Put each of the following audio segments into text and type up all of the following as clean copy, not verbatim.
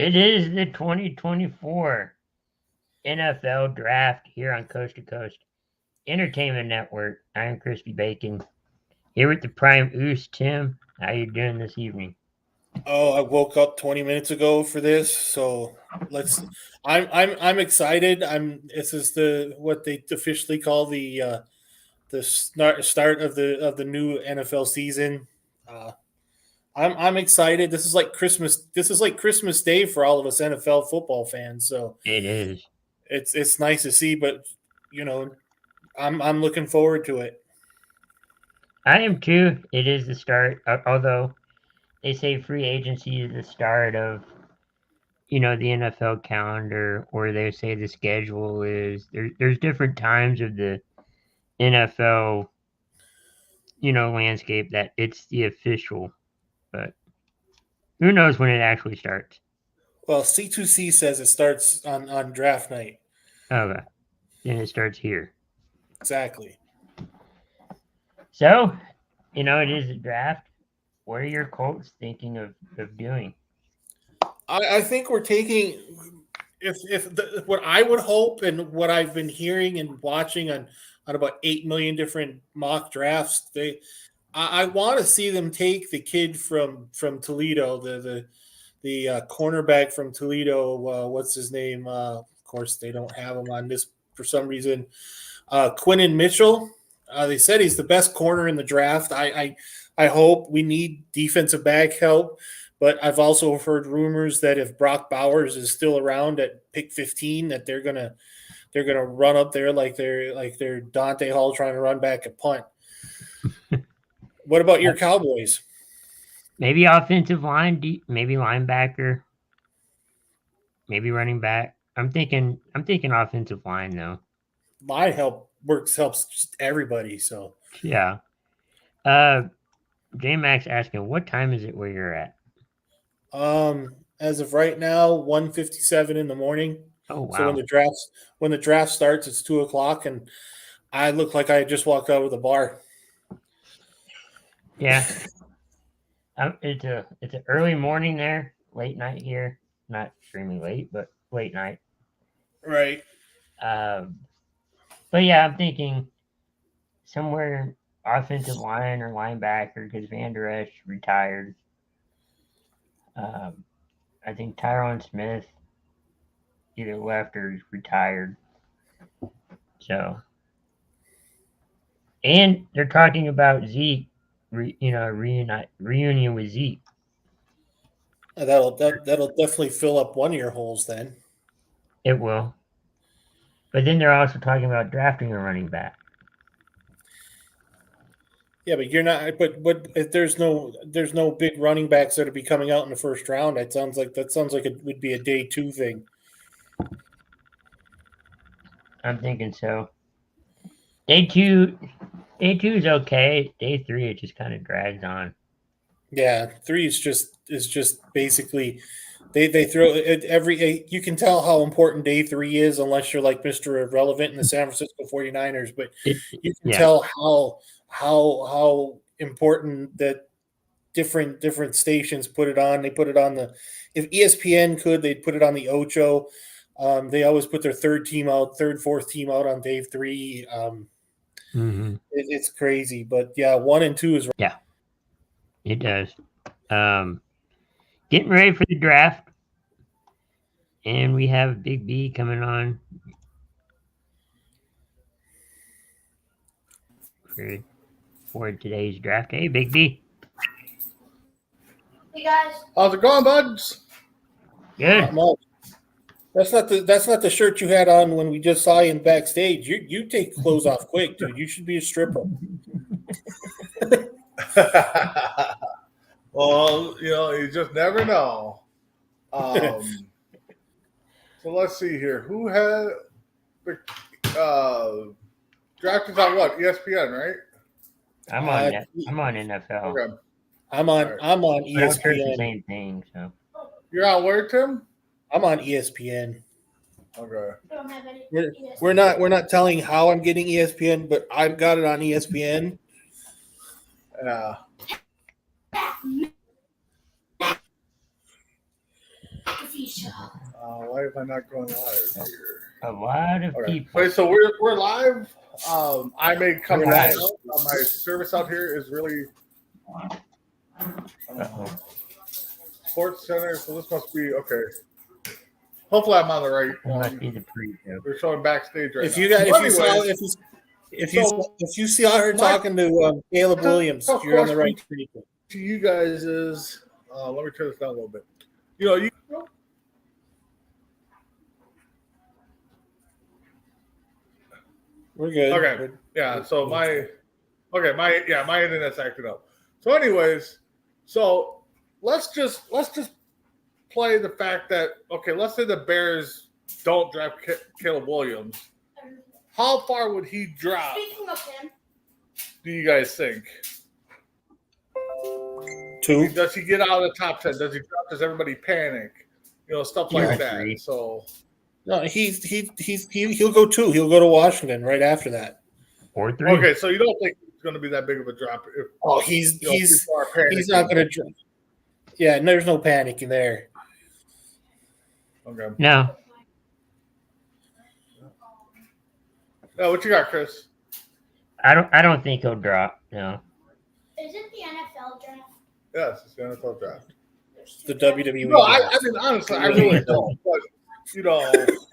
It is the 2024 NFL Draft here on Coast to Coast Entertainment Network. I'm Crispy Bacon here with the Prime Oos. Tim, how you doing this evening? Oh, I woke up 20 minutes ago for this, so let's. I'm excited. This is the what they officially call the start of the new NFL season. Uh, I'm excited. This is like Christmas. This is like Christmas Day for all of us NFL football fans. So It is. it's nice to see, but you know, I'm looking forward to it. I am too. It is the start, although they say free agency is the start of the NFL calendar, or they say the schedule is there's different times of the NFL landscape that it's the official, but who knows when it actually starts. Well, C2C says it starts on draft night. Okay, then it starts here. Exactly. So, it is a draft. What are your Colts thinking of doing? I think we're taking what I would hope and what I've been hearing and watching on about 8 million different mock drafts. I want to see them take the kid from Toledo, the cornerback from Toledo. What's his name? Of course, they don't have him on this for some reason. Quinnen Mitchell. They said he's the best corner in the draft. I hope. We need defensive back help. But I've also heard rumors that if Brock Bowers is still around at pick 15, that they're gonna run up there like they're Dante Hall trying to run back a punt. What about your Cowboys? Maybe offensive line, maybe linebacker, maybe running back. I'm thinking offensive line though. Line helps just everybody. So Yeah. J Max asking, what time is it where you're at? As of right now, 1:57 in the morning. Oh wow. So when the draft starts, it's 2:00, and I look like I just walked out of the bar. Yeah. It's an early morning there, late night here. Not extremely late, but late night. Right. But yeah, I'm thinking somewhere offensive line or linebacker because Van Der Esch retired. I think Tyron Smith either left or retired. So, and they're talking about Zeke, reunion with Zeke. That'll definitely fill up one-year holes then. It will. But then they're also talking about drafting a running back. Yeah, but you're not. But if there's no big running backs that would be coming out in the first round. That sounds like it would be a day 2 thing. I'm thinking so. Day two is okay. Day 3 it just kind of drags on. Yeah, 3 is just basically they throw it every. You can tell how important day 3 is unless you're like Mr. Irrelevant in the San Francisco 49ers, but you can tell how important that different stations put it on. They put it on if ESPN could, they'd put it on the Ocho. They always put their third, fourth team out on day 3. It's crazy, but yeah, 1 and 2 is right. Yeah, it does. Getting ready for the draft, and we have Big B coming on for today's draft. Hey, Big B. Hey guys, how's it going, buds? Good. That's not the shirt you had on when we just saw you in backstage. You take clothes off quick, dude. You should be a stripper. Well, you just never know. So let's see here. Who had the drafted on what? ESPN, right? I'm on NFL. Okay. I'm on ESPN. The same thing. So you're on where, Tim? I'm on ESPN. Okay. We're not telling how I'm getting ESPN, but I've got it on ESPN. Why am I not going live here? A lot of Okay. people. Wait, so we're live. I may come We're back. live. My service out here is really Uh-oh. Sports Center. So this must be okay. Hopefully, I'm on the right It must one. be the pre-show. We're showing backstage right If now. you got, So if you saw, anyways, if you saw her talking to Caleb Williams, you're on the right street. to you guys is let me turn this down a little bit. You know, We're good. okay, yeah. So my internet's acting up. So, anyways, so let's just play the fact that let's say the Bears don't draft Caleb Williams. How far would he drop? Speaking of him, Do you guys think? 2. Does he get out of the top 10? Does he drop? Does everybody panic? You know, stuff like Yeah, that. three. So, No, he'll go 2. He'll go to Washington right after that. Or 3. okay, so you don't think it's going to be that big of a drop? If, Oh, he's you know, people are panicking? not going to drop. Yeah, there's no panicking there. Okay. No. Now, what you got, Chris? I don't think he'll drop. No. is it the NFL draft? Yes, it's the NFL draft. The WWE. No, I mean, honestly, I really don't. But, you know,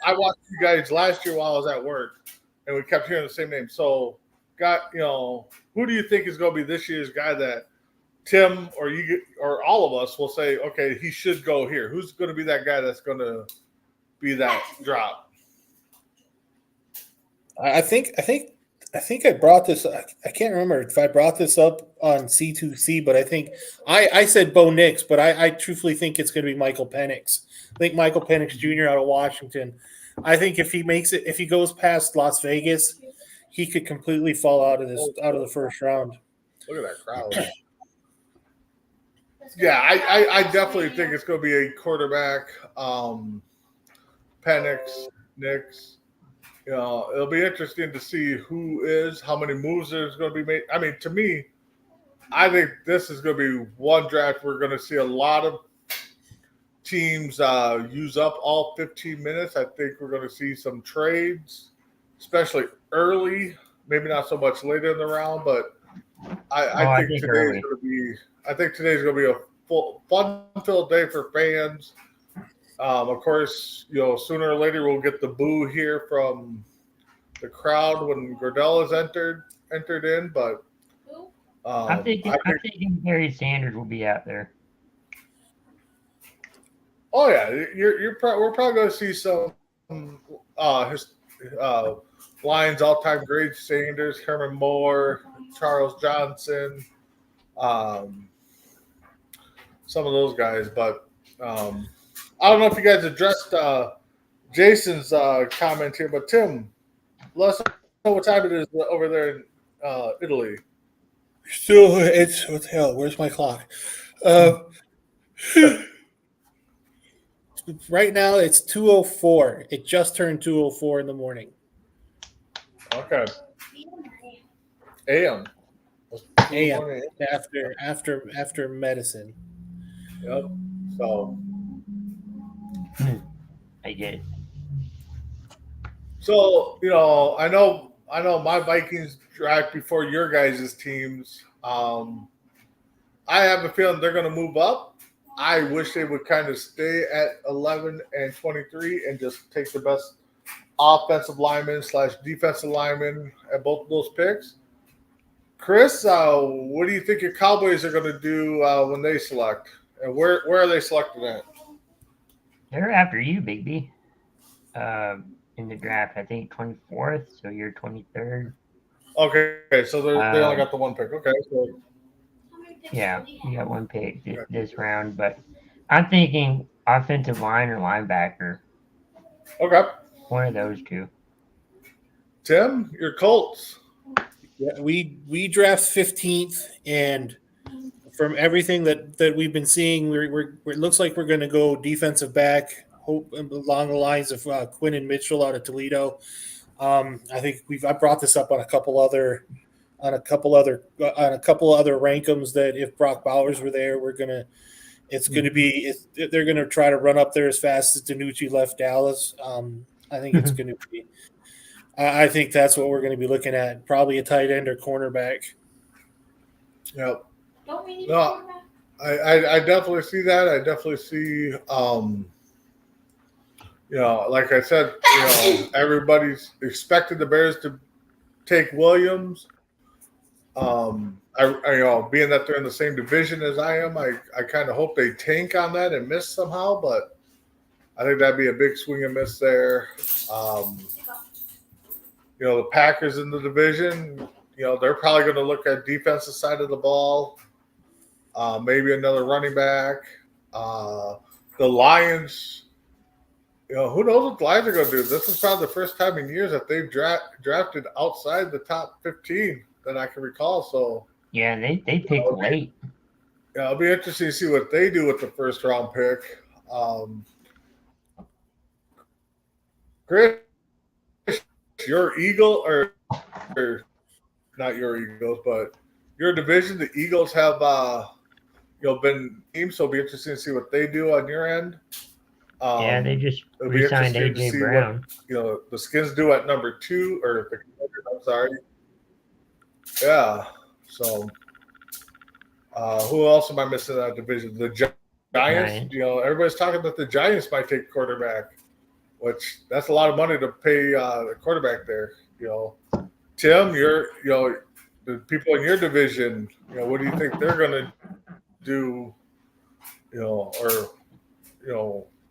I watched you guys last year while I was at work, and we kept hearing the same name. So, who do you think is going to be this year's guy that Tim or all of us will say, okay, he should go here? Who's going to be that guy that's going to be that drop? I think I brought this. I can't remember if I brought this up on C2C, but I think I said Bo Nix, but I truthfully think it's going to be Michael Penix. I think Michael Penix Jr. out of Washington. I think if he makes it, if he goes past Las Vegas, he could completely fall out of the first round. Look at that crowd. Yeah, I definitely think it's going to be a quarterback. Penix, Nix. You know, it'll be interesting to see how many moves there's going to be made. I mean, to me, I think this is going to be one draft we're going to see a lot of teams use up all 15 minutes. I think we're going to see some trades, especially early, maybe not so much later in the round, but I think today's going to be. I think today's going to be a full, fun-filled day for fans. Of course, you know, sooner or later we'll get the boo here from the crowd when Gardell is entered in. But I'm thinking Barry Sanders will be out there. oh yeah, we're probably going to see some his Lions all-time greats: Sanders, Herman Moore, Charles Johnson, some of those guys, but. I don't know if you guys addressed Jason's comment here, but Tim, let us know what time it is over there in Italy. Still, it's what the hell? Where's my clock? Right now, it's 2:04. It just turned 2:04 in the morning. Okay. AM. AM after medicine. Yep. So. I get it. So, you know, I know my Vikings draft before your guys' teams. I have a feeling they're going to move up. I wish they would kind of stay at 11 and 23 and just take the best offensive lineman / defensive lineman at both of those picks. Chris, what do you think your Cowboys are going to do when they select? And where are they selected at? They're after you, Big B. In the draft, I think 24th, so you're 23rd. Okay, so they only got the one pick. Okay, so yeah, you got one pick this round, but I'm thinking offensive line or linebacker. Okay, one of those two. Tim, your Colts. Yeah, we draft 15th, and from everything that we've been seeing, it looks like we're going to go defensive back, along the lines of Quinn and Mitchell out of Toledo. I think I brought this up on a couple other rankums that if Brock Bowers were there, we're gonna It's going to be. They're going to try to run up there as fast as Danucci left Dallas. I think it's going to be. I think that's what we're going to be looking at. Probably a tight end or cornerback. Yep. Don't we need No. a quarterback? I definitely see that. I definitely see, like I said, everybody's expected the Bears to take Williams. Being that they're in the same division as I am, I kind of hope they tank on that and miss somehow, but I think that'd be a big swing and miss there. The Packers in the division, they're probably going to look at defensive side of the ball. Maybe another running back. The Lions, who knows what the Lions are going to do? This is probably the first time in years that they've drafted outside the top 15 that I can recall. So Yeah, they picked late. yeah, it'll be interesting to see what they do with the first round pick. Chris, your Eagle or not your Eagles, but your division, the Eagles have been teams, so it'll be interesting to see what they do on your end. Yeah, they just it'll be re-signed interesting to AJ see Brown. what the Skins do at number 2 or I'm sorry. Yeah. So who else am I missing in that division? The Giants. Giants. Everybody's talking that the Giants might take quarterback, which that's a lot of money to pay the quarterback there. Tim, the people in your division, what do you think they're going to do?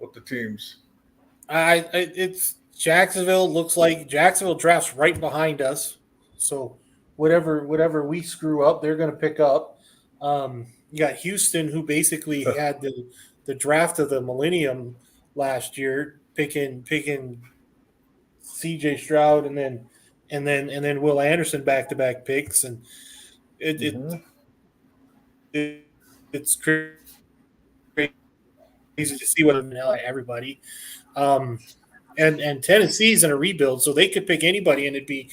With the teams. It's Jacksonville. Looks like Jacksonville drafts right behind us. So whatever we screw up, they're going to pick up. You got Houston, who basically had the draft of the millennium last year, picking C.J. Stroud and then Will Anderson back-to-back picks, and it's crazy to see what everybody. And Tennessee's in a rebuild, so they could pick anybody, and it'd be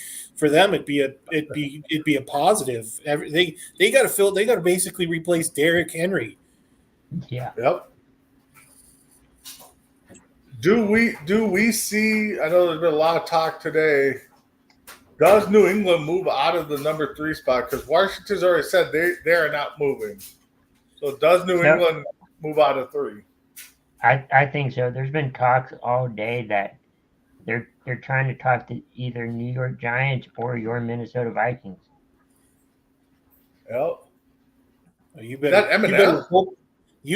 a positive. They got to basically replace Derrick Henry. Yeah. Yep. Do we see? I know there's been a lot of talk today. Does New England move out of the number 3 spot? Because Washington's already said they are not moving. So does New England move out of 3? I think so. There's been talks all day that they're trying to talk to either New York Giants or your Minnesota Vikings. Yep. You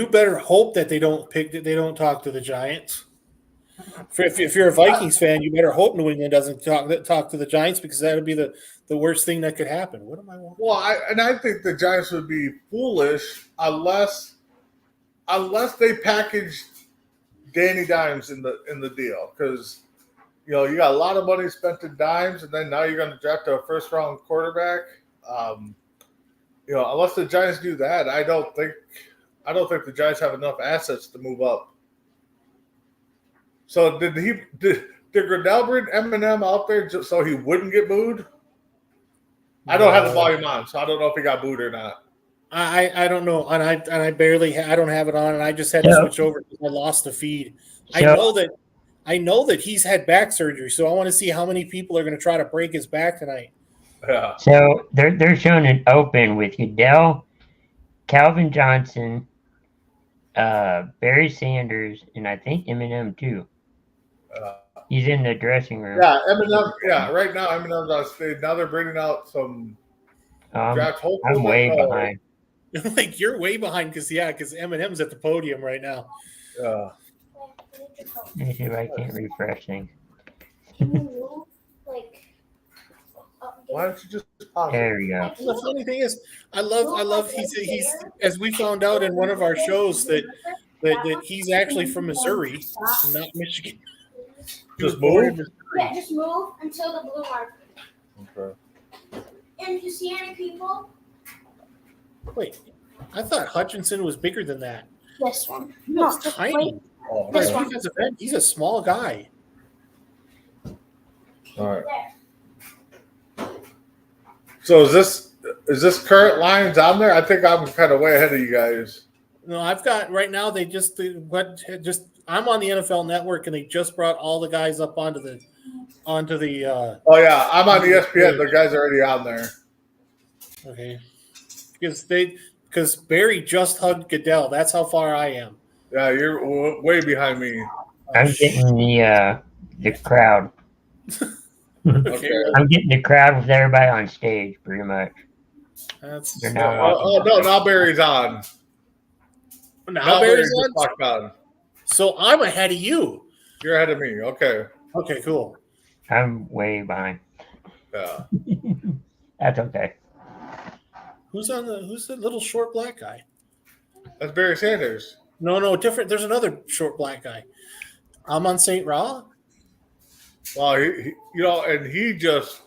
better hope that they don't talk to the Giants. If you're a Vikings fan, you better hope New England doesn't talk to the Giants, because that would be the worst thing that could happen. What am I wanting? Well, I think the Giants would be foolish unless they package Danny Dimes in the deal, because you got a lot of money spent in Dimes, and then now you're going to draft a first round quarterback. Unless the Giants do that, I don't think the Giants have enough assets to move up. So did Gradell bring Eminem out there just so he wouldn't get booed? I don't have the volume on, so I don't know if he got booed or not. I don't know, and I don't have it on, and I just had to switch over because I lost the feed. I know that he's had back surgery, so I want to see how many people are going to try to break his back tonight. Yeah. So they're showing an open with Goodell, Calvin Johnson, Barry Sanders, and I think Eminem too. He's in the dressing room. Yeah, Eminem. Yeah, right now Eminem's on stage. Now they're bringing out some draft hope. I'm way behind. Like, you're way behind because Eminem's at the podium right now. Yeah. Let me see if I can't refresh things. Can you move, Why don't you just pause? There we go. The funny thing is, I love he's as we found out in one of our shows that he's actually from Missouri, not Michigan. Just move. Yeah, just move until the blue mark. Okay. And if you see any people, Wait, I thought Hutchinson was bigger than that. this one. No, No, it's tiny. Oh, This okay. one. He's a small guy. All right. There. So is this current Lions on there? I think I'm kind of way ahead of you guys. No, I've got right now. I'm on the NFL Network, and they just brought all the guys up onto the. Oh yeah, I'm on ESPN. The guy's already on there. Okay, because Barry just hugged Goodell. That's how far I am. Yeah, you're way behind me. I'm getting the crowd. Okay, I'm getting the crowd with everybody on stage, pretty much. that's They're not No, now Barry's on. now Barry's just on. walked on. So I'm ahead of you. You're ahead of me. Okay. Okay, cool. I'm way behind. Yeah. That's okay. Who's the little short black guy? That's Barry Sanders. No, different. There's another short black guy. I'm on St. Ra. Well, he just,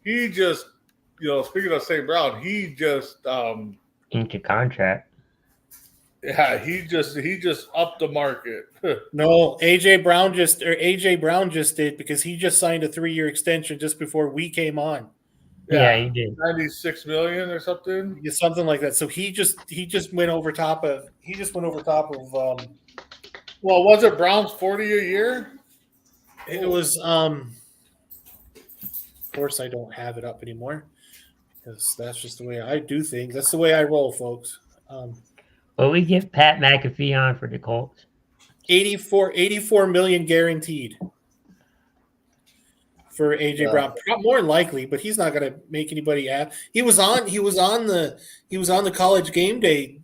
speaking of St. Brown, he just, Into contract. yeah, he just upped the market. No, AJ Brown just did because he just signed a 3-year extension just before we came on. Yeah, he did. 96 million or something. Yeah, something like that. So he just went over top of Well, was it Brown's 40 a year? it was of course I don't have it up anymore because that's just the way I do things. That's the way I roll, folks. Well, we get Pat McAfee on for the Colts. 84 million guaranteed for AJ Brown. More than likely, but he's not going to make anybody happy. He was on the College Game Day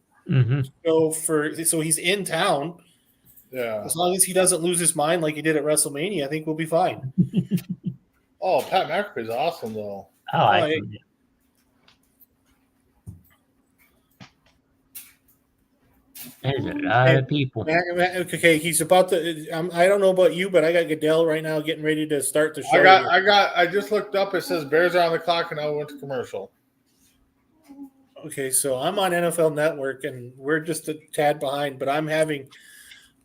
show so he's in town. Yeah. As long as he doesn't lose his mind like he did at WrestleMania, I think we'll be fine. Oh, Pat McAfee's awesome though. Oh, I like it. There's a lot of people. Okay, he's about to. I don't know about you, but I got Goodell right now getting ready to start the show. I just looked up. It says Bears are on the clock, and I went to commercial. Okay, so I'm on NFL Network, and we're just a tad behind. But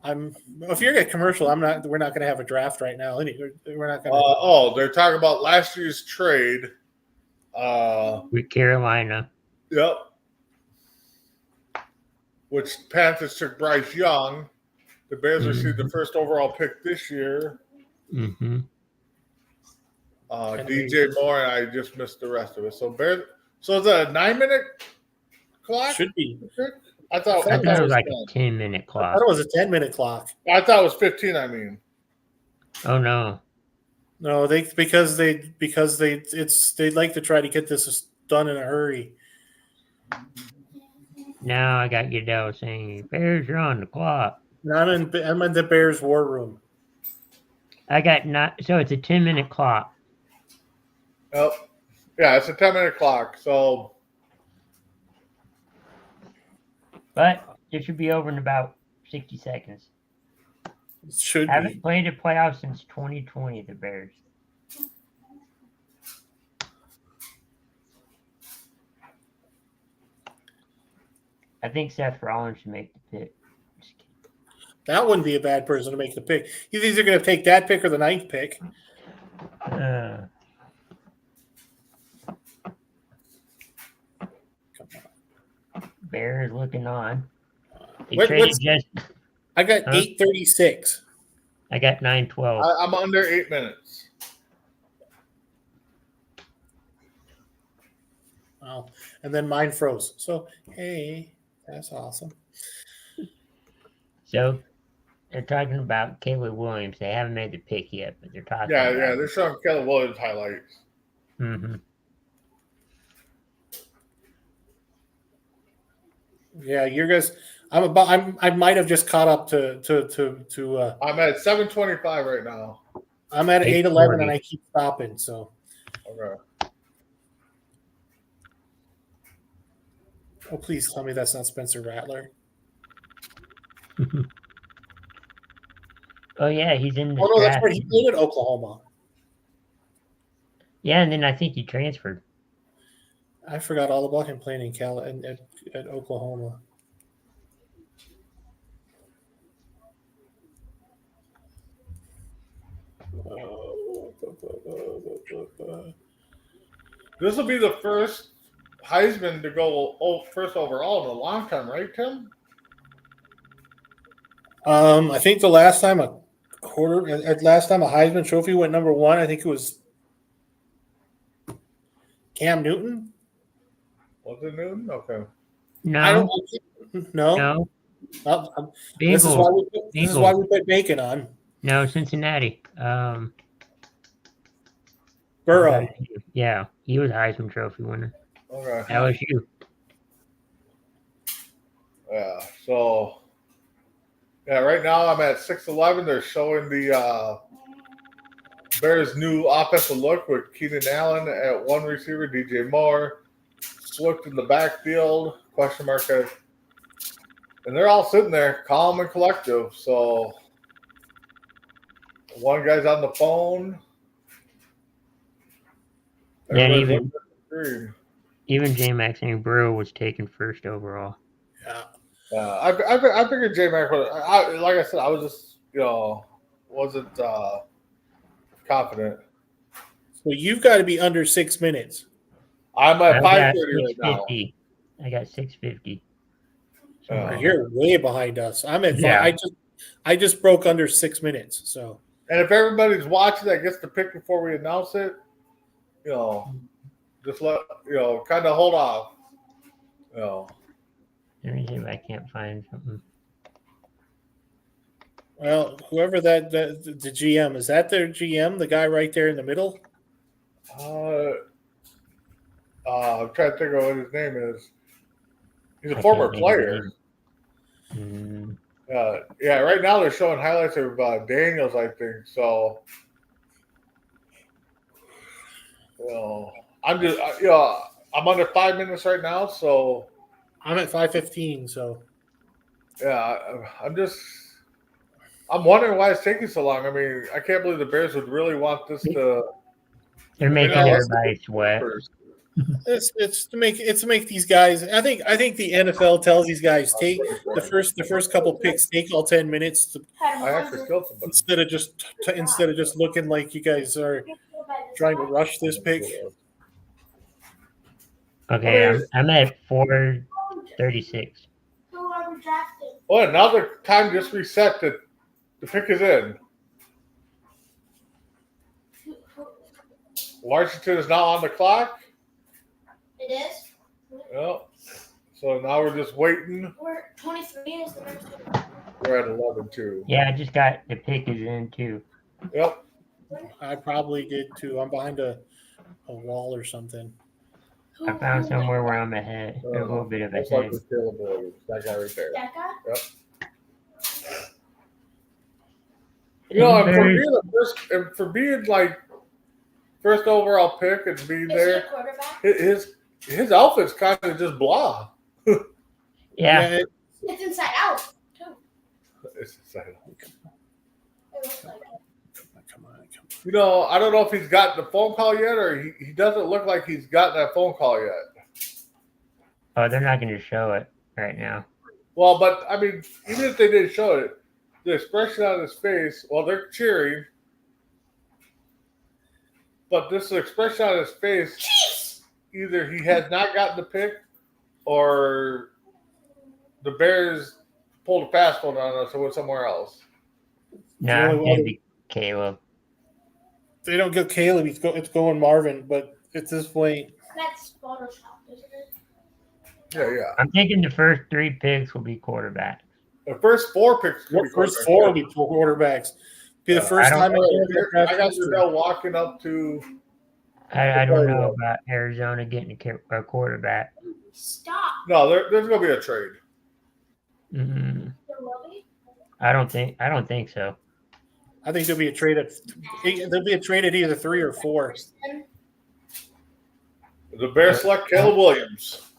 if you're at commercial, we're not going to have a draft right now. We're not going to. They're talking about last year's trade. With Carolina. Yep. Which Panthers took Bryce Young. The Bears received the first overall pick this year. Mm-hmm. DJ Moore, and I just missed the rest of it. So is that a 9-minute clock? Should be. I thought it was like a 10-minute clock. I thought it was a 10-minute clock. I thought it was 15. I mean. Oh no. No, they'd like to try to get this done in a hurry. Now I got Goodell saying, Bears are on the clock. I'm in the Bears war room. So it's a 10-minute clock. Yep. Yeah, it's a 10-minute clock. So. But it should be over in about 60 seconds. Haven't played a playoff since 2020, the Bears. I think Seth Rollins should make the pick. That wouldn't be a bad person to make the pick. He's either going to take that pick or the 9th pick. Bears looking on. I got 8:36. I got 9:12. I'm under 8 minutes. Wow. And then mine froze. So, hey, that's awesome. So, they're talking about Caleb Williams. They haven't made the pick yet, but they're talking about it. They're showing Caleb Williams highlights. Mm-hmm. Yeah, you guys. I might have just caught up to. I'm at 7:25 right now. I'm at 8:11, and I keep stopping. So. Okay. Oh, please tell me that's not Spencer Rattler. Oh yeah, he's in. Oh no, that's right. He played at Oklahoma. Yeah, and then I think he transferred. I forgot all about him playing at Oklahoma. This will be the first Heisman to go first overall in a long time, right, Tim? I think the last time a Heisman Trophy went number one, I think it was Cam Newton. Was it Newton? Okay. I No, don't no. no. This is Bengals. why we put Bacon on. No, Cincinnati. Burrow. Yeah, he was Heisman Trophy winner. Okay. LSU. Yeah. So, yeah, right now I'm at 6'11". They're showing the Bears' new offensive look with Keenan Allen at one receiver, DJ Moore, Swift in the backfield, question mark. And they're all sitting there, calm and collective. So, one guy's on the phone. Yeah, Everybody's even looking at the screen. even J. Max and Burrow was taken first overall. Yeah. I figured J Mac would. Like I said, I was just wasn't confident. So you've got to be under 6 minutes. I'm I at got 5:30 right now. 650. I got 650. You're way behind us. I'm at Yeah. I just broke under 6 minutes. So And if everybody's watching that gets to pick before we announce it, just kind of hold off. Let me see if I can't find something. well, whoever the GM is, that their GM, the guy right there in the middle. I'm trying to think of what his name is. He's a I former can't think of player. his name. Yeah, right now they're showing highlights of Daniels, I think. So, I'm just, I'm under 5 minutes right now. So, I'm at 5:15. So yeah, I'm wondering why it's taking so long. I mean, I can't believe the Bears would really want this to. They're making everybody sweat. it's to make these guys. I think the NFL tells these guys take the first couple picks, take all 10 minutes to, I actually killed somebody. instead of just looking like you guys are trying to rush this pick. Okay, I'm at 436. Who are we drafting? Oh, now the time just reset. The pick is in. Washington is now on the clock. It is. Well, so now we're just waiting. We're 23 is the next We're at 11-2. Yeah, I just got the pick is in too. Yep. I probably did too. I'm behind a wall or something. I found somewhere where I'm ahead, a little bit of That's ahead. like the Caleb Williams, that guy right there. That guy? And for being like first overall pick and being Is he a there, quarterback? his outfit's kind of just blah. Yeah, It's inside out, too. It's insane. It looks like it. Come on. I don't know if he's gotten the phone call yet, or he doesn't look like he's gotten that phone call yet. oh, they're not going to show it right now. Well, but I mean, even if they did show it, the expression on his face, well, they're cheering, but this expression on his face, Jeez! either he has not gotten the pick, or the Bears pulled a fast one on us and went somewhere else. No, Really it's well- gonna be Caleb. They don't go Caleb. It's going Marvin. But at this point, That's Photoshop, isn't it? Yeah. I'm thinking the first 3 picks will be quarterback. The first 4 picks. could be first quarterbacks. 4 will be quarterbacks. Be the first I time don't- I got Odell walking up to. I don't know about Arizona getting a quarterback. Stop. No, there's going to be a trade. Mm, There will be. I don't think so. I think there'll be a trade at either 3 or 4. And The Bears select Caleb Williams.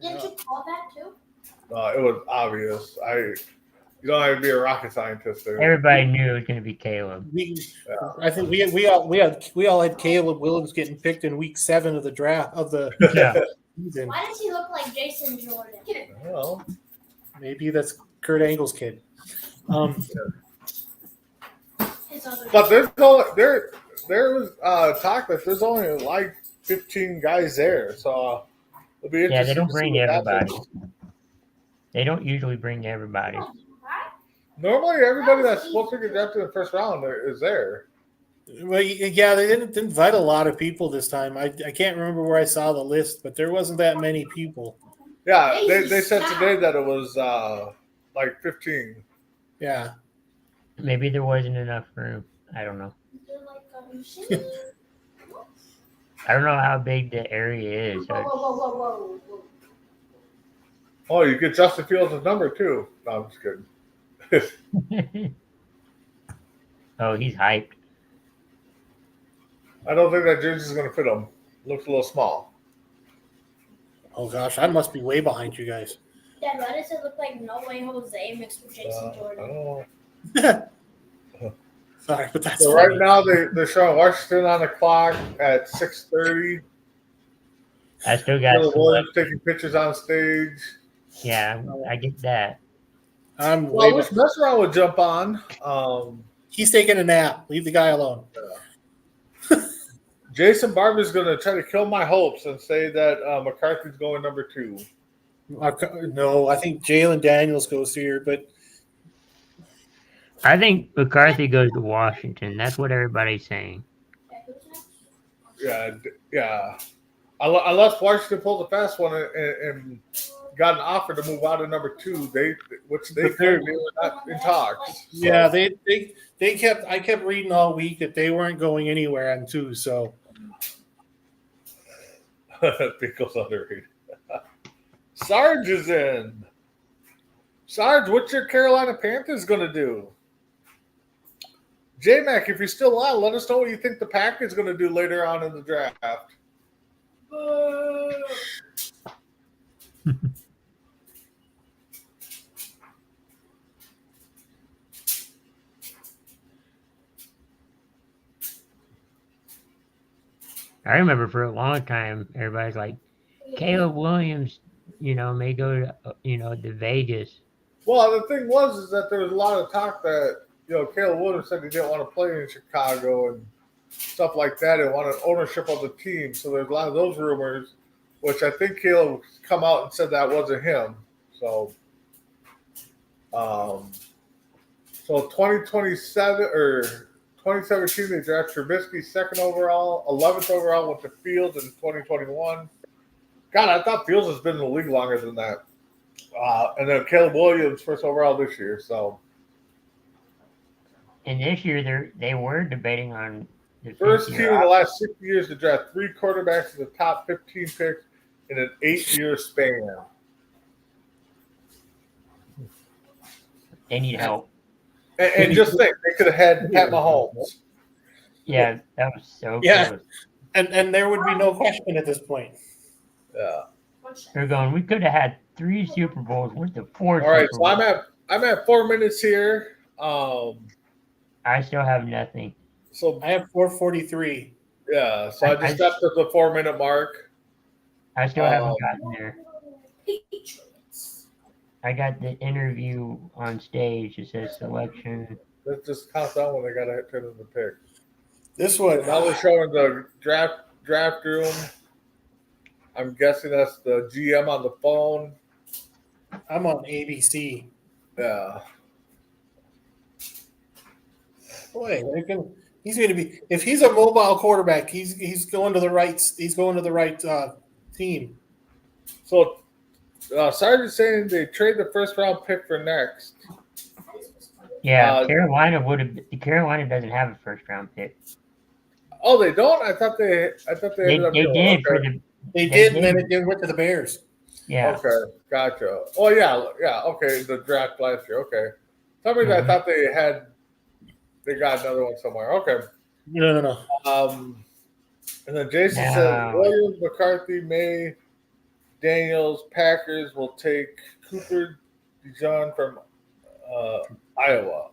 didn't you call that, too? It was obvious. You don't have to be a rocket scientist there. Everybody knew it was going to be Caleb. I think we all had Caleb Williams getting picked in week 7 of the draft of the Yeah. season. Why does he look like Jason Jordan? Well, Maybe that's Kurt Angle's kid. His other but there was talk that there's only like 15 guys there, so it'll be interesting. Yeah, they don't to see bring what everybody. happens. They don't usually bring everybody. Right? Normally, everybody that's supposed to get drafted in the first round is there. Well, yeah, they didn't invite a lot of people this time. I can't remember where I saw the list, but there wasn't that many people. Yeah, they said today that it was like 15. Yeah. Maybe there wasn't enough room. I don't know. They're like, shit. I don't know how big the area is. Whoa, whoa, whoa, whoa, whoa. Oh, you get Justin Fields' number too. No, I'm just kidding. Oh, he's hyped. I don't think that jersey is going to fit him. Looks a little small. Oh gosh, I must be way behind you guys. Dad, why does it look like No Way Jose mixed with Jason I Jordan? don't know. Sorry, but that's So funny. right now they're showing Washington on the clock at 6:30. I still got Caleb some Williams left. taking pictures on stage. Yeah, I get that. I'm Well, I way wish Messeron would jump on. He's taking a nap. Leave the guy alone. Jason Barber's going to try to kill my hopes and say that McCarthy's going number 2. No, I think Jalen Daniels goes here, but I think McCarthy goes to Washington. That's what everybody's saying. Okay, who's next? Yeah. Unless Washington pulled a fast one and got an offer to move out of number 2, which they were not in talks. So. yeah, I kept reading all week that they weren't going anywhere on 2, so Pickles underrated. Sarge is in. Sarge, what's your Carolina Panthers going to do? J-Mac, if you're still on, let us know what you think the Packers going to do later on in the draft. I remember for a long time, everybody's like, Caleb Williams, may go to, to Vegas. Well, the thing is that there was a lot of talk that, Caleb Williams said he didn't want to play in Chicago and stuff like that and wanted ownership of the team. So there's a lot of those rumors, which I think Caleb come out and said that wasn't him. So, 2027 or 2017, they drafted Trubisky 2nd overall, 11th overall went to Fields in 2021. God, I thought Fields has been in the league longer than that. And then Caleb Williams 1st overall this year. So, And this year they were debating on the first 5th team year in the last 6 years to draft 3 quarterbacks in the top 15 picks in an 8-year span. They need help. And just think, they could have had Pat Mahomes. Yeah, that was so Yeah. close. and there would be no question at this point. Yeah. They're going, we could have had 3 Super Bowls worth of 4 All right, Super so Bowls. I'm at 4 minutes here. I still have nothing. So I have 443. yeah, so I just got to the 4-minute mark. I still haven't gotten there. Patriots. I got the interview on stage. It says selection. Let's just count down when they got to turn in the pick. This one, Now they're showing the draft room. I'm guessing that's the GM on the phone. I'm on ABC. Yeah. Boy, he's going to be. If he's a mobile quarterback, he's going to the right. He's going to the right team. So Sarge's saying they trade the 1st round pick for next. Yeah, Carolina doesn't have a 1st round pick. Oh, they don't? I thought they ended up doing did it. for Okay. the They did, and then it went to the Bears. yeah. Okay, gotcha. Oh yeah, okay. The draft last year. Okay. Somebody I Mhm. thought they got another one somewhere. Okay. No. And then Jason No. said Williams, McCarthy, May, Daniels, Packers will take Cooper DeJean from Iowa.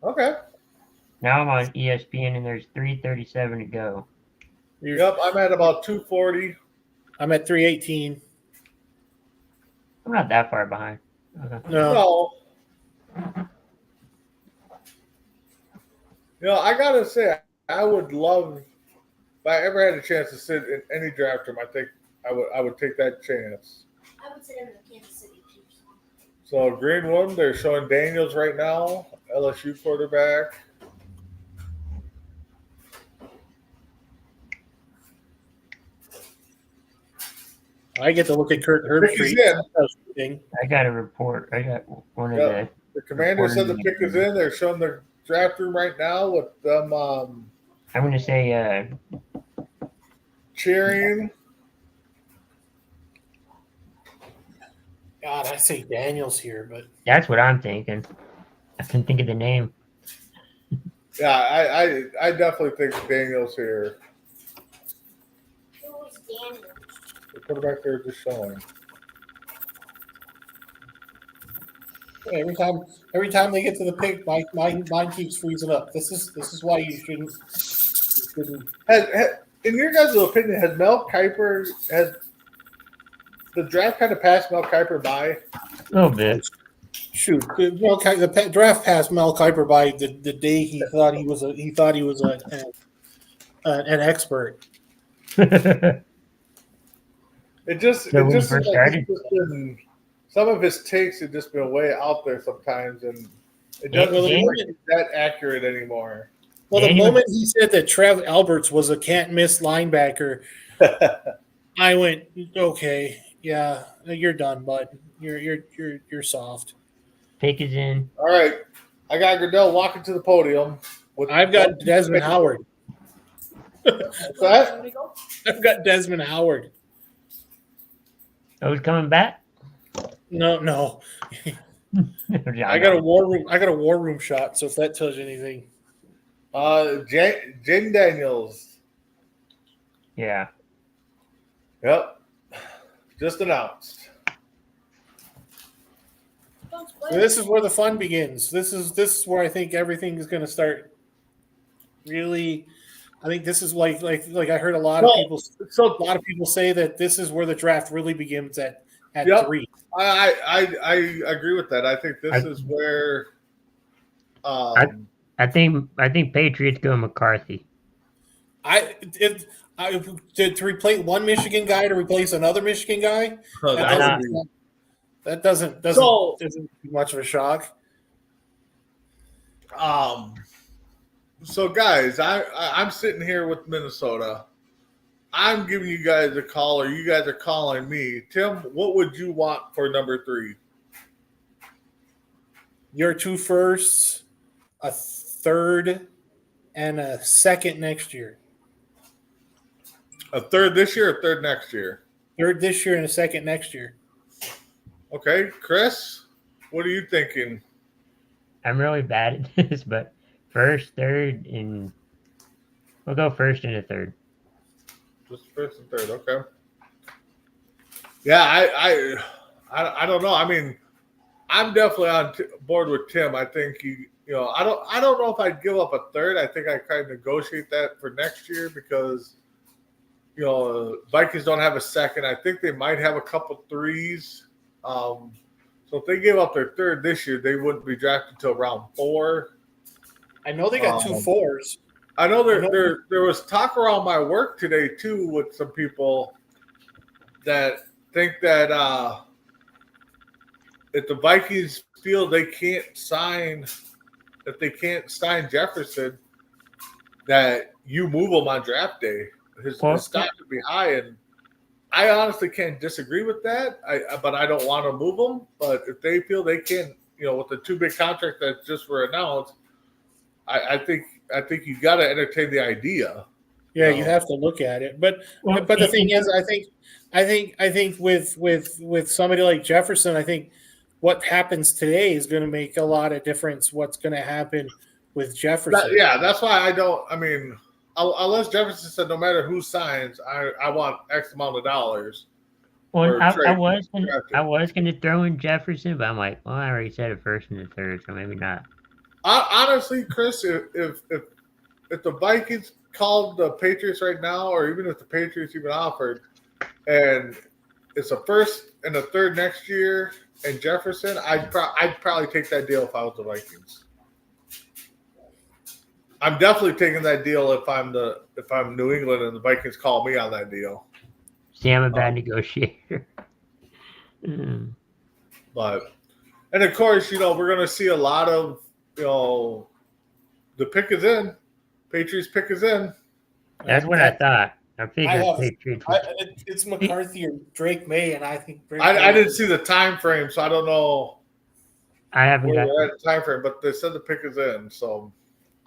Okay. Now I'm on ESPN and there's 3:37 to go. Yep, I'm at about 240. I'm at 318. I'm not that far behind. Okay. No. I gotta say, I would love if I ever had a chance to sit in any draft room. I think I would take that chance. I would sit in the Kansas City Chiefs. So Greenwood, they're showing Daniels right now, LSU quarterback. I get to look at Kurt Herbstreit. Pick is in. I got a report. I got one of Yep. The Commanders said the reporting pick is in. They're showing the draft room right now with them I'm going to say cheering. God, I say Daniels here, but that's what I'm thinking. I couldn't think of the name. Yeah, I definitely think Daniels here. Who's Daniel? The quarterback they're just showing. every time they get to the pick, mine keeps freezing up. This is why you shouldn't. In your guys' opinion, has the draft kind of passed Mel Kiper by? A little bit. Shoot, the draft passed Mel Kiper by the day he thought he was an expert. It just So when he seems first like started? some of his takes have just been way out there sometimes, and it Yeah, doesn't yeah. seem like it's that accurate anymore. Well, the Daniel- moment he said that Trev Alberts was a can't miss linebacker, I went, okay, yeah, you're done, bud. You're soft. Pick is in. All right, I got Goodell walking to the podium. I've got Desmond Howard. What's that? Somebody go? I've got Desmond Howard. Oh, he's coming back? No. I got a war room shot. So if that tells you anything, Jen Daniels. Yeah. Yep, just announced. Don't so spoil this it. is where the fun begins. This is where I think everything is going to start. Really, I think this is like I heard a lot of people say that this is where the draft really begins at Yep. 3. I agree with that. I think this is where. I think Patriots go McCarthy. To replace one Michigan guy to replace another Michigan guy. That doesn't isn't much of a shock. So guys, I'm sitting here with Minnesota. I'm giving you guys a call, or you guys are calling me. Tim, what would you want for number 3? Your 2 firsts, a 3rd, and a 2nd next year. A 3rd this year, or 3rd next year? 3rd this year and a 2nd next year. Okay, Chris, what are you thinking? I'm really bad at this, but first, 3rd, and we'll go 1st and a 3rd. Just 1st and 3rd, okay. Yeah, I don't know. I mean, I'm definitely on board with Tim. I think I don't know if I'd give up a 3rd. I think I kind of negotiate that for next year because Vikings don't have a 2nd. I think they might have a couple 3s. So if they give up their 3rd this year, they wouldn't be drafted until round 4. I know they got 2 4s. I know there was talk around my work today too with some people that think that if the Vikings feel they can't sign Jefferson, that you move him on draft day. His stock would be high, and I honestly can't disagree with that. But I don't want to move him. But if they feel they can, with the 2 big contracts that just were announced, I think you got to entertain the idea. Yeah, you have to look at it. But the thing is, I think with somebody like Jefferson, I think what happens today is going to make a lot of difference. What's going to happen with Jefferson? That's why I don't. I mean, unless Jefferson said no matter who signs, I want X amount of dollars. Well, I was gonna throw in Jefferson, but I'm like, well, I already said it 1st and the 3rd, so maybe not. Honestly, Chris, if the Vikings called the Patriots right now, or even if the Patriots even offered, and it's a 1st and a 3rd next year, and Jefferson, I'd probably take that deal if I was the Vikings. I'm definitely taking that deal if I'm New England and the Vikings call me on that deal. See, I'm a bad negotiator. But And of course, we're going to see a lot of, the pick is in. Patriots pick is in. That's what I thought. I figured have- Patriots would. It's McCarthy or Drake May, and I think Drake I May- didn't see the time frame, so I don't know I haven't where got. they're at the time frame, but they said the pick is in. So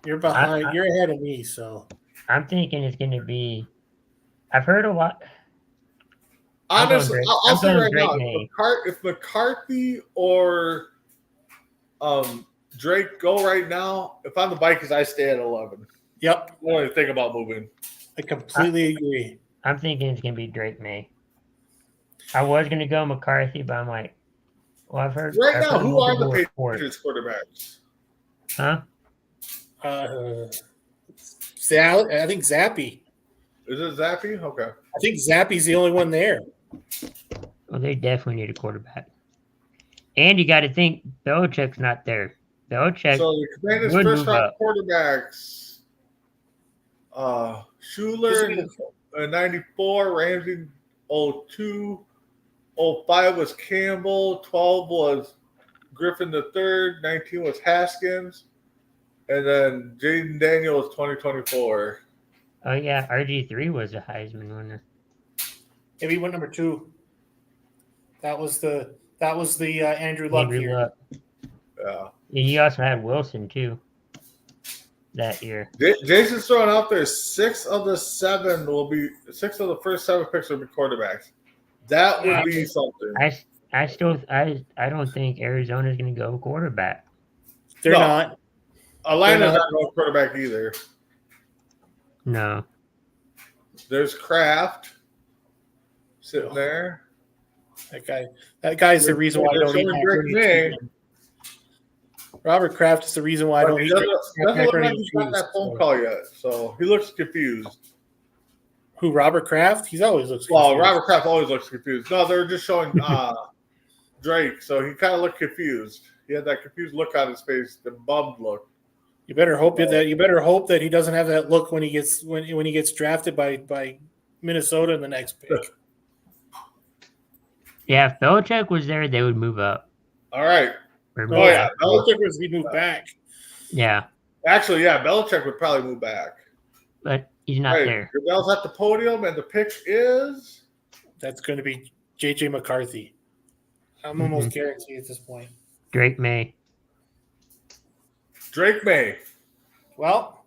you're behind. You're ahead of me. So I'm thinking it's going to be. I've heard a lot. honestly, I'll I'm say going right Drake now, May. if McCarthy or Drake go right now, if I'm the Vikings, I stay at 11. yep, I don't even think about moving. I completely agree. I'm thinking it's going to be Drake May. I was going to go McCarthy, but I'm like, well, I've heard. Right I've now, heard who are the multiple reports. Patriots quarterbacks? Huh? I think Zappy. Is it Zappy? Okay. I think Zappy's the only one there. Well, they definitely need a quarterback. And you got to think Belichick's not there. Belichick. So the Commanders' would first move round up. quarterbacks, Schuler in 94, Ramsey 02, 05 was Campbell, 12 was Griffin III, 19 was Haskins, and then Jaden Daniels 2024. Oh yeah, RG3 was a Heisman winner. Maybe he went number 2. That was the Andrew Luck Andrew year. Luck. Yeah. And you also had Wilson too. That year. Jason's throwing out there 6 of the first 7 picks will be quarterbacks. That would be something. I don't think Arizona's going to go quarterback. They're No. not. Atlanta's not going quarterback either. No. There's Kraft sitting there. That guy's the reason why I don't even Showing Drake May. Robert Kraft is the reason why I don't He even doesn't look like he's got that phone call yet, so he looks confused. Who, Robert Kraft? He's always looks Well, confused. Robert Kraft always looks confused. No, they're just showing Drake, so he kind of looked confused. He had that confused look on his face, the bummed look. You better hope that he doesn't have that look when he gets drafted by Minnesota in the next pick. Yeah, if Belichick was there, they would move up. All right. Or Oh move yeah, up. Belichick was he moved back. Yeah, Actually, yeah, Belichick would probably move back. but he's not Right. there. Goodell's at the podium, and the pick is That's going to be JJ McCarthy. I'm almost guaranteed at this point. Drake May. Drake May. Well,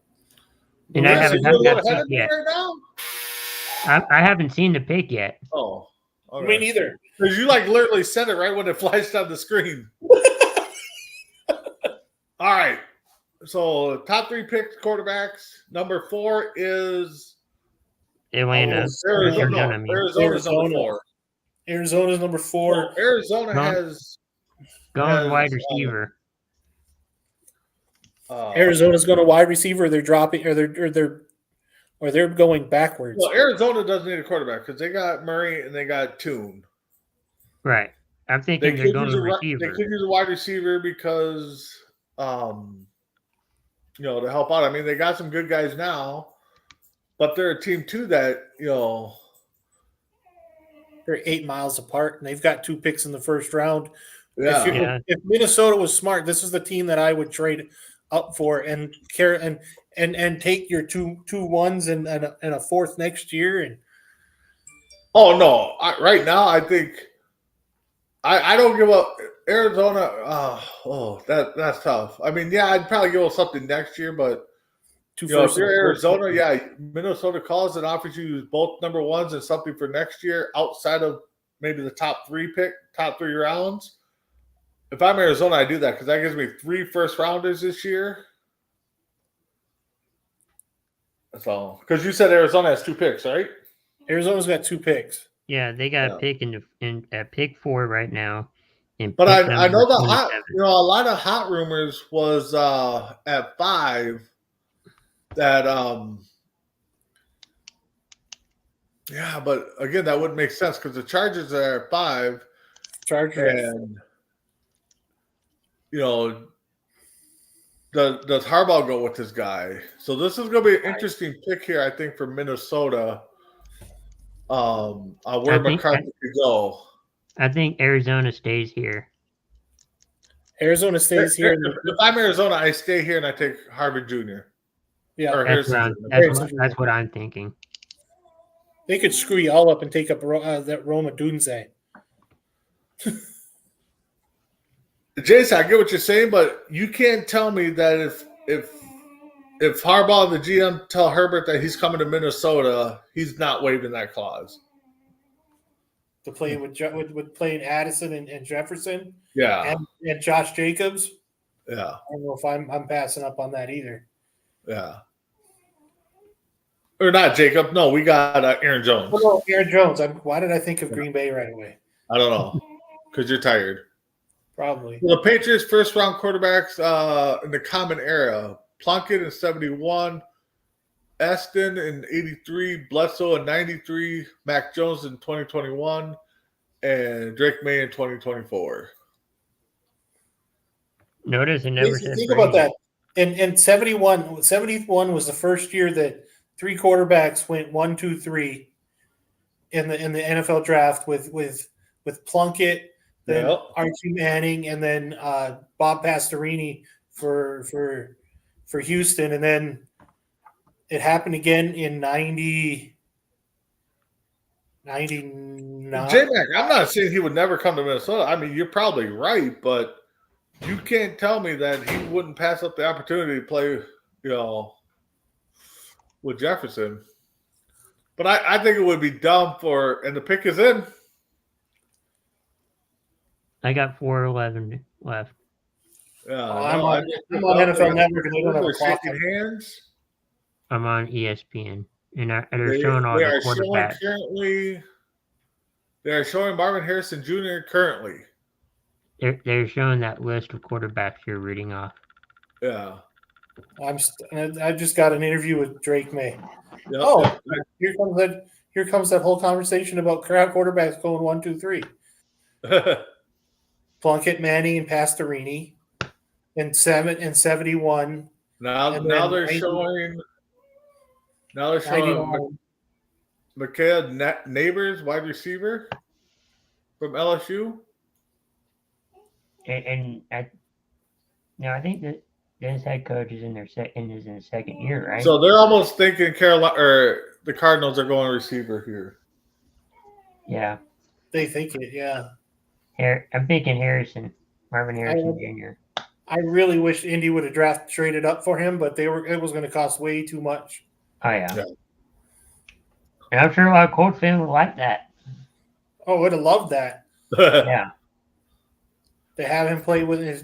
And I Yeah, so haven't you're a got little that ahead pick of me yet. right now? I haven't seen the pick yet. Oh, okay. me neither. Because you literally said it right when it flashed on the screen. All right. So top 3 picked quarterbacks. Number 4 is Atlanta. Arizona. I mean. Arizona's number 4. Arizona's number 4. Well, Arizona No. has Going Yes, wide receiver. Arizona's going to wide receiver. They're dropping, or they're going backwards. well, Arizona doesn't need a quarterback because they got Murray and they got Toon. Right. I'm They thinking they're could, going use a, receiver. they could use a wide receiver because, to help out. I mean, they got some good guys now, but they're a team too that They're 8 miles apart, and they've got 2 picks in the first round. yeah. Yeah. If Minnesota was smart, this is the team that I would trade up for and take your two ones and a fourth next year. And Oh no! Right now, I think I don't give up Arizona. That's tough. I mean, yeah, I'd probably give up something next year, but two if first you're and a fourth. Arizona, yeah, Minnesota calls and offers you both number 1s and something for next year outside of maybe the top 3 rounds. If I'm Arizona, I do that because that gives me 3 first rounders this year. That's all. Because you said Arizona has 2 picks, right? Arizona's got 2 picks. Yeah, they got Yeah. a pick in pick 4 right now. And But pick I know number the hot, 27. a lot of hot rumors was at 5 that yeah, but again that wouldn't make sense because the Chargers are at 5 Chargers. and does Harbaugh go with this guy? So this is going to be an interesting pick here, I think, for Minnesota. On where I think- McCarthy could go. I think Arizona stays here. Arizona stays here. If I'm Arizona, I stay here and I take Harvard Jr. Yeah, Or That's Harrison what, Jr. that's what I'm thinking. they could screw you all up and take up that Roma Dunze. Jason, I get what you're saying, but you can't tell me that if Harbaugh, the GM, tell Herbert that he's coming to Minnesota, he's not waiving that clause. To play with playing Addison and Jefferson Yeah, and Josh Jacobs. yeah, I don't know if I'm passing up on that either. yeah. Or not Jacob. No, we got Aaron Jones. Well, no, Aaron Jones. Why did I think of Green Bay right away? I don't know because you're tired. Probably. Well, the Patriots' first-round quarterbacks in the common era: Plunkett in '71, Eston in '83, Bledsoe in '93, Mac Jones in 2021, and Drake May in 2024. Notice it never said Think about Brady. that. In 71 was the first year that 3 quarterbacks went 1, 2, 3 in the NFL draft with Plunkett, then Yep. Archie Manning, and then Bob Pastorini for Houston, and then it happened again in 99. J-Mac, I'm not saying he would never come to Minnesota. I mean, you're probably right, but you can't tell me that he wouldn't pass up the opportunity to play, with Jefferson. But I think it would be dumb and the pick is in. I got 4:11 left. Yeah, I'm on NFL Network and they don't have a They're clock. shaking hands. I'm on ESPN, and they're showing all the quarterbacks. They are showing Marvin Harrison Jr. currently. They're showing that list of quarterbacks you're reading off. Yeah. I just got an interview with Drake May. Yep. Oh, here comes that whole conversation about quarterbacks going 1, 2, 3. Plunkett, Manning, and Pastorini, and 71. now And now then they're 90 showing 91. Micaiah Neighbors, wide receiver from LSU. And I think that this head coach is in his second year, right? So they're almost thinking Carolina or the Cardinals are going receiver here. Yeah, They think it, yeah. I'm thinking Marvin Harrison Jr. I really wish Indy would have traded up for him, but it was going to cost way too much. Oh yeah. Yeah. And I'm sure a lot of Colts fans would like that. Oh, would have loved that. Yeah. To have him play with his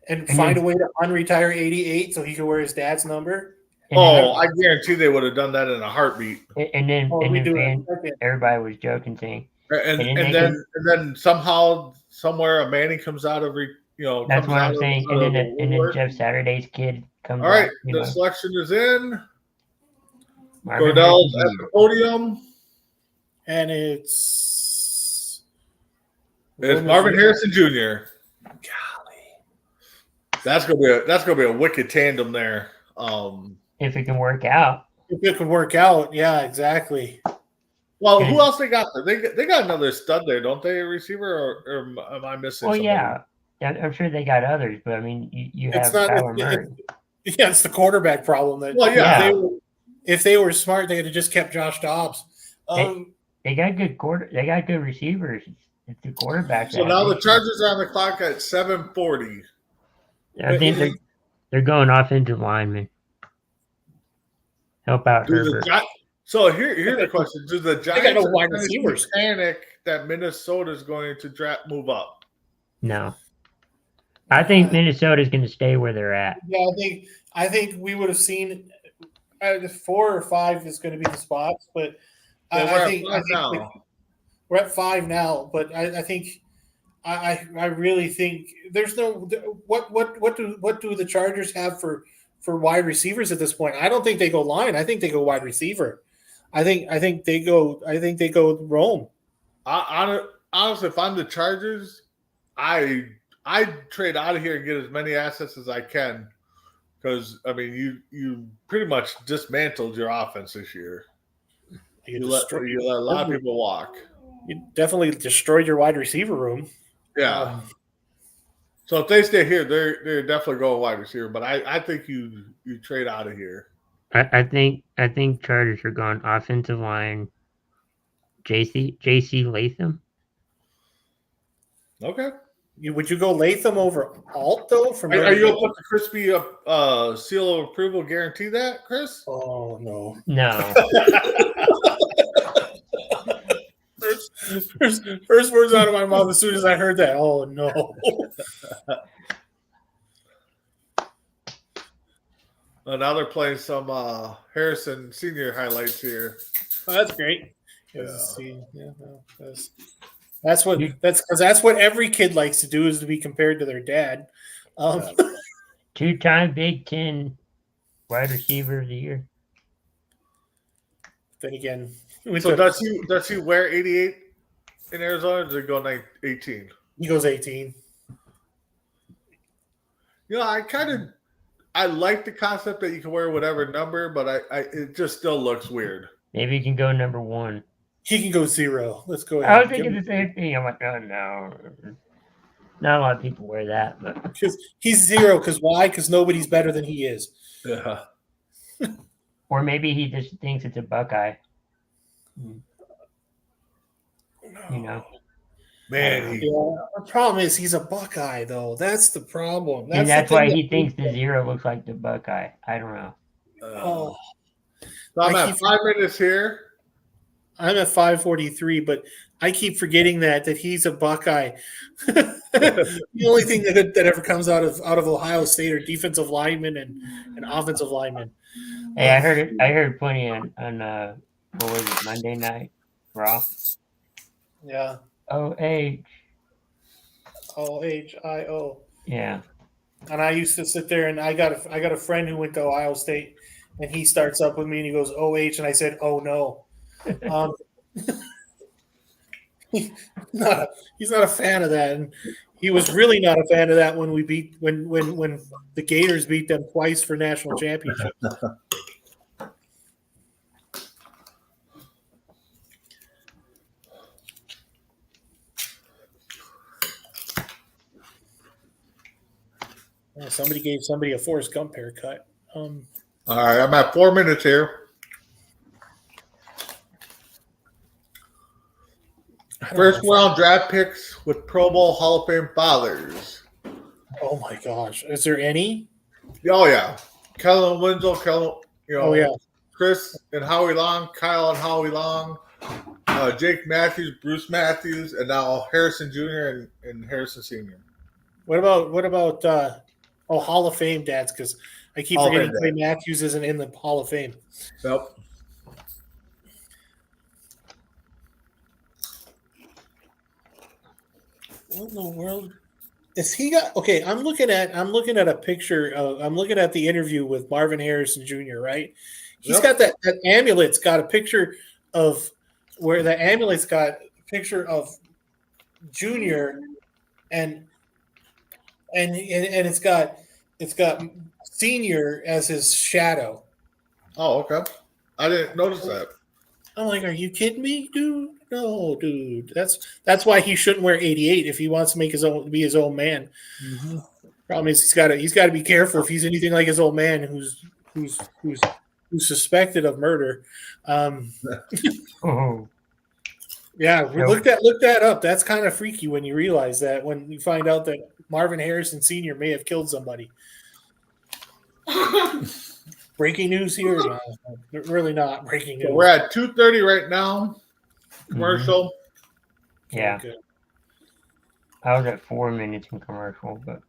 and And find then- a way to unretire 88 so he could wear his dad's number. And I guarantee they would have done that in a heartbeat. then everybody was joking, saying And then somehow somewhere a Manning comes out of that's what I'm saying. And then Jeff Saturday's kid comes. All right, out, the selection is in. Marvin Cordell's Harrison at the podium. And it's Marvin Harrison Jr. Golly. That's gonna be a wicked tandem there. if it can work out. If it could work out, yeah, exactly. Well, who else they got there? They got another stud there, don't they? A receiver, or am I missing? Well, somebody? yeah, I'm sure they got others, but I mean, you have It's not. Kyler Murray. Yeah, it's the quarterback problem. Well, yeah. If they were smart, they would have just kept Josh Dobbs. They got good They got good receivers. It's the quarterback. So now the Chargers are on the clock at 7:40. I think they're going offensive linemen. Help out Herbert. So here's the question: do the Giants got no wide receivers. panic that Minnesota is going to move up? No, I think Minnesota's going to stay where they're at. Yeah, I think we would have seen 4 or 5 is going to be the spots, but I think we're at 5 now. But I think I really think there's no what do the Chargers have for wide receivers at this point? I don't think they go line. I think they go wide receiver. I think they go Rome. Honestly, if I'm the Chargers, I trade out of here and get as many assets as I can, because I mean you pretty much dismantled your offense this year. You let a lot of people walk. You definitely destroyed your wide receiver room. Yeah. So if they stay here, they're definitely going wide receiver. But I think you trade out of here. I think Chargers are going offensive line. JC Latham. Okay. Would you go Latham over Alt though? Are you gonna put the crispy seal of approval guarantee that, Chris? Oh no. No. First words out of my mouth as soon as I heard that. Oh no. Well, now they're playing some Harrison Senior highlights here. Oh, that's great. Yeah. That's what every kid likes to do is to be compared to their dad. Two-time Big Ten wide receiver of the year. Then again, So does he wear 88 in Arizona? Or does it go 18? he goes 18. You know, I like the concept that you can wear whatever number, but it just still looks weird. Maybe he can go number 1. He can go 0. Let's go ahead. I was thinking the same thing. I'm like, oh no. Not a lot of people wear that, but Because he's 0. Because why? Because nobody's better than he is. Yeah. or maybe he just thinks it's a Buckeye. You know. Man, The problem is he's a Buckeye, though. That's the problem. And that's the why thing he thinks the 0 looks like the Buckeye. I don't know. Oh, so I'm I at 5 minutes here. I'm at 5:43, but I keep forgetting that he's a Buckeye. The only thing that ever comes out of Ohio State are defensive linemen and offensive linemen. Hey, I heard plenty on what was it, Monday Night Raw? Yeah. OH. OHIO. Yeah. And I used to sit there, and I got a friend who went to Ohio State, and he starts up with me, and he goes OH, and I said, oh no. He's not a fan of that, and he was really not a fan of that when the Gators beat them twice for national championship. Somebody gave somebody a Forrest Gump haircut. All right, I'm at 4 minutes here. First round draft picks with Pro Bowl Hall of Fame fathers. Oh my gosh, is there any? Oh yeah, Kellen Winslow, Oh yeah, Chris and Howie Long, Kyle and Howie Long, Jake Matthews, Bruce Matthews, and now Harrison Jr. and Harrison Sr. What about Hall of Fame dads? Because I keep Hall of forgetting Fame Clay Matthews isn't in the Hall of Fame. Yep. What in the world is he got? Okay, I'm looking at a picture of. I'm looking at the interview with Marvin Harrison Jr. Right? He's got that amulet's got a picture of where the amulet's got a picture of Junior, and it's got Senior as his shadow. Oh, okay. I didn't notice that. I'm like, are you kidding me, dude? No, dude. That's why he shouldn't wear 88 if he wants to be his own man. Mm-hmm. Problem is he's got to be careful if he's anything like his old man who's suspected of murder. Oh. Yeah, look that up. That's kind of freaky when you realize that, when you find out that Marvin Harrison Sr. may have killed somebody. Breaking news here? No, really not breaking news. We're at 2:30 right now. Commercial. Yeah. Okay. I was at 4 minutes in commercial, but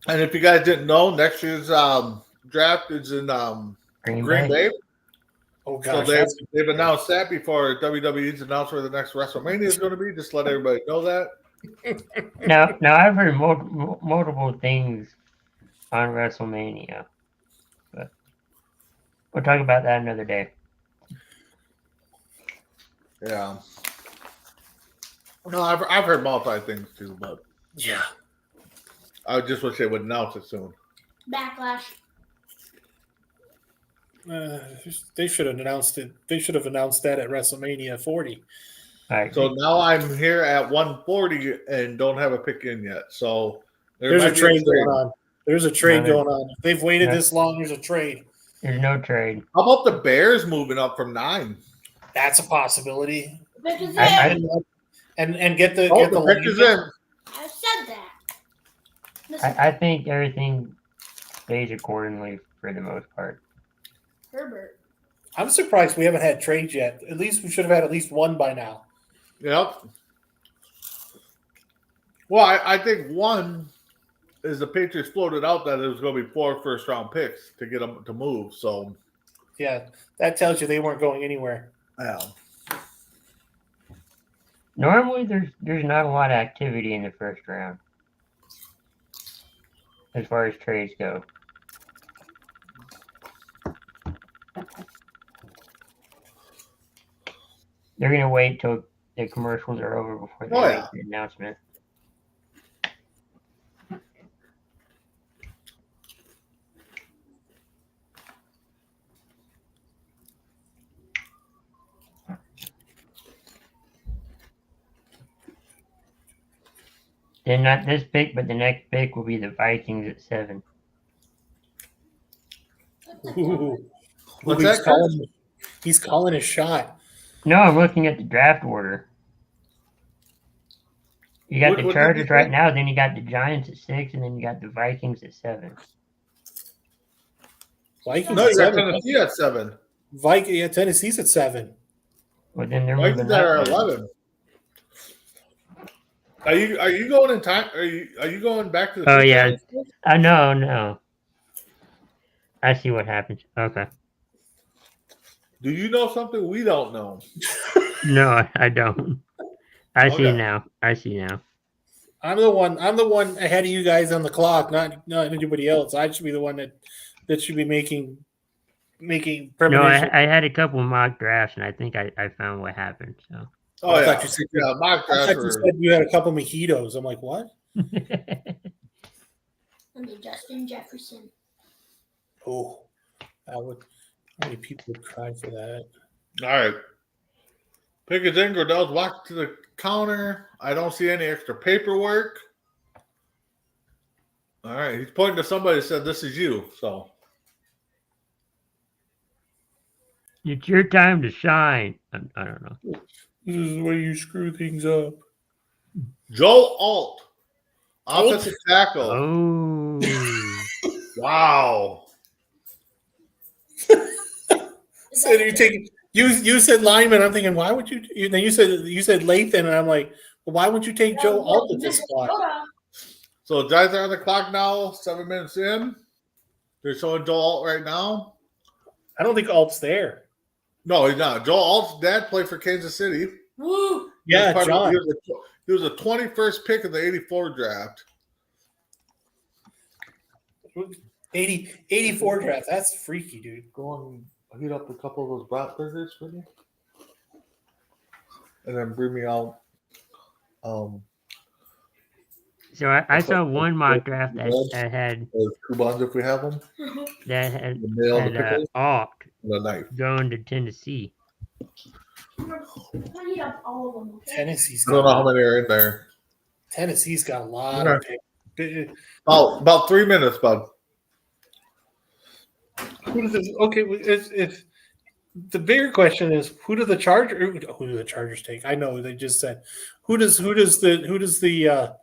And if you guys didn't know, next year's draft is in Green Green Bay. Oh So gosh, they've announced that before WWE's announced where the next WrestleMania is going to be. Just let everybody know that. Now I've heard multiple things on WrestleMania, but we'll talk about that another day. Yeah. No, I've heard multiple things too, but yeah. I just wish they would announce it soon. Backlash. They should have announced it. They should have announced that at WrestleMania 40. All right. So now I'm here at 140 and don't have a pick in yet. So There's a might be trade going on. There's a trade No, going on. If they've waited no. this long, there's a trade. There's no trade. How about the Bears moving up from 9? That's a possibility. Pick is I- in. And get the Oh, get the the pick is lineman. in. I said that. Listen, I think everything stays accordingly for the most part. Herbert. I'm surprised we haven't had trades yet. At least we should have had at least one by now. Yep. Well, I think one is the Patriots floated out that it was going to be 4 first-round picks to get them to move. So, Yeah, that tells you they weren't going anywhere. yeah. Normally, there's not a lot of activity in the first round as far as trades go. They're gonna wait till the commercials are over before they Oh, make yeah. the announcement. Then not this pick, but the next pick will be the Vikings at 7. Ooh. What's he's that, calling, he's calling his shot. No, I'm looking at the draft order. You got What the did you Chargers say? right now, then you got the Giants at 6, and then you got the Vikings at 7. Vikings No, at you got 7. Tennessee at 7. Yeah, Tennessee's at 7. Well, then they're Vikings moving are up. at 11. Are you going in time? Are you going back to the? Oh, pick yeah. line? No. I see what happens. Okay. Do you know something we don't know? No, I don't. I see Okay. now. I see now. I'm the one ahead of you guys on the clock, not anybody else. I should be the one that should be making No, premonition. I had a couple mock drafts, and I think I found what happened. So. Oh I yeah, thought you said- yeah. Mock I drafts thought you are- said you had a couple mojitos. I'm like, what? And the Justin Jefferson. Oh, that would. How many people would cry for that? All right. Pickett's in. Gordell's walked to the counter. I don't see any extra paperwork. All right. He's pointing to somebody that said, "This is you." So, It's your time to shine. I don't know. This is the way you screw things up. Joe Alt, offensive tackle. Oh. Wow. Is So that you take you said lineman. I'm thinking, why would you? Then you said Lathan, and I'm like, well, why would you take Joe Alt at this spot? So, guys are on the clock now. 7 minutes in. They're showing Joe Alt right now. I don't think Alt's there. No, he's not. Joe Alt's dad played for Kansas City. Woo! Yeah, He John. was a 21st pick of the 84 draft. 84 draft. That's freaky, dude. Go and heat up a couple of those brat burgers for me. And then bring me out. So I saw one mock draft that had Or coupons if we have them. the nail, the pickles, Alt and the knife. going to Tennessee. I need up all of them. Okay? Tennessee's I don't know how got, many are in there. Tennessee's got a lot of picks. About 3 minutes, bud. Who does this? Okay, it's the bigger question is who do the Chargers take? I know they just said who does the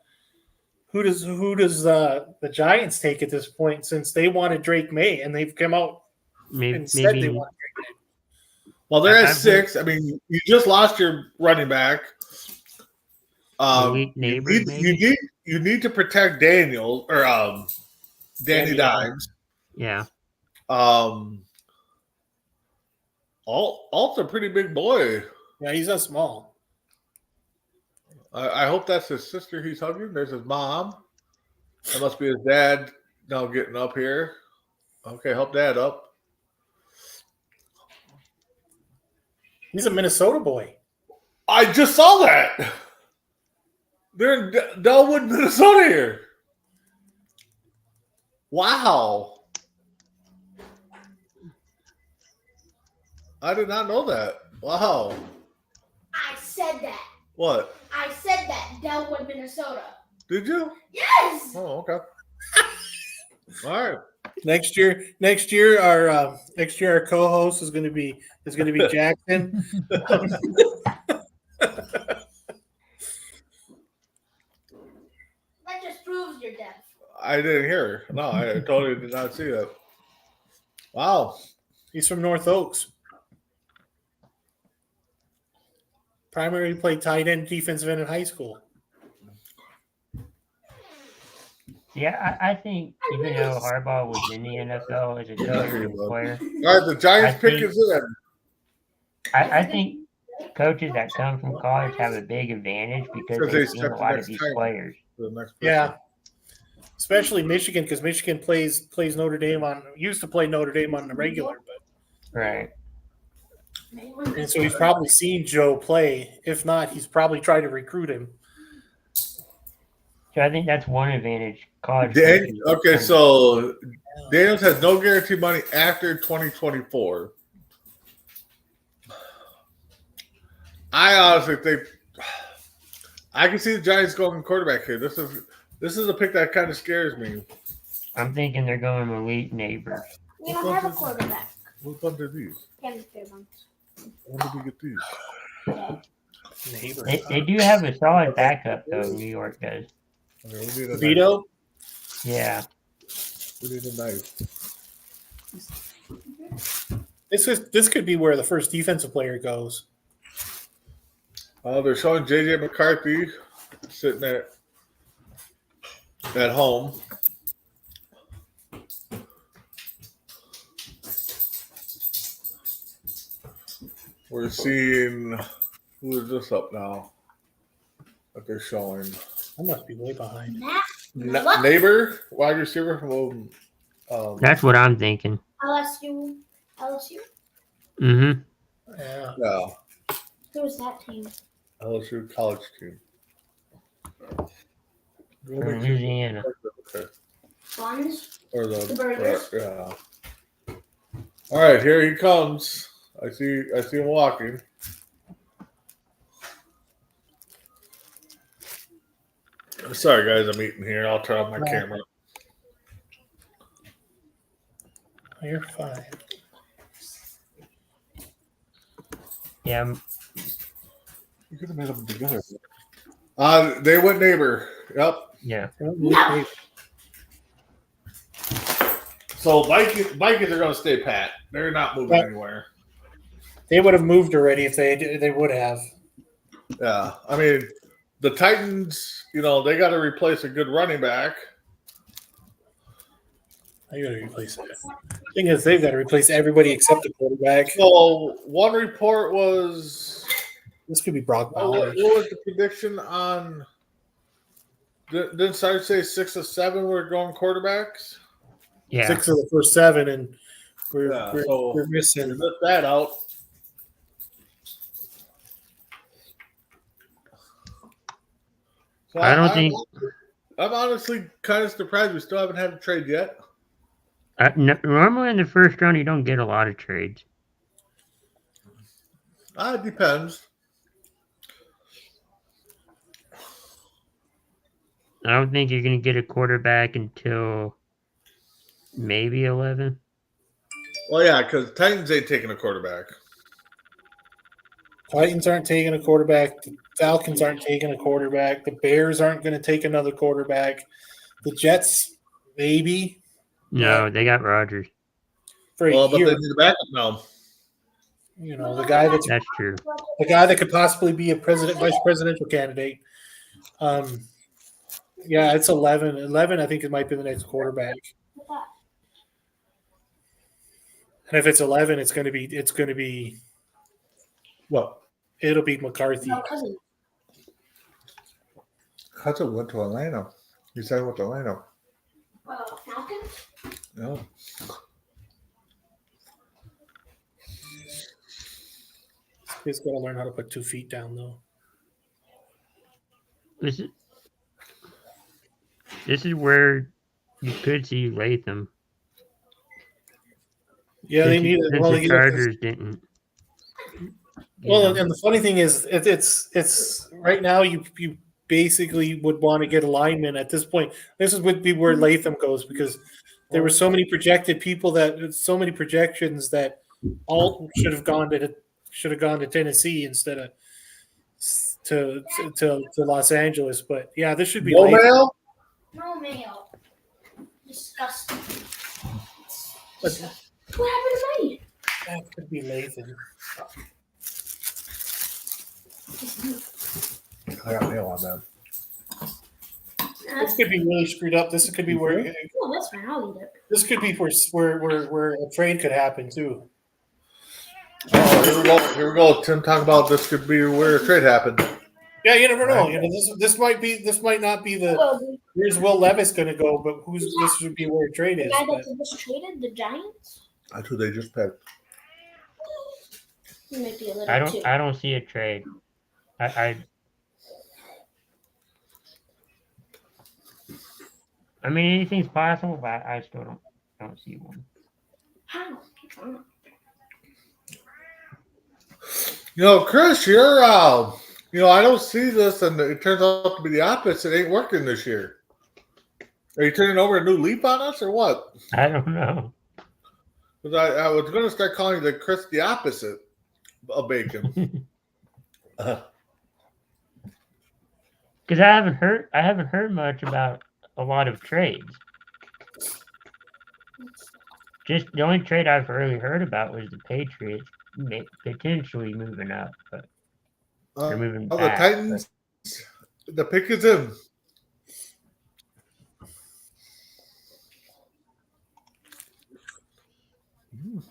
Giants take at this point since they wanted Drake May and they've come out and said they Maybe want Drake May. Well, they're at I've 6. I mean, you just lost your running back. Elite neighbors, maybe? You need to protect Daniel or Danny Danny Dimes. Yeah. Alt's a pretty big boy. Yeah, he's not small. I hope that's his sister he's hugging. There's his mom. That must be his dad now getting up here. Okay, help dad up. He's a Minnesota boy. I just saw that. They're in Delwood, Minnesota here. Wow. I did not know that. Wow. I said that. What? I said that. Delwood, Minnesota. Did you? Yes. Oh, okay. All right. Next year, our co-host is going to be Jackson. That just proves you're deaf. I didn't hear. No, I totally did not see that. Wow. He's from North Oaks. Primarily played tight end, defensive end in high school. Yeah, I think even though Harbaugh was in the NFL as a coach and a player, All right, the Giants I pick think- is in. I think coaches that come from college have a big advantage because Because they they've seen step a the lot of next these time. players. The next Yeah. Especially Michigan, because Michigan plays Notre Dame used to play Notre Dame on the regular, but Right. and so he's probably seen Joe play. If not, he's probably tried to recruit him. So I think that's one advantage college. Dan- coaches okay, can- so Daniels has no guarantee money after 2024. I honestly think I can see the Giants going quarterback here. This is a pick that kind of scares me. I'm thinking they're going elite neighbors. We don't have a quarterback. What fun are these? Kevin Fairbanks. When did we get these? Neighbor. They do have a solid backup though. New York does. Okay, we need a Vito. Yeah. knife. We need a knife. This could be where the first defensive player goes. They're showing JJ McCarthy sitting at home. We're seeing who is this up now that they're showing. I must be way behind. Matt. Neighbor, wide receiver from That's what I'm thinking. LSU. Mm-hmm. Yeah. yeah, Who's that team? LSU college team. Go make sure- Louisiana. Okay. Buns. Or The Burgers. yeah. All right, here he comes. I see him walking. Sorry guys, I'm eating here. I'll turn on my camera. You're fine. Yeah. You could have made them together. They went neighbor. Yep. Yeah. No. So Vikings are going to stay pat. They're not moving anywhere. They would have moved already if they would have. Yeah, I mean, the Titans, they got to replace a good running back. I got to replace it. Thing is, they've got to replace everybody except the quarterback. So one report was, This could be Brock what Bowers. was the prediction on? Didn't Sarge say 6 of 7 were going quarterbacks? Yeah. 6 of the first 7, and we're So missing. lift that out. So I don't think. I'm honestly kind of surprised we still haven't had a trade yet. Normally in the first round, you don't get a lot of trades. It depends. I don't think you're going to get a quarterback until maybe 11. Well, yeah, because Titans ain't taking a quarterback. Titans aren't taking a quarterback. The Falcons aren't taking a quarterback. The Bears aren't going to take another quarterback. The Jets, maybe. No, they got Rodgers. For a Well, but year. they need a backup now. The guy That's true. that could possibly be a vice presidential candidate. Yeah, it's 11. 11, I think it might be the next quarterback. And if it's 11, it's going to be What? it'll be McCarthy. No, cousin. Hudson went to Atlanta. He signed with Atlanta. Falcons? No. He's got to learn how to put 2 feet down, though. This is where you could see Latham. Yeah, they need Since it. Well, the Chargers didn't. you Well, know. and the funny thing is, it's right now. You basically would want to get a lineman at this point. This would be where Latham goes because there were so many projected people that so many projections that all should have gone to Tennessee instead of to Los Angeles. But yeah, this should be No Latham. mail? No mayo. Disgusting. But What happened to mine? that could be Latham. I got mail on that. This could be really screwed up. This could be where Oh, that's fine. I'll eat it. this could be where a trade could happen too. Oh, here we go. Here we go. Tim talk about this could be where a trade happened. Yeah, you never know. You know, this might not be the Well, where's Will Levis going to go, but this would be where a trade the is. guy But that just traded the Giants, That's who they just picked. he might be a little too. I don't see a trade. I mean, anything's possible, but I still don't see one. How? You know, Chris, you're you know, I don't see this, and it turns out to be the opposite. It ain't working this year. Are you turning over a new leaf on us, or what? I don't know. Because I was going to start calling the Chris the opposite of bacon. Because I haven't heard much about a lot of trades. Just the only trade I've really heard about was the Patriots potentially moving up, but they're moving The back. Titans, the pick is in.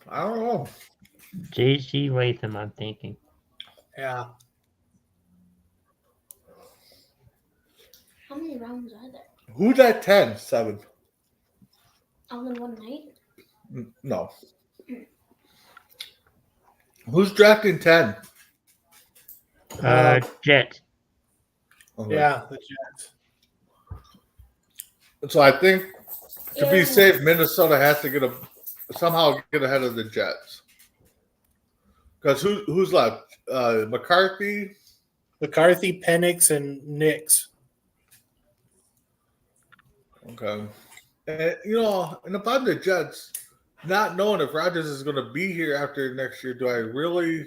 I don't know. J.C. Latham, I'm thinking. yeah, How many rounds are there? Who's at 10? 7. All in one night? No. Who's drafting 10? Jets. Okay. yeah, the Jets. So I think to be Yeah. safe, Minnesota has to somehow get ahead of the Jets. Because who's left? McCarthy. McCarthy, Penix, and Nix. Okay. And, you know, and if I'm the Jets, not knowing if Rodgers is going to be here after next year, do I really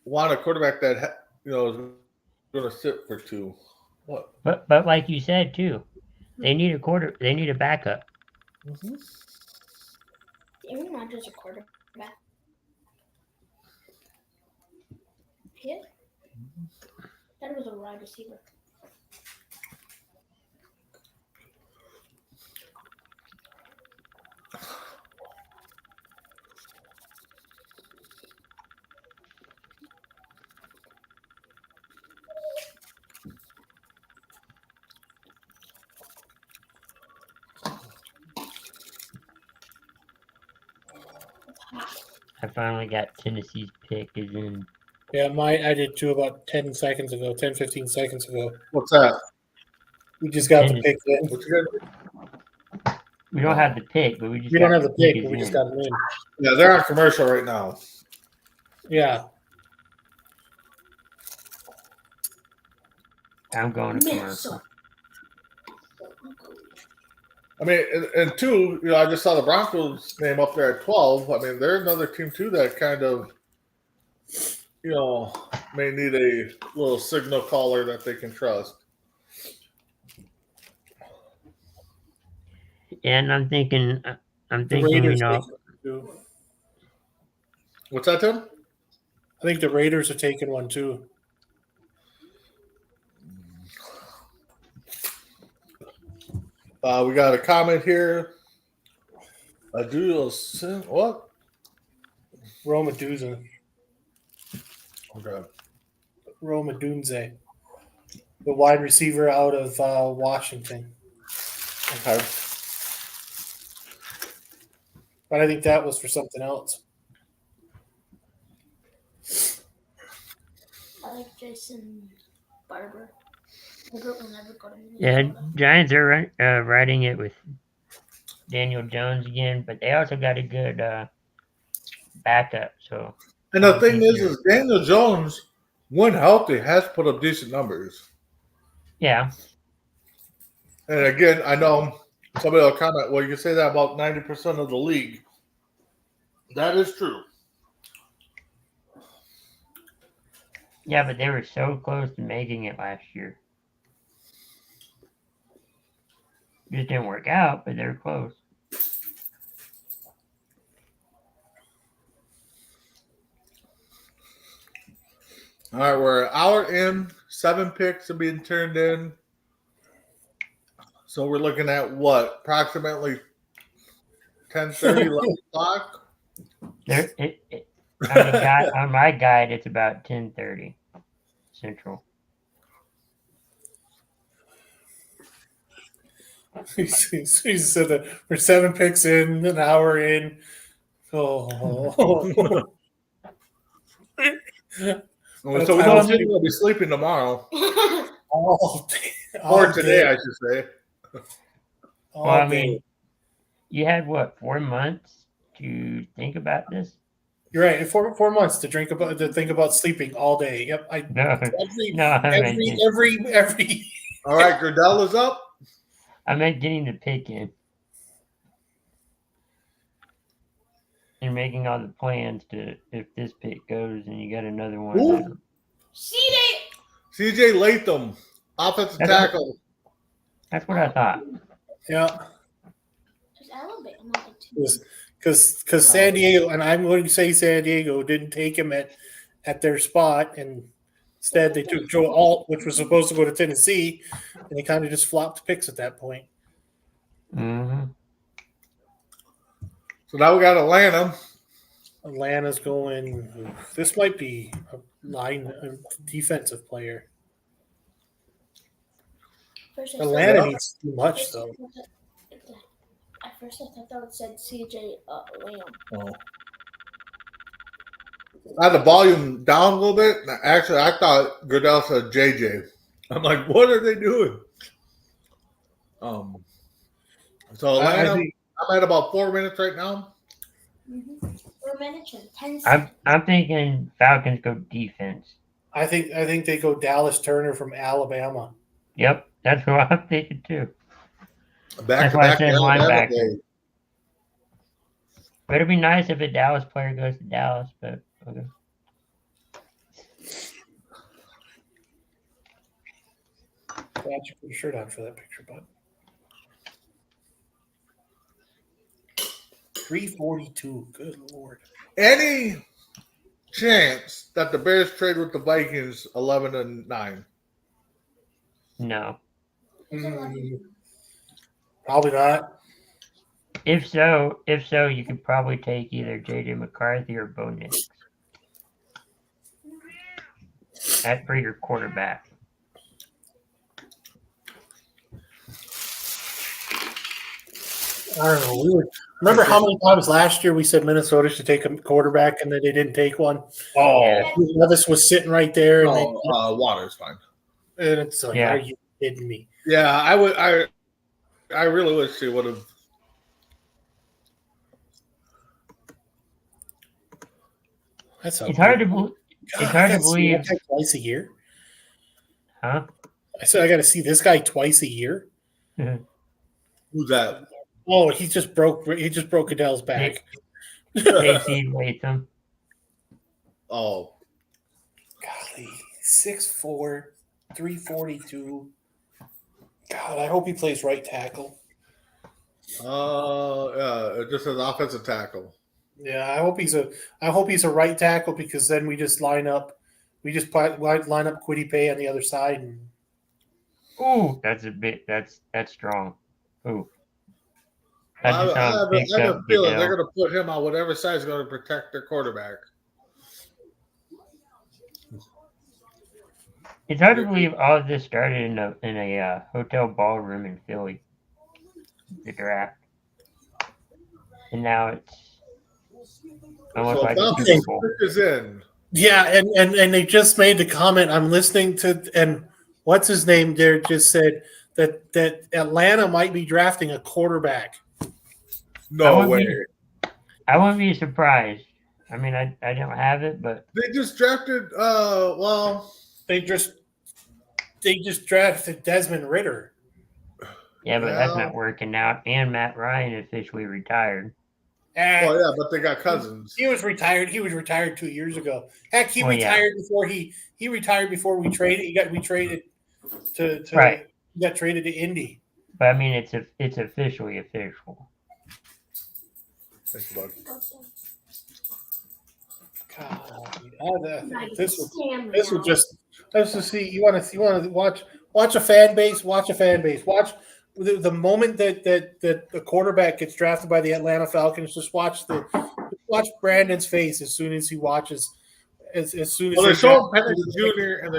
want a quarterback that is going to sit for 2? What? But like you said too, they need a backup. Mm-hmm. Aaron Rodgers a quarterback. Yeah. That was a wide receiver. I finally got Tennessee's pick is in. Yeah, I did too about 10 seconds ago, 10, 15 seconds ago. What's that? We just got the pick in. What you got? We don't have the pick, but we just We got don't have the pick, is but we just in. got them in. Yeah, they're on commercial right now. Yeah. I'm going to commercial. Minnesota. I mean, and 2, I just saw the Broncos name up there at 12. I mean, they're another team too that kind of, may need a little signal caller that they can trust. And I'm thinking, The Raiders you know, taking one, too. What's that, Tim? I think the Raiders are taking one too. We got a comment here. What? Roma Dunze. Okay. Roma Dunze. The wide receiver out of Washington. Okay. But I think that was for something else. I like Jason Barber. Herbert will never go to yeah, Minnesota. Giants are riding it with Daniel Jones again, but they also got a good backup. So And the thing is Daniel Jones, when healthy, has put up decent numbers. Yeah. And again, I know somebody will comment, well, you can say that about 90% of the league. That is true. Yeah, but they were so close to making it last year. Just didn't work out, but they were close. All right, we're an hour in. 7 picks are being turned in. So we're looking at what? Approximately 10:30 11 o'clock? There, on my guide, it's about 10:30 Central. He said that we're 7 picks in, an hour in. Oh. So we know Jim's going to be sleeping tomorrow. All day. Or today, I should say. Well, I mean, you had what, 4 months to think about this? You're right. 4 months to think about sleeping all day. Yep. Every. All right, Gerdell is up. I meant getting the pick in. And making all the plans to, if this pick goes and you got another one. Ooh. CJ Latham, offensive tackle. That's what I thought. Yeah. Alabama. Because San Diego, and I'm going to say San Diego, didn't take him at their spot, and instead they took Joe Alt, which was supposed to go to Tennessee, and they kind of just flopped picks at that point. Mm-hmm. So now we got Atlanta. Atlanta's going. This might be a defensive player. Atlanta needs too much, though. At first, I thought that said CJ Lamb. Oh. I had the volume down a little bit. Actually, I thought Goodell said JJ. I'm like, what are they doing? So Atlanta, I'm at about 4 minutes right now. 4 minutes and 10 seconds. I'm thinking Falcons go defense. I think they go Dallas Turner from Alabama. Yep, that's what I'm thinking too. Back That's why I to said Alabama linebacker. day. But it'd be nice if a Dallas player goes to Dallas, but okay. Glad you put your shirt on for that picture, bud. 342. Good Lord. Any chance that the Bears trade with the Vikings 11-9? No. Probably not. If so, you could probably take either JJ McCarthy or Bo Nix. For your quarterback. I don't know. Remember how many times last year we said Minnesota should take a quarterback and then they didn't take one? Yeah. Levis was sitting right there, and Water's fine. and it's like, are you kidding me? Yeah, I really wish they would have. It's hard to believe. It's hard to believe. Twice a year. Huh? I said I got to see this guy twice a year. Who's that? Oh, he just broke Adele's back. JC Latham. Oh, golly, 6'4", 342. God, I hope he plays right tackle. Yeah, it just says offensive tackle. Yeah, I hope he's a right tackle, because then we just line up Kwity Paye on the other side. And Ooh, that's strong. Ooh. I have a feeling they're going to put him on whatever side is going to protect their quarterback. It's hard to believe all of this started in a hotel ballroom in Philly. The draft, and now it's almost like a Super Bowl. Is in. Yeah, and they just made the comment. I'm listening to, and what's his name there just said that Atlanta might be drafting a quarterback. No way. I wouldn't be surprised. I mean, I don't have it, but They just drafted. Well, They just drafted Desmond Ritter. yeah, but that's Yeah. not working out. And Matt Ryan officially retired. Eh, well, yeah, but they got Cousins. he was retired. He was retired 2 years ago. Heck, he Oh, yeah. retired before he retired before we traded. We traded to Right. He got traded to Indy. But I mean, it's officially official. Thanks, bud. God, this would just let's just see. You want to watch a fan base. Watch the moment that the quarterback gets drafted by the Atlanta Falcons. Just watch Brandon's face as soon as he watches. As soon as Well, they they're showing draft- Penix Jr. and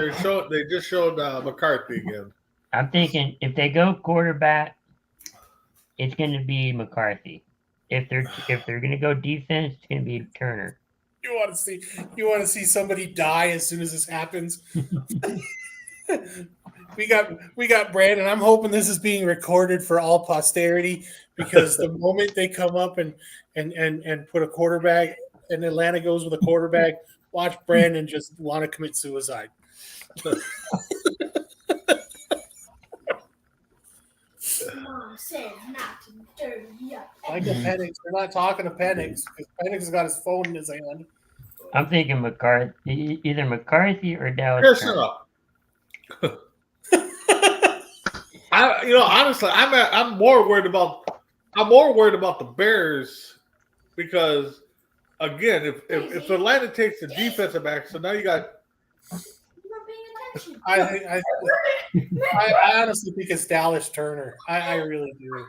they just showed McCarthy again. I'm thinking if they go quarterback, it's going to be McCarthy. If they're going to go defense, it's going to be Turner. You want to see somebody die as soon as this happens. we got Brandon. I'm hoping this is being recorded for all posterity because the moment they come up and put a quarterback and Atlanta goes with a quarterback, watch Brandon just want to commit suicide. Mom said not to dirty up. Michael Penix. They're not talking to Penix because Penix has got his phone in his hand. I'm thinking McCarthy, either McCarthy or Dallas Here, Turner. shut up. Honestly, I'm more worried about the Bears because again, if Atlanta takes the defensive back, so now you got You weren't paying attention. I honestly think it's Dallas Turner. I really do.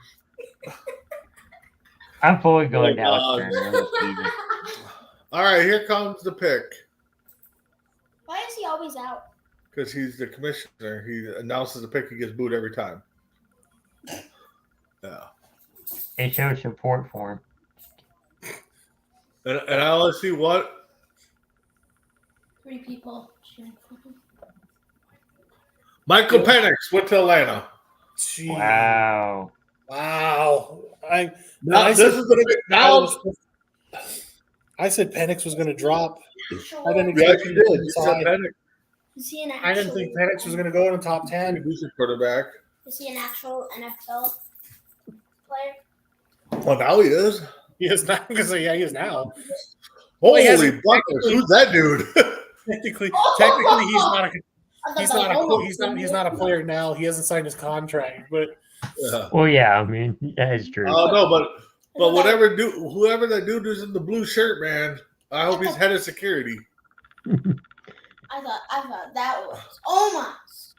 I'm fully going Oh, Dallas Turner this season. all right. Here comes the pick Why is he always out? because he's the commissioner. He announces the pick. He gets booed every time. Yeah, They show support for him. and I only see what 3 people cheering for him. Michael Penix went to Atlanta. Gee. Wow. Wow. Now, I this said is the big now. I said Penix was going to drop. I didn't Yeah, expect you him did. to You said inside. Penix. Is he an actual? I didn't think Penix was going to go in the top 10. Decent quarterback. Is he an actual NFL player? Well, now he is. He is not because he is now. Holy he hasn't- buckets! Who's that dude? Technically, he's not a I thought he's not a player now. He hasn't signed his contract, but Yeah. Well, yeah, I mean, that is true. Oh no, but whoever that dude is in the blue shirt, man. I hope he's head of security. I thought that was almost.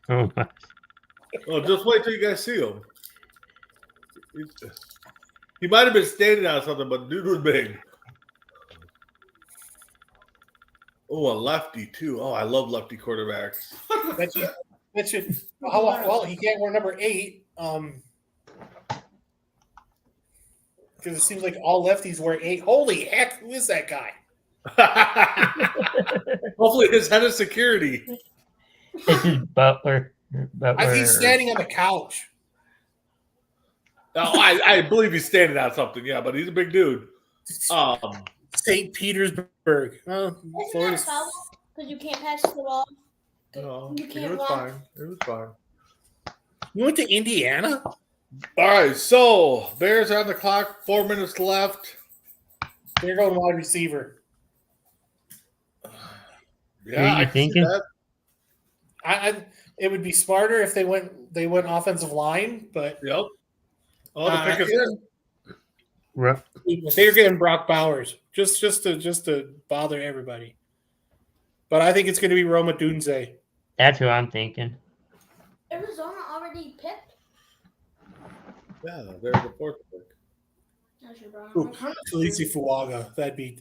Oh, my. Oh, just wait till you guys see him. He might have been standing on something, but the dude was big. Oh, a lefty too. Oh, I love lefty quarterbacks. that should. Well, he can't wear number 8. Because it seems like all lefties wear 8. Holy heck! Who is that guy? Hopefully, his head of security. This is Butler. I think he's standing on the couch. Oh, I believe he's standing on something. Yeah, but he's a big dude. St. Petersburg. Isn't that a foul? Because you can't pass the ball. No, You it can't was run. fine. It was fine. You went to Indiana? All right, so Bears are on the clock. 4 minutes left. They're going wide receiver. Yeah, you I can see thinking? that. It would be smarter if they went offensive line, but Yep. Oh, the pick is in. they're getting Brock Bowers just to bother everybody. But I think it's going to be Roma Dunze. That's who I'm thinking. Arizona already picked. Yeah, they're the fourth pick. That's your brother. Ooh, Talisi Fuaga. That'd be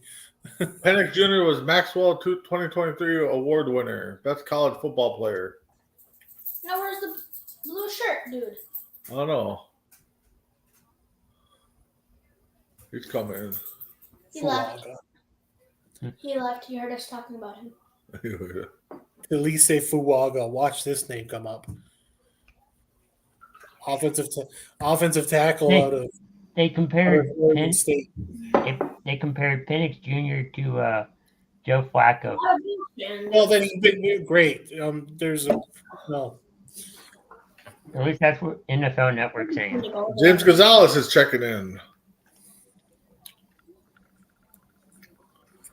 Penix Jr. was Maxwell 2023 award winner. Best college football player. Now where's the blue shirt, dude? I don't know. He's coming. He left. Fuaga. He left. He heard us talking about him. Talisi Fuaga. Watch this name come up. Offensive tackle Hey, out of They compared Oregon Penn, State. they compared Penix Jr. to Joe Flacco. Well, then he's been great. There's a no. At least that's what NFL Network's saying. James Gonzalez is checking in.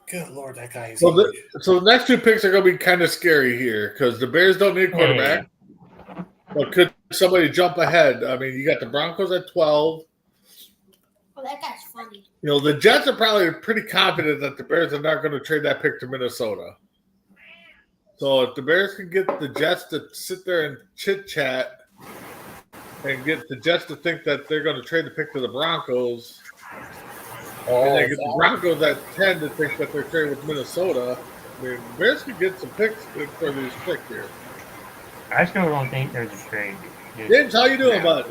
Good Lord, that guy is. So the next two picks are going to be kind of scary here because the Bears don't need a quarterback. But could somebody jump ahead? I mean, you got the Broncos at 12. Oh, that guy's funny. You know, the Jets are probably pretty confident that the Bears are not going to trade that pick to Minnesota. So if the Bears can get the Jets to sit there and chit-chat and get the Jets to think that they're going to trade the pick to the Broncos, and they get the Broncos at 10 to think that they're trading with Minnesota, I mean, the Bears could get some picks for these picks here. I still don't think there's a trade. James, how you doing, bud?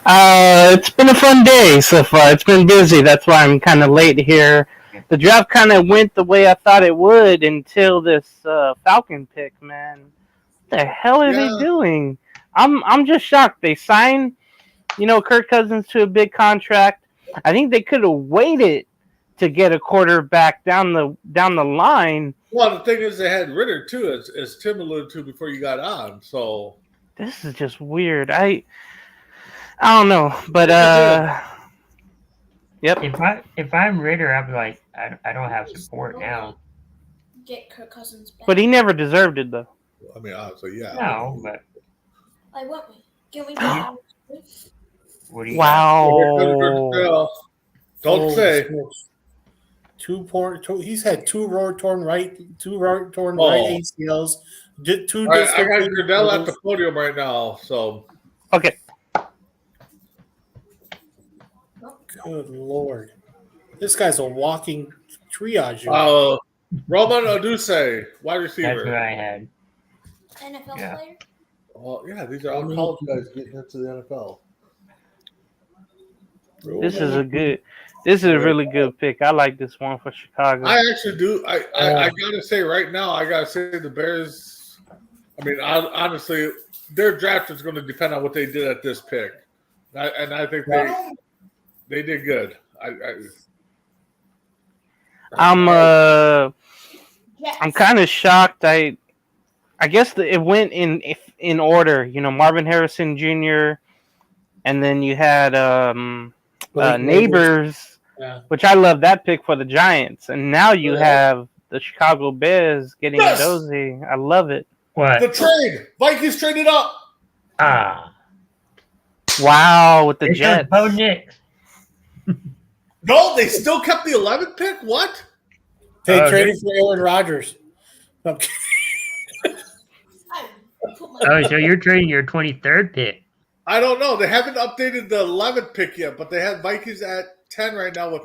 It's been a fun day so far. It's been busy. That's why I'm kind of late here. The draft kind of went the way I thought it would until this Falcon pick, man. What the hell are they doing? I'm just shocked. They signed, Kirk Cousins to a big contract. I think they could have waited to get a quarterback down the line. Well, the thing is, they had Ritter too, as Tim alluded to before you got on. So this is just weird. I don't know, but yep. If I'm Ritter, I'm like, I don't have support now. Get Kirk Cousins back. But he never deserved it, though. I mean, honestly, yeah. No, but Like what? Can we get what do you? Wow. Don't say. He's had two torn right ACLs. Did two. All right, I got Gradell at the podium right now. So Okay. Good Lord, this guy's a walking triage. Roman Oduse, wide receiver. That's what I had. NFL Yeah. player? Well, yeah, these are all college guys getting into the NFL. This is a really good pick. I like this one for Chicago. I actually do. I gotta say right now, I gotta say the Bears. I mean, honestly, their draft is going to depend on what they did at this pick, and I think they did good. I'm Yes. kind of shocked. I guess it went in order. Marvin Harrison Jr. and then you had Neighbors, which I love that pick for the Giants, and now you have the Chicago Bears getting a Dozie. I love it. What? The trade, Vikings traded up. Wow, with the They Jets. took Bo Nix. No, they still kept the 11th pick. What? They traded for Aaron Rodgers. Oh, so you're trading your 23rd pick? I don't know. They haven't updated the 11th pick yet, but they have Vikings at 10 right now with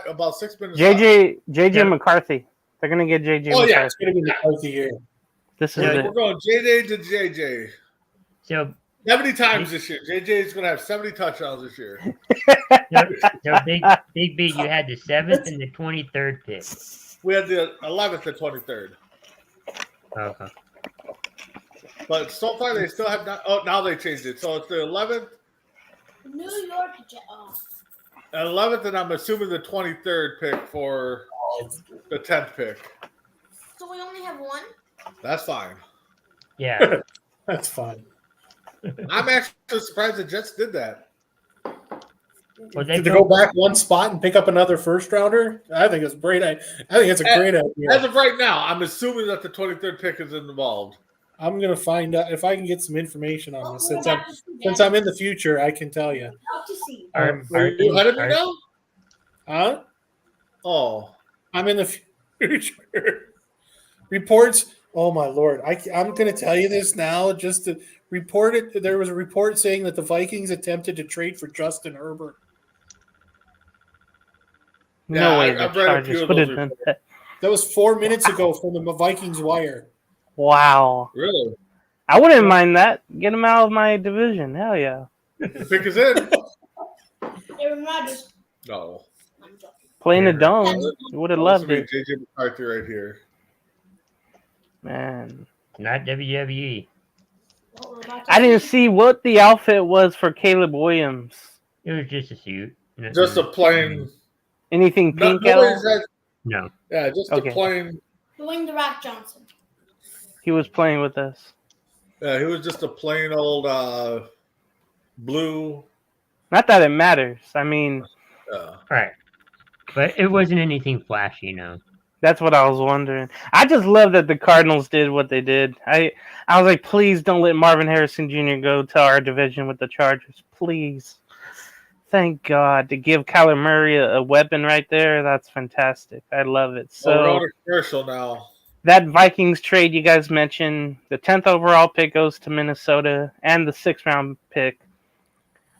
about 6 minutes. JJ McCarthy. They're gonna get JJ. Oh, McCarthy. yeah. It's going to be McCarthy here. This is Yeah, it. We're going JJ to JJ. So 70 times this year. JJ is going to have 70 touchdowns this year. so Big B, you had the 7th and the 23rd pick. We had the 11th and 23rd. Okay. But so far, they still have not. Oh, now they changed it. So it's the 11th, New York Jets. Oh. 11th, and I'm assuming the 23rd pick for the 10th pick. So we only have one? That's fine. Yeah. That's fine. I'm actually surprised the Jets did that. Well, Did they go back one spot and pick up another first rounder? I think it's great. I think it's a great idea. As of right now, I'm assuming that the 23rd pick is involved. I'm gonna find out if I can get some information on this. we're Since about to see that. I'm in the future, I can tell you. About to see. Are you ahead of me now? Huh? Oh, I'm in the future. Reports. Oh my Lord! I'm going to tell you this now. Just to report it. There was a report saying that the Vikings attempted to trade for Justin Herbert. No Yeah, way. I've The read a Chargers few of would those have done that. That was 4 minutes ago from the Vikings wire. Wow. really? I wouldn't mind that. Get him out of my division. Hell yeah. The pick is in. Aaron Rodgers. No. I'm joking. Playing the dome. Would have loved it. JJ McCarthy right here. Man. Not WWE. What we're about to I didn't see. see what the outfit was for Caleb Williams. It was just a suit. Just a plain. Anything No, pink, nobody Ella? said. No. Yeah, just Okay. a plain. Dwayne the Rock Johnson. He was playing with us. Yeah, he was just a plain old blue. Not that it matters. I mean, Right. But it wasn't anything flashy, no. that's what I was wondering. I just love that the Cardinals did what they did. I was like, please don't let Marvin Harrison Jr. go to our division with the Chargers. Please. Thank God. To give Kyler Murray a weapon right there, that's fantastic. I love it. So we're So on a commercial now. that Vikings trade you guys mentioned, the 10th overall pick goes to Minnesota and the 6th round pick.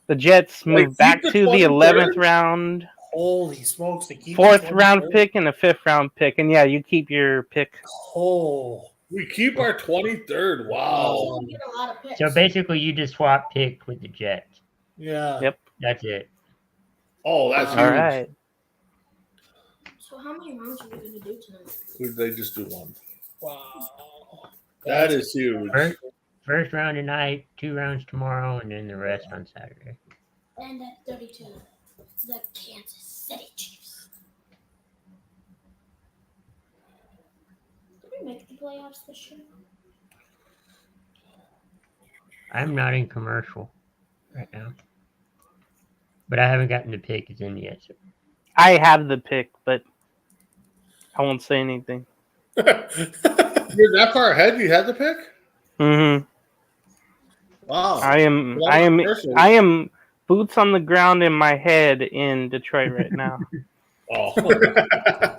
The Jets Wait, move back keep to the the 11th 23rd? round, Holy smokes! They keep the 4th round 23rd? pick, and a 5th round pick. And yeah, you keep your pick. Oh, We keep our 23rd. Wow. You get a lot of picks. So basically, you just swap pick with the Jets. yeah. Yep. That's it. Oh, that's All huge. right. So how many rounds are we gonna do tonight? They just do one. Wow. That is huge. First round tonight, 2 rounds tomorrow, and then the rest on Saturday. And at 32, the Kansas City Chiefs. Did we make the playoffs this year? I'm not in commercial right now. But I haven't gotten the pick in yet. So. I have the pick, but I won't say anything. You're that far ahead. You had the pick. Mm-hmm. Wow. I am boots on the ground in my head in Detroit right now. Oh.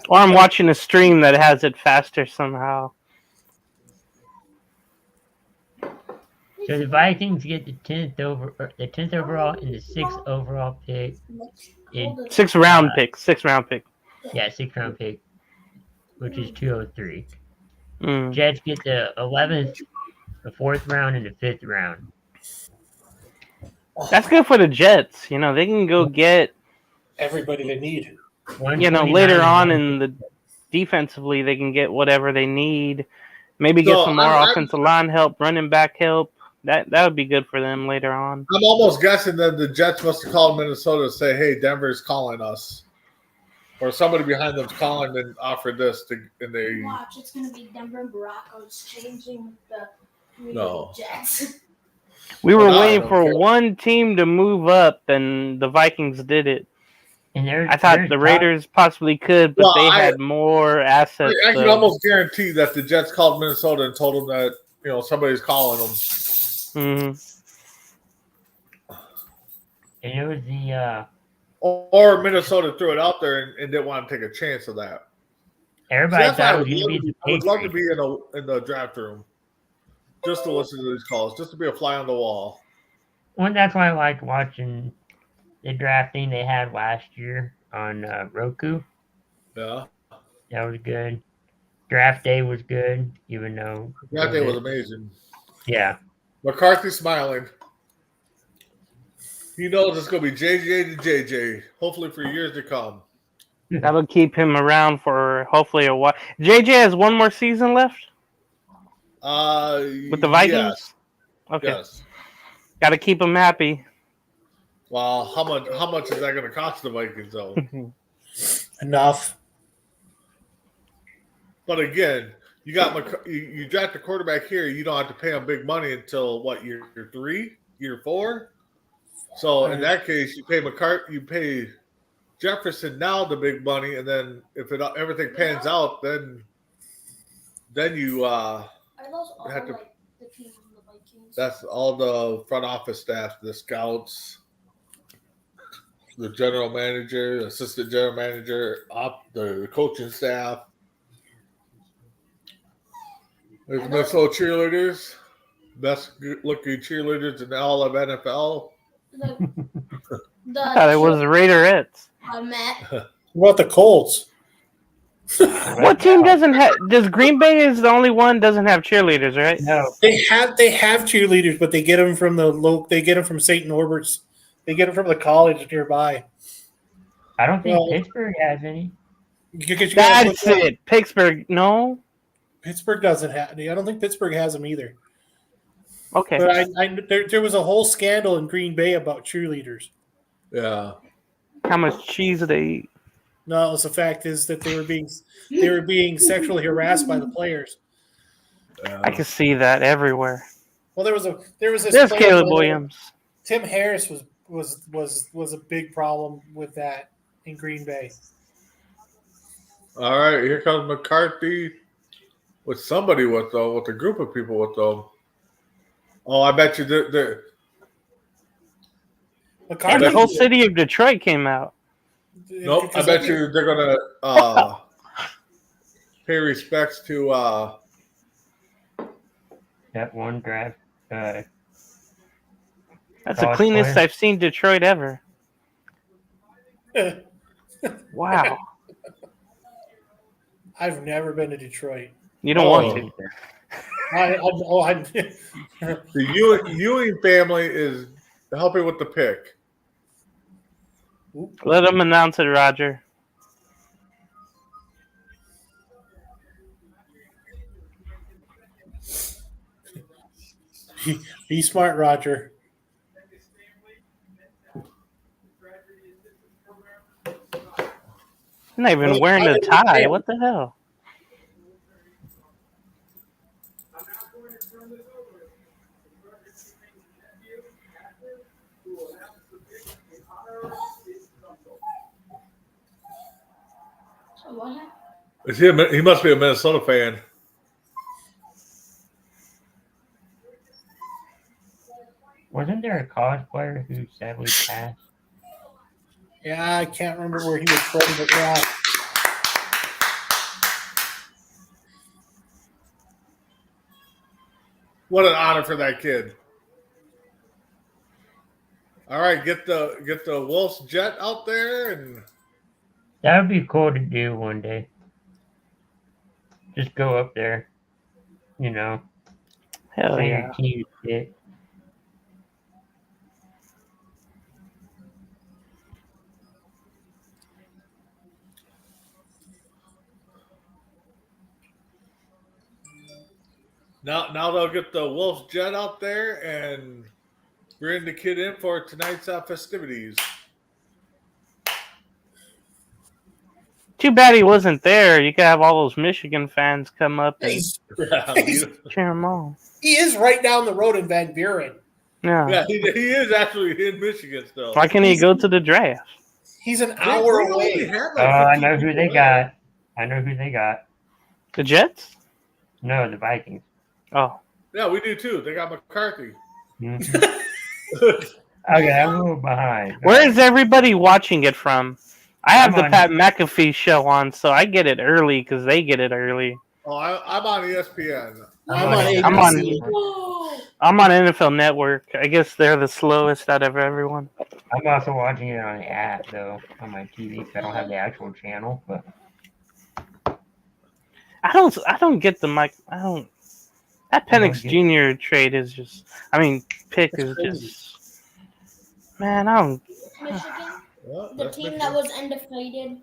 Or I'm watching a stream that has it faster somehow. So the Vikings get the 10th overall and the 6th overall pick. It- 6th round pick. 6th round pick. Yeah, 6th round pick, which is 203. Mm. Jets get the 11th, the 4th round, and the 5th round. That's good for the Jets. You know, they can go get, Everybody they need. 129 later on and in the defensively, they can get whatever they need. Maybe get So, some more I'm- offensive line help, running back help. That would be good for them later on. I'm almost guessing that the Jets must have called Minnesota and say, "Hey, Denver's calling us," or somebody behind them's calling and offered this to, and they. Watch, it's gonna be Denver and Broncos changing the No. Jets. We were Well, I waiting don't for care. one team to move up, and the Vikings did it. there's, I thought there's the talk- Raiders possibly could, but Well, they I- had more assets. I can so- almost guarantee that the Jets called Minnesota and told them that somebody's calling them. Mhm. And it was the Or Minnesota threw it out there and didn't want to take a chance of that. everybody That's why thought I it was would, going to love be to, the I would love to Patriots. be in the draft room, just to listen to these calls, just to be a fly on the wall. Well, that's why I liked watching the drafting they had last year on Roku. Yeah, That was good. Draft day was good, even though that day was amazing. yeah. McCarthy smiling. He knows it's going to be JJ to JJ, hopefully for years to come. That'll keep him around for hopefully a while. JJ has one more season left with the Vikings. Yes, Okay, yes. got to keep him happy. Well, how much is that going to cost the Vikings though? Enough. But again, you draft a quarterback here, you don't have to pay him big money until what, year 3, year 4. So in that case, you pay Jefferson now the big money, and then if everything pans out, then you Are those all have to- like the teams in the Vikings? that's all the front office staff, the scouts, the general manager, assistant general manager, the coaching staff. There's Minnesota cheerleaders, best looking cheerleaders in all of NFL. The I thought it was the Raiderettes. Matt. What about the Colts? What team doesn't have? Does Green Bay is the only one doesn't have cheerleaders, right? No, They have cheerleaders, but they get them from they get them from St. Norbert's. They get them from the college nearby. I don't think Well- Pittsburgh has any. You gotta That's look up. it. Pittsburgh, no. Pittsburgh doesn't have. I don't think Pittsburgh has them either. Okay. But there was a whole scandal in Green Bay about cheerleaders. Yeah. How much cheese do they eat? No, the fact is that they were being sexually harassed by the players. I can see that everywhere. Well, there was this There's player Caleb player- Williams. Tim Harris was a big problem with that in Green Bay. All right, here comes McCarthy with somebody with a group of people with them. Oh, I bet you the And McCarthy, the whole city of Detroit came out. nope. I bet you they're gonna pay respects to That one draft. That's the College cleanest player. I've seen Detroit ever. Wow. I've never been to Detroit. You don't Oh. want to. the Ewing family is helping with the pick. Let them announce it, Roger. Be smart, Roger. I'm not even Well, wearing I a didn't tie. understand. What the hell? So what happened? Is he must be a Minnesota fan. Wasn't there a college player who sadly passed? Yeah, I can't remember where he was from, but yeah. What an honor for that kid. All right, get the Wolf's jet out there and That would be cool to do one day. Just go up there, you know, Hell play yeah. your team shit. now they'll get the Wolf's jet out there and bring the kid in for tonight's festivities. Too bad he wasn't there. You could have all those Michigan fans come up and He's- cheer him on. he is right down the road in Van Buren. Yeah. Yeah, he is actually in Michigan still. Why can't he go to the draft? He's an hour They only away. had Oh, like I 15 know who they people got. I know who they got. The Jets? No, the Vikings. Oh. there. Yeah, we do too. They got McCarthy. Mhm. Okay, I'm a little behind. Where is everybody watching it from? I have I'm the on- Pat McAfee show on, so I get it early because they get it early. Oh, I'm on ESPN. I'm on ABC. I'm on- Whoa. I'm on NFL Network. I guess they're the slowest out of everyone. I'm also watching it on the app though on my TV. 'Cause I don't have the actual channel, but I don't get the mic. I don't. That Penix Jr. trade is just. I mean, pick That's is crazy. just. Man, I don't. Michigan, Well, the that's team Michigan. that was undefeated.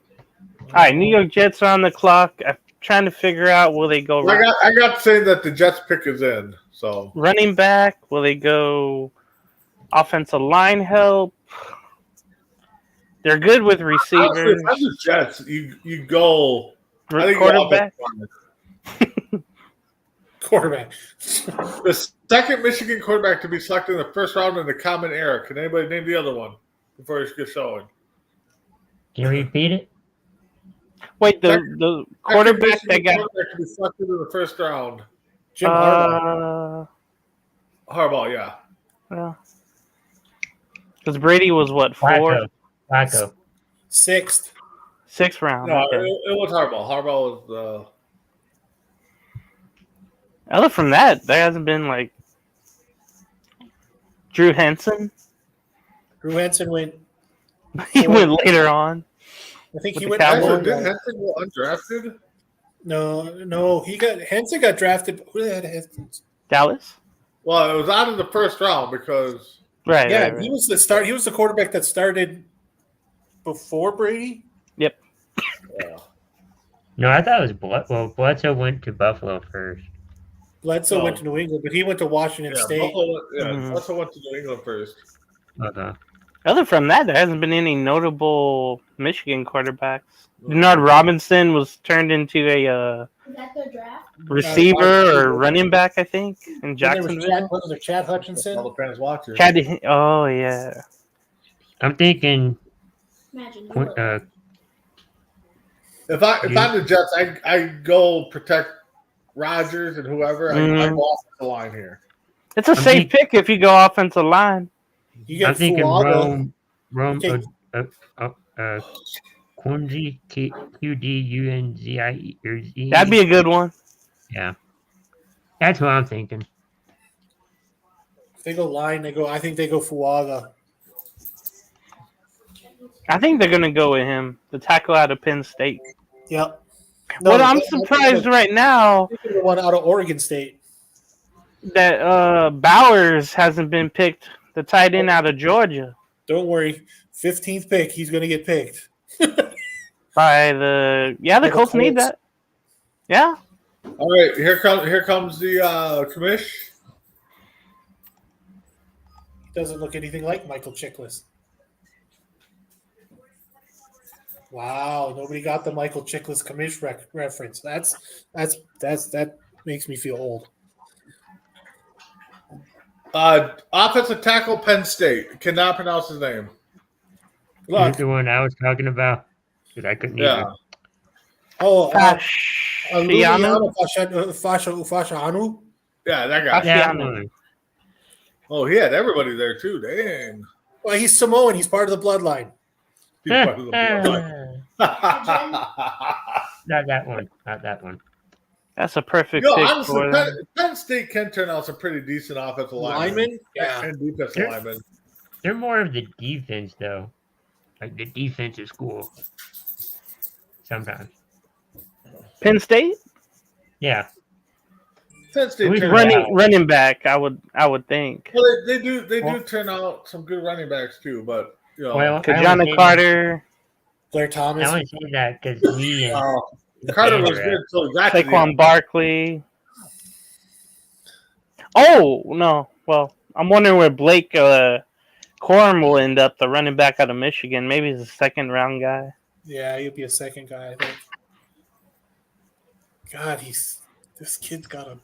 All right, New York Jets are on the clock. I'm trying to figure out will they go I got saying that the Jets pick is in. So running back? Will they go offensive line help? They're good with honestly, receivers. if I'm the Jets, you go. I think Quarterback. Quarterback. The second Michigan quarterback to be selected in the first round in the Common Era. Can anybody name the other one before you get going? can you repeat it? Wait, the Second quarterback that Michigan got quarterback to be selected in the first round. Jim Harbaugh. Harbaugh, yeah. Well, because Brady was what Flacco. Sixth. sixth round. No, Okay. it was Harbaugh. Harbaugh was Other from that, there hasn't been like Drew Henson. Drew Henson went. He went later on. I think With he the went. Cowboys? Did Henson go undrafted? No. Henson got drafted. Who had Henson? Dallas. Well, it was out of the first round because Right. Yeah, right, right. he was the start. He was the quarterback that started before Brady. No, I thought it was Bledsoe went to Buffalo first. Bledsoe No. went to New England, but he went to Washington yeah, State. Buffalo, Mhm. Buffalo went to New England first. Okay. Other from that, there hasn't been any notable Michigan quarterbacks. Denard Robinson was turned into a Is that the draft? receiver or running back, I think, in Then there was Chad, Jacksonville. what was there, Chad Hutchinson? All the fans watching. Chad, oh yeah. I'm thinking Imagine. You Qu- were- uh, If I'm the Jets, I go protect Rodgers and whoever. I go off the line here. It's a safe pick if you go offensive line. You get I'm thinking Fuaga. Rome Okay. Quunzi, Qdunzie or Z. That'd be a good one. Yeah, that's what I'm thinking. If they go line, I think they go Fuaga. I think they're gonna go with him, the tackle out of Penn State. Yep. What I'm I think surprised right now the one out of Oregon State. that Bowers hasn't been picked, the tight end out of Georgia, Don't worry. 15th pick, he's going to get picked. by the the Colts need that. Yeah. All right, here comes the commish. Doesn't look anything like Michael Chiklis. Wow, nobody got the Michael Chiklis commish reference. That makes me feel old. Offensive tackle, Penn State. Cannot pronounce his name. He's the one I was talking about because I couldn't Yeah. either. Oh, Fasciano? Fashanu. Yeah, that guy. Yeah, Fasciano. Oh, he had everybody there too. Dang. Well, he's Samoan. He's part of the bloodline. He's part of the bloodline. Not that one. Not that one. That's a perfect Yo, pick honestly, for them. Penn State can turn out some pretty decent offensive Lineman? Yeah. and defensive Sure. linemen. They're more of the defense, though. Like the defensive school. Sometimes. Penn State Yeah. Penn State Who's turn running- out. running back. I would think. Well, they do turn out some good running backs too, but you know, Well, I Kajana only say Carter, Blair that- Thomas. I only say that because we and Carter was Yeah. good until he got to the Saquon end. Barkley. Oh no! Well, I'm wondering where Blake Corum will end up. The running back out of Michigan. Maybe he's a second round guy. Yeah, he'll be a second guy, I think. God, this kid's got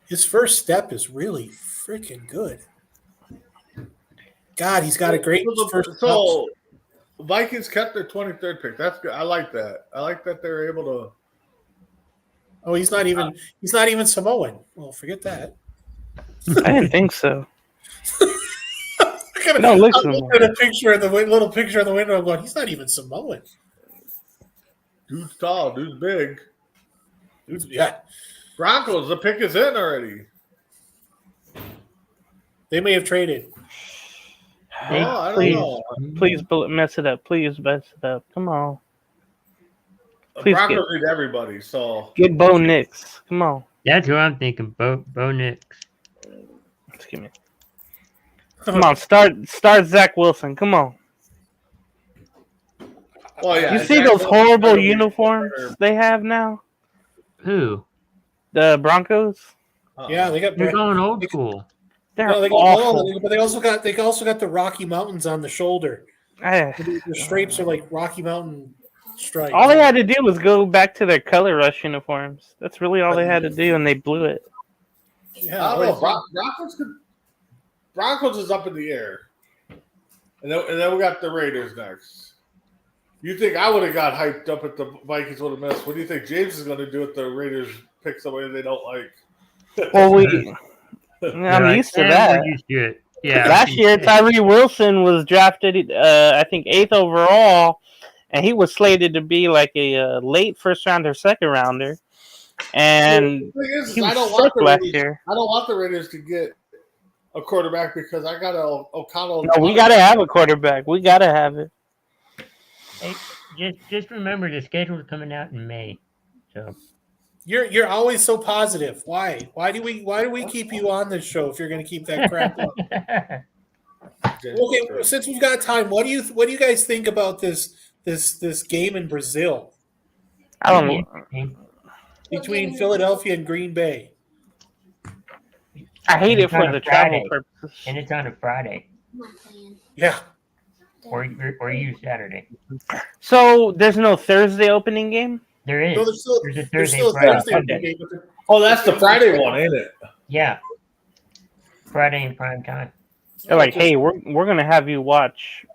his first step is really freaking good. God, he's got a great first step. So Vikings kept their 23rd pick. That's good. I like that. I like that they're able to. Oh, he's not even Samoan. Well, forget that. I didn't think so. I'm No, listen. looking at a picture of the little picture of the window. I'm going, he's not even Samoan. Dude's tall. Dude's big. Yeah, Broncos. The pick is in already. they may have traded. Hey, Oh, I don't please. know. Please mess it up. Please mess it up. Come on. Please Broncos need everybody. So Get Bo Nix. Come on. that's what I'm thinking. Bo Nix. Excuse me. Come on. Start Zach Wilson. Come on. well, yeah. You see Zach those Wilson- horrible uniforms they have now? Who? The Broncos? Yeah, they got. They're going old school. They're No, they got awful. but they also got the Rocky Mountains on the shoulder. Eh. The stripes are like Rocky Mountain stripes. All they had to do was go back to their color rush uniforms. That's really all they had to do, and they blew it. Yeah, I don't know. Broncos is up in the air, and then we got the Raiders next. You think I would have got hyped up if the Vikings would have missed? What do you think James is going to do if the Raiders pick somebody they don't like? Well, They're I'm like, used to "Eh, that. We're used to it. Yeah. Last year, Tyree Wilson was drafted, I think, 8th overall, and he was slated to be like a late first rounder, second rounder. And The thing is, he I don't was want sick the last Raiders. year. I don't want the Raiders to get a quarterback because I got O'Connell. No, we got to have a quarterback. We got to have it. Hey, just remember the schedule's coming out in May. So You're always so positive. Why? Why do we keep you on this show if you're going to keep that crap up? Okay, since we've got time, what do you guys think about this game in Brazil I don't know. between Philadelphia and Green Bay? I hate it It's on for a the travel Friday. purposes. And it's on a Friday. I'm not playing. Yeah, or you Saturday. So there's no Thursday opening game? There is. No, there's still There's a there's Thursday, still a Friday. Thursday Sunday. game, but Oh, that's the Friday one, ain't it? Yeah. Friday in prime time. They're like, hey, we're gonna have you watch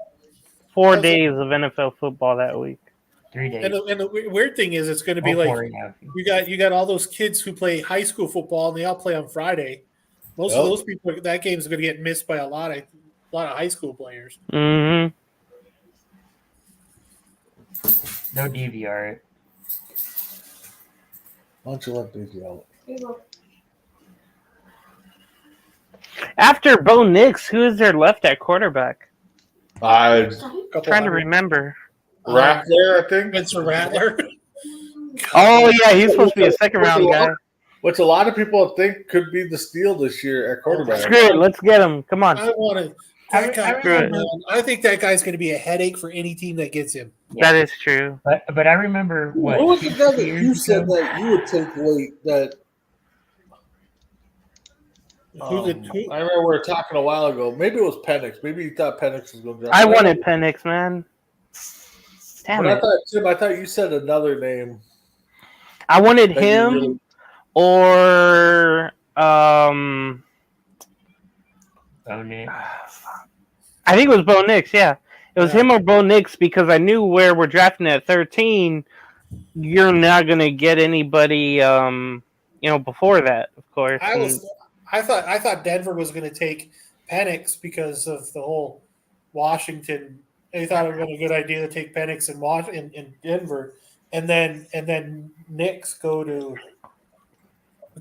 4 How's it- days of NFL football that week. 3 days. and the weird thing is, it's going to be Oh, like 4 and a half. you got all those kids who play high school football and they all play on Friday. Most of Yep. those people, that game's going to get missed by a lot of high school players. Mm-hmm. No DVR. Why don't you let these yell? Here you go. After Bo Nix, who is there left at quarterback? I Couple Trying to hundred. remember. Rattler, I think. Spencer Rattler. Oh yeah, he's supposed to be a second round guy. Which a lot of people think could be the steal this year at quarterback. Screw it, let's get him. Come on. I want to. I think that guy's going to be a headache for any team that gets him. That is true. But I remember what What was the guy that years you said ago? that you would take late? That Who did- who- I remember we were talking a while ago. Maybe it was Penix. Maybe you thought Penix was going to drop. I wanted Penix, man. Damn But I it. thought, Tim, I thought you said another name. I wanted that you him really- or Oh, Nick. I think it was Bo Nix, yeah. It was Yeah. him or Bo Nix because I knew where we're drafting at 13. You're not gonna get anybody before that, of course. I thought Denver was going to take Penix because of the whole Washington. They thought it would be a good idea to take Penix in Denver, and then Knicks go to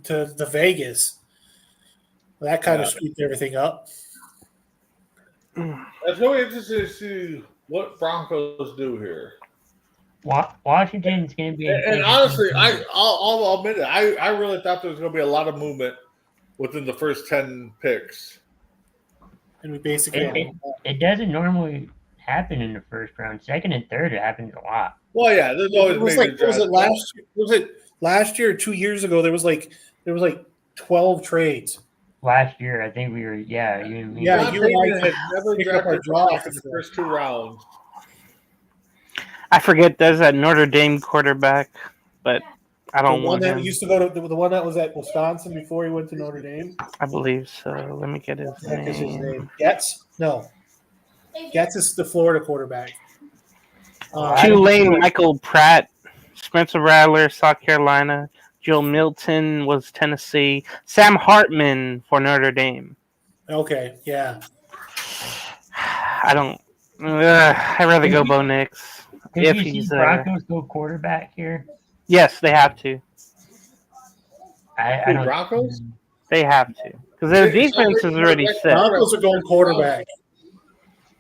the Vegas. That kind of screwed everything up. It's really interesting to see what Broncos do here. Washington's going to be. And honestly, I'll admit it. I really thought there was going to be a lot of movement within the first 10 picks. And we basically It doesn't normally happen in the first round. Second and third, it happens a lot. Well, yeah, there's always it was major like was it drafts. last year or 2 years ago? There was like 12 trades. Last year, I think we were, you and me. Yeah, John you and I Payton had never picked up our drafted draft. in the first 2 rounds. I forget there's that Notre Dame quarterback, but I The don't one want that him. used to go to the one that was at Wisconsin before he went to Notre Dame. I believe so. Let me get his What the heck is his name. name? Getz? No, Getz is the Florida quarterback. Tulane, Michael Pratt, Spencer Rattler, South Carolina. Joe Milton was Tennessee. Sam Hartman for Notre Dame. Okay, yeah. I don't. I'd rather go Bo Nix Did if you see he's Broncos go quarterback here? Yes, they have to. I don't. Broncos? They have to because their defense is already set. Broncos are going quarterback.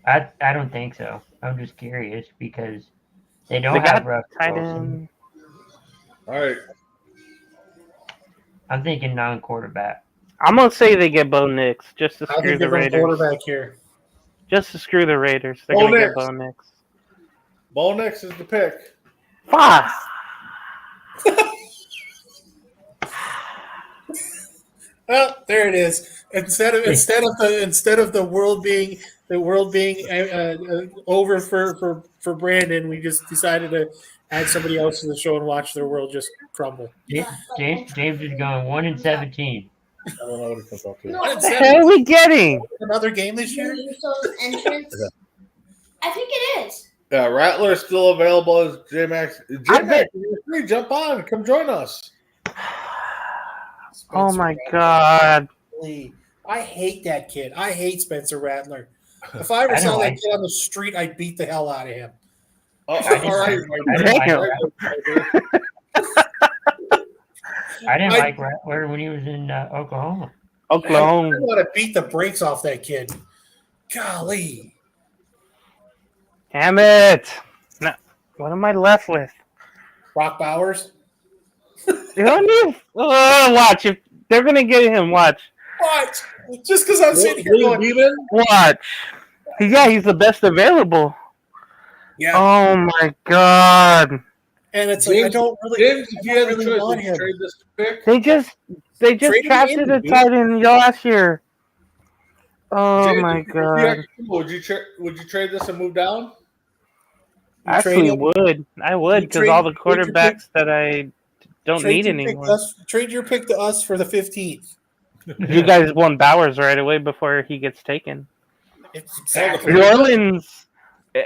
I don't think so. I'm just curious because they don't They have got Russ tight Wilson. end. All right. I'm thinking non-quarterback. I'm gonna say they get Bo Nix just to I screw think the they're going Raiders. quarterback here. Just to screw the Raiders, they're Bo gonna Nix. get Bo Nix. Bo Nix is the pick. Fuck. Well, there it is. Instead of the world being over for Brandon, we just decided to add somebody else to the show and watch their world just crumble. James is going 1-17. I don't know what it comes up to. No, What the hell are we getting? Another game this year? Uso's entrance. I think it is. Yeah, Rattler is still available as J-Max. I J-Max, bet- you're free. Jump on. Come join us. Oh Spencer my Rattler. god. I hate that kid. I hate Spencer Rattler. If I ever I saw don't that like- kid on the street, I'd beat the hell out of him. Oh, didn't- all right. I didn't I- like Rattler when he was in Oklahoma. I Oklahoma. want to beat the brakes off that kid. Golly. Damn it. No, what am I left with? Brock Bowers? You don't need. Watch. If they're gonna get him, watch. What? Just because I'm sitting here Will going, Beeman? Watch. Yeah, he's the best available. yeah. Oh my god. And it's like, I don't really, James, if you had the really choice, want would you him. trade this pick? They just Trade him drafted in, a dude. tight end last year. Oh Jay, my if you god. had- would you trade this and move down? You Actually, trade it- would. I would, you because all the trade your pick- quarterbacks that I don't need anymore. Trade your pick to us for the 15th. You guys want Bowers right away before he gets taken. It's exactly. New Orleans.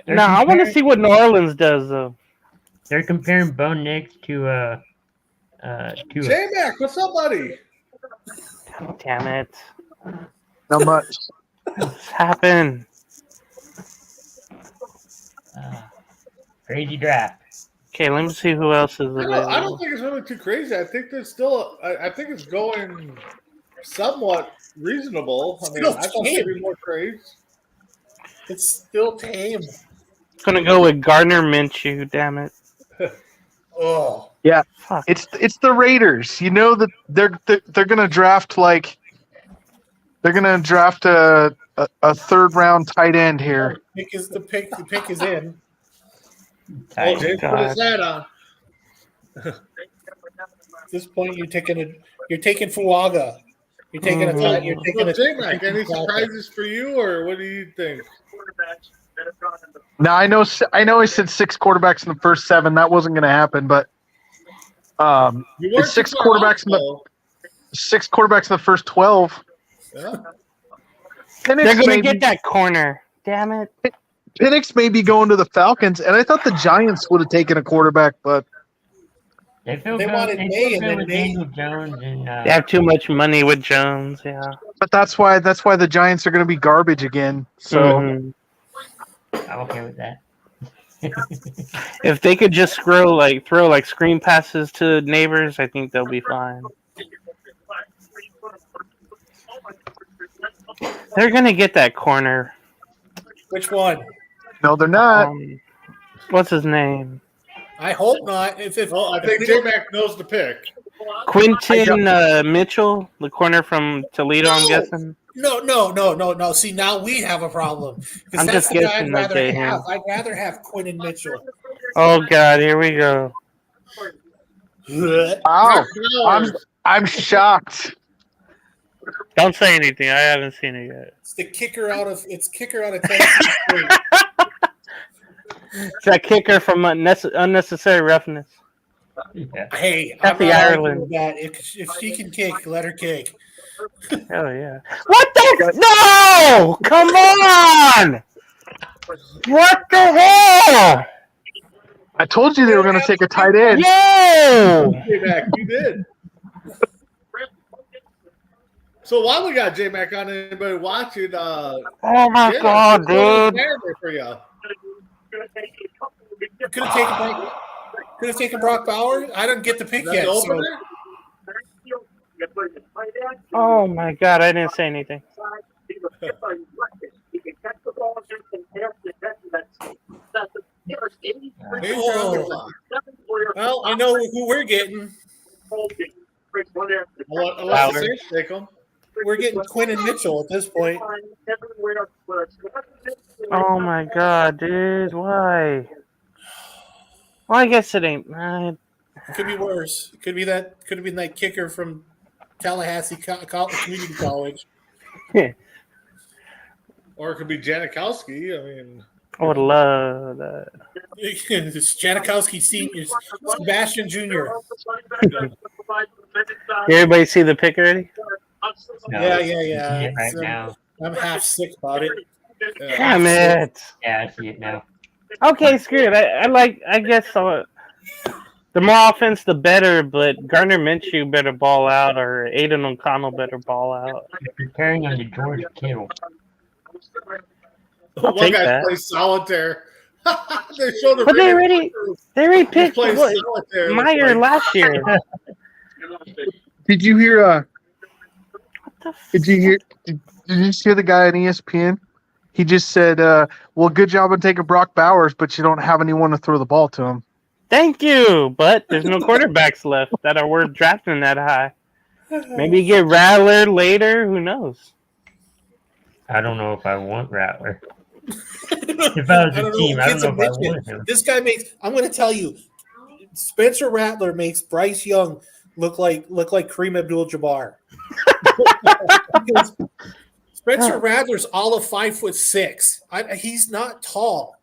No, I want to comparing- see what New Orleans does though. They're comparing Bo Nix to J Mac, what's up, buddy? Damn it! Not much. What's happened? crazy draft. Okay, let me see who else is I don't available. think it's really too crazy. I think there's still. I think it's going somewhat reasonable. I mean, Still I thought there'd be more trades. It's still tame. Gonna go with Gardner Minshew. Damn it! Oh, Fuck. It's the Raiders. You know that they're gonna draft like they're gonna draft a third round tight end here. pick is the pick. The pick is in. Oh, James put his God. hat on. At this point, you're taking Fuaga. You're taking a Mhm. You're taking So, a J Mac, any surprises for you, or what do you think? Now I know I said 6 quarterbacks in the first 7. That wasn't gonna happen, but You weren't It's 6 too far off, quarterbacks in the- though. 6 quarterbacks in the first 12. Yeah. They're Penix gonna may, get that corner. Damn it! Penix may be going to the Falcons, and I thought the Giants would have taken a quarterback, but They feel They good. wanted They May, feel and good then with May- Daniel Jones and They have too much money with Jones. Yeah. that's why the Giants are going to be garbage again. So Mhm. I'm okay with that. If they could just throw like screen passes to neighbors, I think they'll be fine. They're gonna get that corner. Which one? no, they're not. What's his name? I hope not. If Well, I think J Mac knows the pick. Quinton Mitchell, the corner from Toledo. I'm No. guessing. No. See, now we have a problem. 'Cause I'm that's just the guy guessing, I'd rather okay, have. him. I'd rather have Quinn and Mitchell. Oh God, here we go. Wow, I'm shocked. Don't say anything. I haven't seen it yet. It's the kicker out of Tennessee State. It's that kicker from Unnecessary Roughness. Yeah. Hey, Happy I'm not Ireland. arguing with that. If she can kick, let her kick. Hell yeah! What the? No! Come on! What the hell? I told you they were going to take a tight end. Yo! J Mac, you did. So while we got J Mac on, anybody watching? Oh my J-Mac, God, what's going on dude! there for you? Could have taken Brock Bowers. I didn't get the pick Is that yet. the So opener? Oh my God, I didn't say anything. Who's your underdog? well, I know who we're getting. Unless the Saints take him. We're getting Quinn and Mitchell at this point. Oh my God, dude! Why? Well, I guess it ain't. Could be worse. Could be that. Could have been that kicker from Tallahassee Community College. Or it could be Janikowski. I mean, I would love that. It's Janikowski Senior, Sebastian Jr. Everybody see the pick already? No, Yeah. I see it right It's, now. I'm half sick about it. Damn it! Yeah, I see it now. Okay, screw it. I guess the more offense, the better. But Gardner Minshew better ball out, or Aiden O'Connell better ball out. Preparing on the George Kittle. I'll one take guy that. plays solitaire. They showed the But they video. already He picked plays what, solitaire. Meyer last year. What Did you hear? the f- Did you hear? Did you just hear the guy on ESPN? He just said, "Well, good job on taking Brock Bowers, but you don't have anyone to throw the ball to him." Thank you, but there's no quarterbacks left that are worth drafting that high. Maybe get Rattler later. Who knows? I don't know if I want Rattler. If I was I a don't know. team, I don't Kids know are if I bitching. want him. This guy makes. I'm going to tell you, Spencer Rattler makes Bryce Young look like Kareem Abdul-Jabbar. Spencer Rattler's all of 5'6". He's not tall.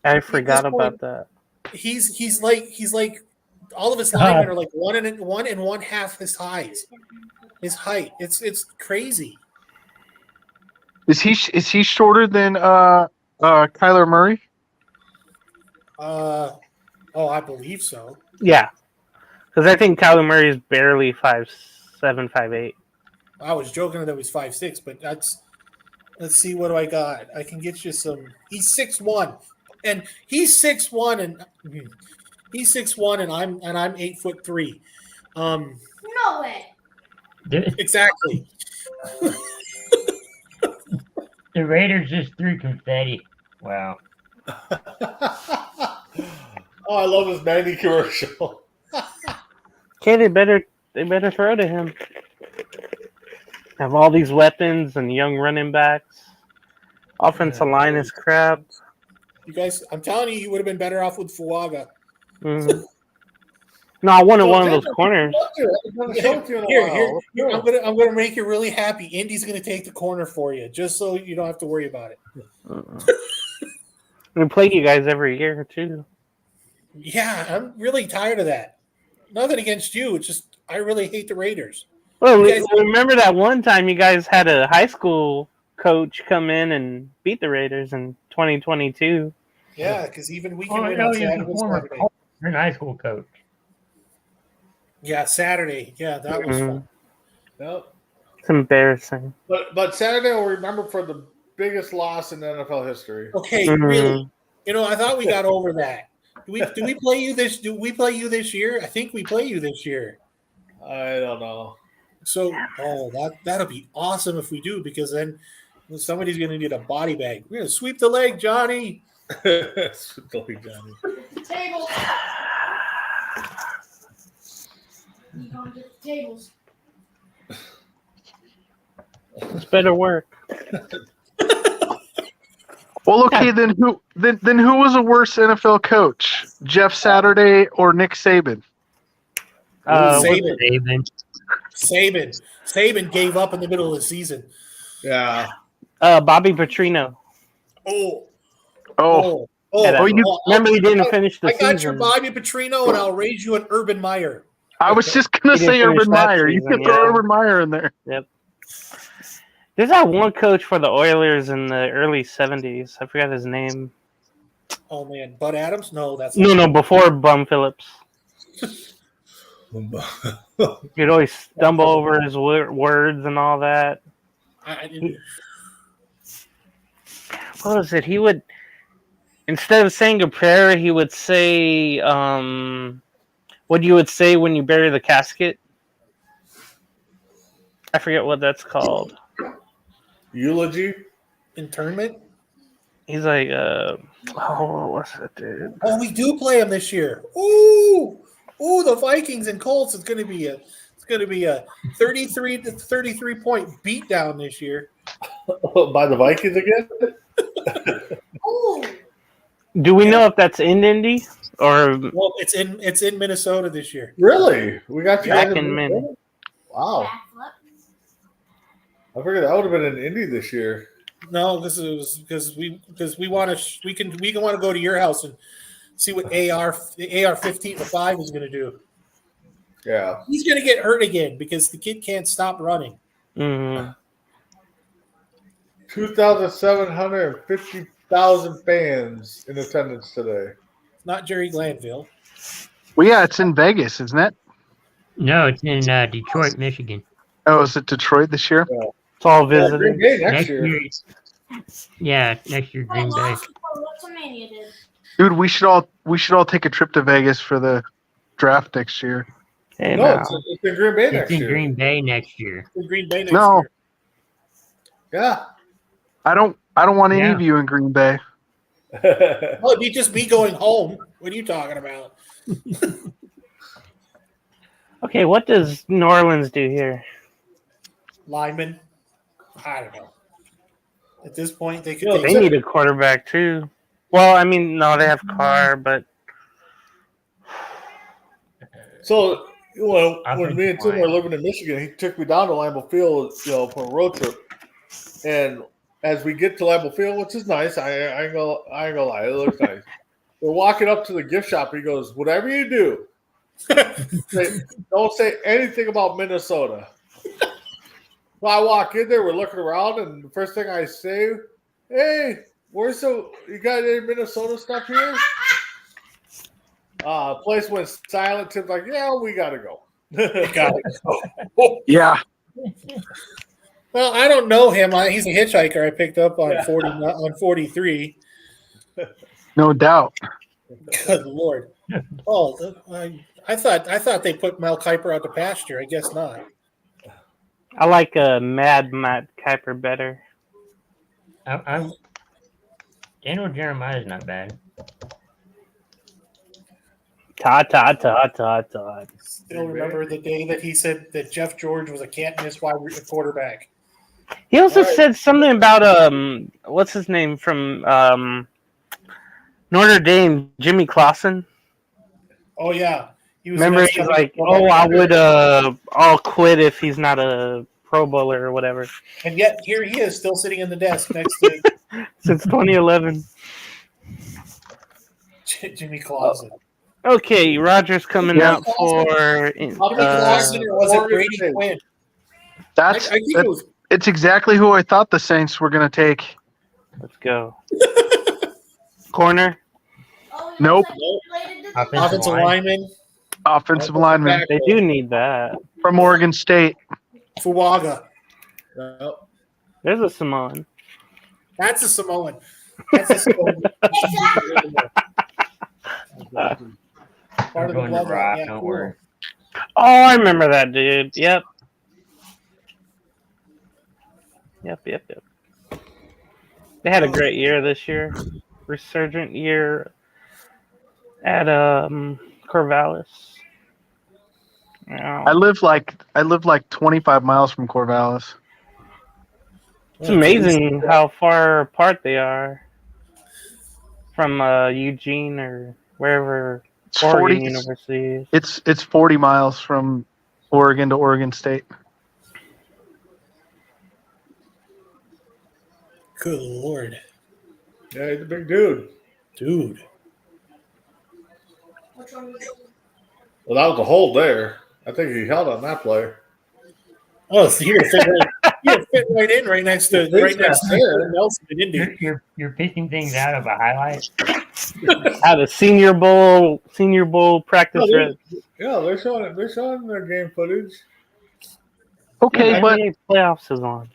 I forgot point- about that. He's like all of his linemen are like one and 1/2 his highs. His height. It's crazy. Is he shorter than Kyler Murray? I believe so. Yeah, because I think Kyler Murray is barely 5'7", 5'8". I was joking that he was 5'6", but let's see, what do I got? I can get you some. He's 6'1", and he's 6'1", and I'm 8'3". No way. Exactly. The Raiders just threw confetti. Wow. Oh, I love this Manny commercial. Okay, they better throw to him. Have all these weapons and young running backs. Offensive line is crap. You guys, I'm telling you, you would have been better off with Fuaga. Mhm. No, I wanted one of those corners. Here, I'm gonna make you really happy. Indy's gonna take the corner for you, just so you don't have to worry about it. We play you guys every year too. Yeah, I'm really tired of that. Nothing against you. It's just I really hate the Raiders. Well, You guys- remember that one time you guys had a high school coach come in and beat the Raiders in 2022. Yeah, because even we can Oh, win no, on you're Saturday. the former high school coach. Yeah, Saturday. Yeah, that was Mhm. fun. Yep. It's embarrassing. But Saturday will remember for the biggest loss in NFL history. Okay, Mhm. really. I thought we got over that. Do we play you this? Do we play you this year? I think we play you this year. I don't know. So, that'll be awesome if we do, because then somebody's going to need a body bag. We're going to sweep the leg, Johnny. Silly Johnny. Tables. You gonna get the tables. It's better work. Well, okay, then who was a worse NFL coach, Jeff Saturday or Nick Saban? Saban. Saban gave up in the middle of the season. Yeah. Bobby Petrino. Remember he didn't finish the I got your season. Bobby Petrino, and I'll raise you an Urban Meyer. I was just gonna He didn't say finish Urban that Meyer. You season, could throw yeah. Urban Meyer in there. There's that one coach for the Oilers in the early 70s. I forgot his name. Oh man, Bud Adams? No, that's No, before Bum Phillips. He'd always stumble over his words and all that. I didn't. What was it? He would, instead of saying a prayer, he would say, what you would say when you bury the casket. I forget what that's called. Eulogy. Internment? He's like, what's it, dude? Oh, we do play them this year. Ooh, the Vikings and Colts. It's going to be a 33 to 33 point beatdown this year. By the Vikings again? Ooh. Do we know if that's in Indy or Well, it's in Minnesota this year. Really? We got you Back guys in Min. Wow. Backflip. I figured that would have been in Indy this year. No, this is because we want to we can want to go to your house and see what the AR-15-5 is going to do. Yeah. He's going to get hurt again because the kid can't stop running. Mhm. 2,750,000 fans in attendance today. Not Jerry Glanville. Well, yeah, it's in Vegas, isn't it? No, it's in Detroit, Michigan. Oh, is it Detroit this year? It's all Yeah, visiting. Green Bay next Next year. year. Yeah, next year, I Green Bay. lost what WrestleMania did. Dude, we should all take a trip to Vegas for the draft next year. Hey, No, now. it's in Green Bay It's next in year. Green Bay next year. In Green Bay next No. year. Yeah. I don't want any Yeah. of you in Green Bay. Oh, it'd be just me going home. What are you talking about? Okay, what does New Orleans do here? Lineman? I don't know. At this point, they could No, take They need a quarterback too. Well, I mean, no, they have Carr, but So, when me and Tim Offensive were line. living in Michigan, he took me down to Lambeau Field, for a road trip. And as we get to Lambeau Field, which is nice, I ain't gonna lie, it looks nice. We're walking up to the gift shop. He goes, "Whatever you do, don't say anything about Minnesota." So I walk in there, we're looking around, and the first thing I say, "Hey, you got any Minnesota stuff here?" Place went silent. Tim's like, "Yeah, we gotta go." Got it. Yeah. Well, I don't know him. He's a hitchhiker I picked up on 43. No doubt. Good Lord. Oh, I thought they put Mel Kiper out to pasture. I guess not. I like Mad Matt Kuiper better. I'm Daniel Jeremiah is not bad. Ta. Still remember the day that he said that Jeff George was a can't miss wide quarterback. He also Right. said something about what's his name from Notre Dame, Jimmy Clausen. Oh yeah, he was. Remember, he's like, "Oh, I'll quit if he's not a Pro Bowler or whatever." And yet here he is, still sitting in the desk next to Since 2011. Jimmy Clausen. Okay, Rogers coming Yeah. out for. Jimmy Clausen, or was it Oregon Brady State. Quinn? That's I think it was. it's exactly who I thought the Saints were going to take. Let's go. Corner. Oh, it Nope. looks like he played in the Offensive lineman Offensive lineman They do need that. from Oregon State. Fuaga. There's a Samoan. That's a Samoan. That's a Samoan. Part I'm of the going to bloodline. rock. Yeah, Don't cool. worry. Oh, I remember that dude. Yep. They had a great year this year. Resurgent year at Corvallis. Yeah. I live like 25 miles from Corvallis. It's amazing how far apart they are from Eugene or wherever It's Oregon 40. University is. It's 40 miles from Oregon to Oregon State. Good Lord. Yeah, he's a big dude. Dude. Which one was it? Well, that was a hold there. I think he held on that play. Oh, so you're fit right in right next to Nelson and Indy. You're picking things out of a highlight. Had a Senior Bowl practice. Oh, reps. Yeah, they're showing their game footage. Okay, but NBA playoffs is on.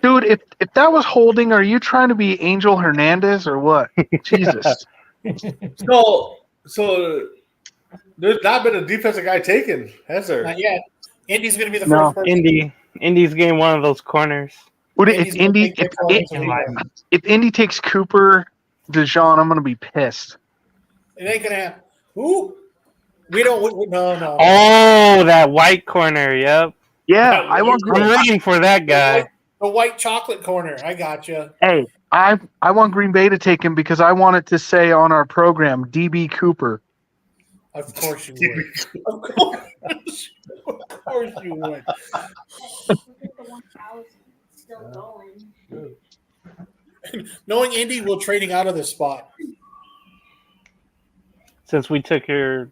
dude, if that was holding, are you trying to be Angel Hernandez or what? Jesus. So there's not been a defensive guy taken, has there? Not yet. Indy's going to be the No, first person. Indy's getting one of those corners. Would it- Indy's if gonna Indy take their if, corners if, and leave. if Indy takes Cooper DeJean, I'm gonna be pissed. It ain't going to happen. Who? We don't. No. Oh, that white corner. Yep. Yeah, I want. I'm rooting for that guy. The white chocolate corner. I got you. Hey, I want Green Bay to take him because I want it to say on our program DB Cooper. Of course you would. Of course you would. I think the 1,000 is still going. Knowing Indy will trading out of this spot. Since we took your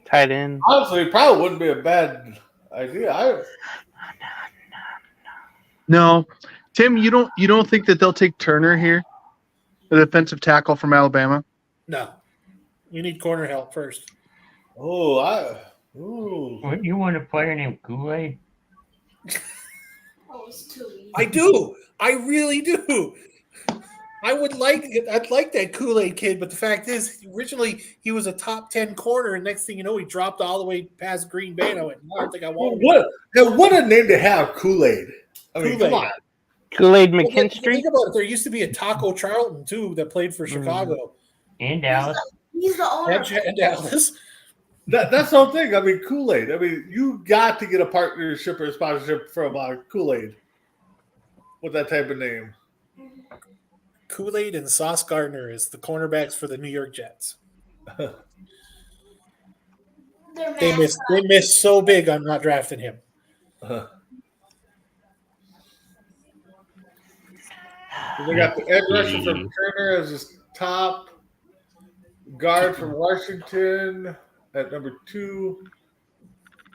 tight end. Honestly, it probably wouldn't be a bad idea. No, Tim, you don't think that they'll take Turner here, the defensive tackle from Alabama? No. You need corner help first. Ooh. What, you want a player named Kool-Aid? Oh, it's too easy. I do. I really do. I'd like that Kool-Aid kid, but the fact is, originally he was a top 10 corner, and next thing you know, he dropped all the way past Green Bay, and I went, no, I don't think I want him. What a name to have, Kool-Aid. I mean, come on. Kool-Aid Well, McKinstry. think about it. There used to be a Taco Charlton, too, that played for Chicago And Dallas. He's the owner. and Dallas. That's the whole thing. I mean, Kool-Aid. I mean, you got to get a partnership or a sponsorship from Kool-Aid with that type of name. Kool-Aid and Sauce Gardner is the cornerbacks for the New York Jets. Their They missed so big on not drafting him. They got the edge rusher from Turner as his top guard from Washington at number 2.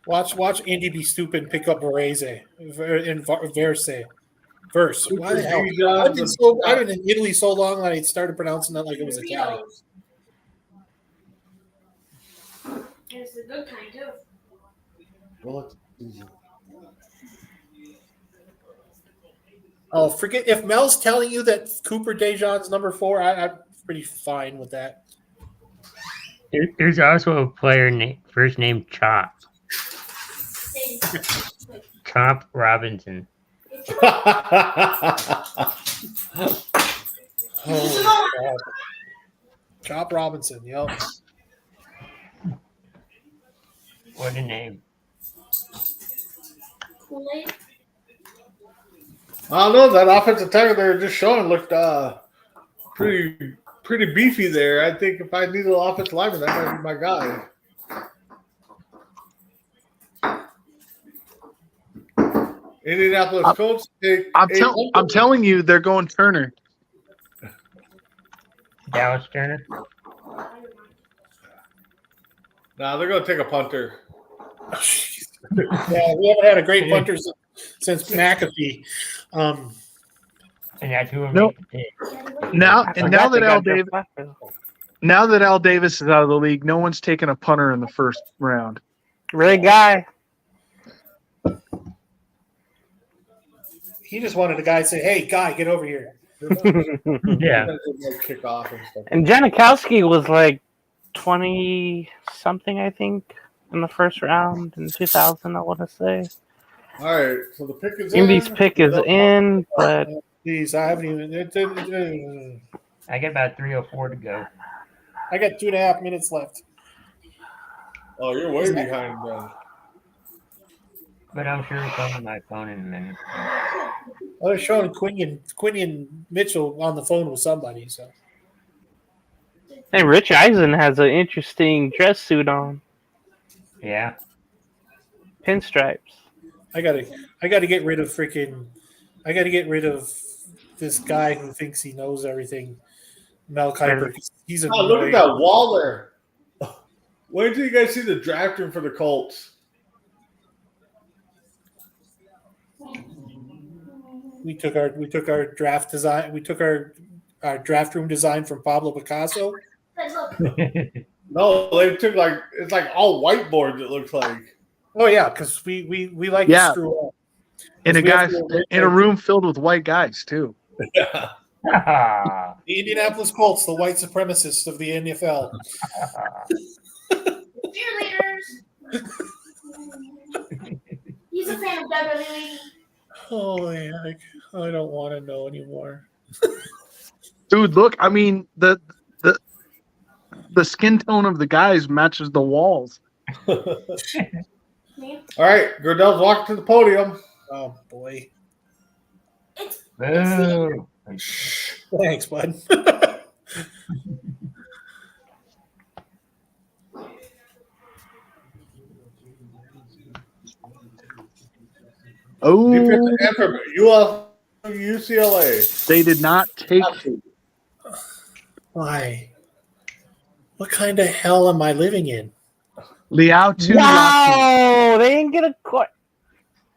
Watch Indy be stupid and pick up Verse. Verse. Why the hell? I've been in Italy so long that I started pronouncing that like it was Italian. It's a good kind too. Well, it's- Oh, forget if Mel's telling you that Cooper DeJean's number 4. I'm pretty fine with that. There's also a player first name Chop. Chop Robinson. Oh, God. Chop Robinson. Yep. What a name. Kool-Aid. I don't know. That offensive tackle they were just showing looked pretty beefy there. I think if I needed an offensive lineman, that might be my guy. Indianapolis Colts take. I'm telling you, they're going Turner. Dallas Turner. Nah, they're going to take a punter. Yeah, we haven't had a great punter since McAfee. And that's who I'm Nope. making pick. Now I and now forgot they that Al got Jeff Davis Flacco. now that Al Davis is out of the league, no one's taking a punter in the first round. Ray Guy. He just wanted a guy to say, "Hey, guy, get over here." Yeah. Kick off and stuff. And Janikowski was like 20 something, I think, in the first round in 2000, I want to say. All right, so the pick is Indy's in. pick is in, but Jeez, I haven't even. I got about 3 or 4 to go. I got 2.5 minutes left. Oh, you're way behind then. But I'm sure it's on my phone in a minute. I was showing Quinion Mitchell on the phone with somebody. So hey, Rich Eisen has an interesting dress suit on, Yeah. pinstripes. I gotta get rid of this guy who thinks he knows everything. Mel Kiper. He's a Oh, look at that wall there. Wait till you guys see the draft room for the Colts. We took our draft design. We took our draft room design from Pablo Picasso. But look, No, they took it's like all whiteboards. It looks like. Oh yeah, because we like Yeah. to screw up. In a We have guy to- in a room filled with white guys too. Yeah. The Indianapolis Colts, the white supremacists of the NFL. cheerleaders. He's a fan of WWE. Holy heck. I don't want to know anymore. Dude, look, I mean the skin tone of the guys matches the walls. All right, Gordell's walking to the podium. Oh boy. It's Boo. Thanks, bud. Oh, Defensive end from UCLA. they did not take. Why? What kind of hell am I living in? Liao Tu. Wow, they didn't get a court.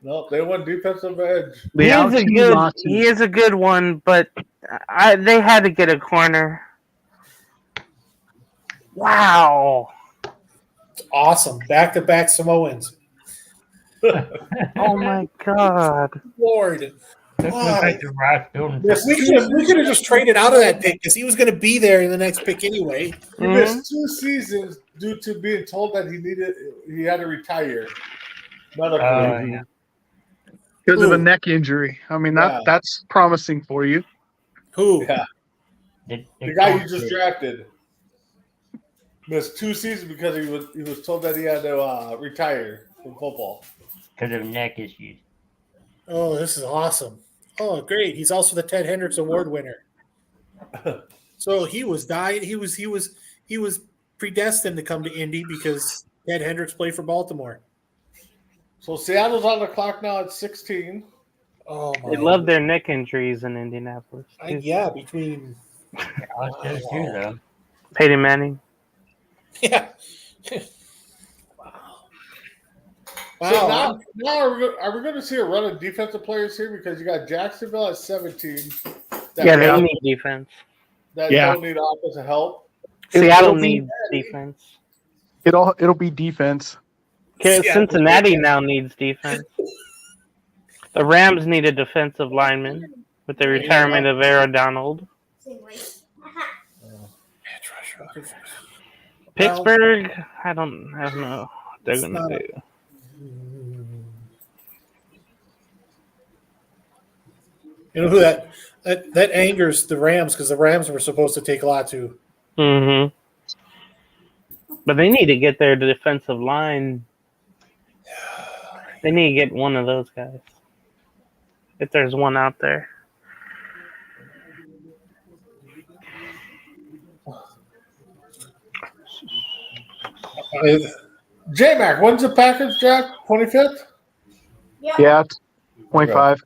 Nope, they went defensive edge. He Liao is a Tu good. Latu. He is a good one, but they had to get a corner. Wow. Awesome. Back-to-back Samoans. Oh my God. Lord. This looks like the Ross building. We could have just traded out of that pick because he was going to be there in the next pick anyway. He missed 2 seasons due to being told that he had to retire. Medically. Yeah. Because of a Ooh. neck injury. I mean Yeah. that's promising for you. Who? Yeah. The The guy you Colts just did. drafted missed 2 seasons because he was told that he had to retire from football. Because of neck issues. Oh, this is awesome. Oh, great. He's also the Ted Hendricks Award winner. So he was dying. He was predestined to come to Indy because Ted Hendricks played for Baltimore. So Seattle's on the clock now at 16. Oh my! They love their neck injuries in Indianapolis. yeah, between Dallas does too, though. Peyton Manning. yeah. So Wow. now are we going to see a run of defensive players here because you got Jacksonville at 17 that, Yeah, they need defense. that Yeah. don't need offensive help. Seattle it'll be- needs defense. It'll be defense. Cincinnati now needs defense. The Rams need a defensive lineman with the retirement of Aaron Donald. Same race. Pittsburgh, I don't know what they're It's gonna not a- do. You know who that angers the Rams because the Rams were supposed to take Latu. Mm-hmm. But they need to get their defensive line. They need to get one of those guys. If there's one out there. J-Mac, when's the Packers draft? 25th? Yeah, 25.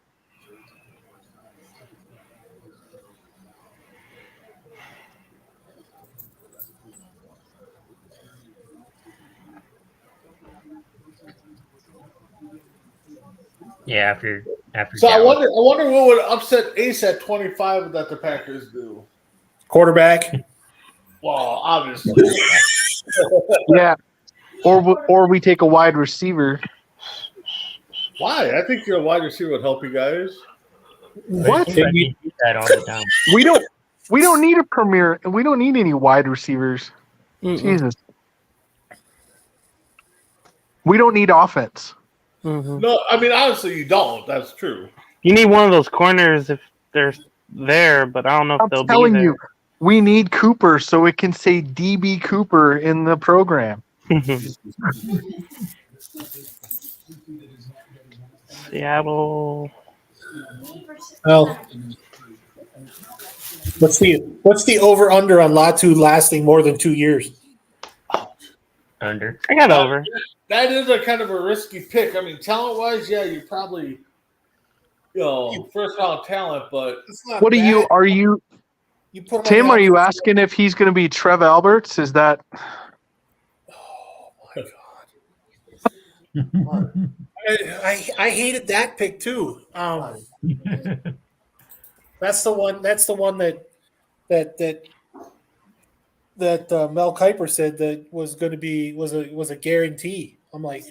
Yeah, after So I Dallas. wonder what would upset Ace at 25 that the Packers do. Quarterback. Well, obviously. Yeah, or we take a wide receiver. Why? I think your wide receiver would help you guys. What? I do that all the time. We don't need a premier, and we don't need any wide receivers. Jesus. We don't need offense. Mm-hmm. No, I mean, honestly, you don't. That's true. You need one of those corners if they're there, but I don't know if I'm they'll telling be you, we need Cooper so it can say DB Cooper in the program. there. Seattle. Well, what's the over under on Latu lasting more than 2 years? Under. I got over. That is a kind of a risky pick. I mean, talent-wise, yeah, you probably, first-round talent, but It's not What are you? bad. Are you You put him on Tim? the Are you offensive- asking if he's going to be Trev Alberts? Is that? Oh my god! I hated that pick too. That's the one. That's the one that Mel Kiper said that was going to be was a guarantee. I'm like,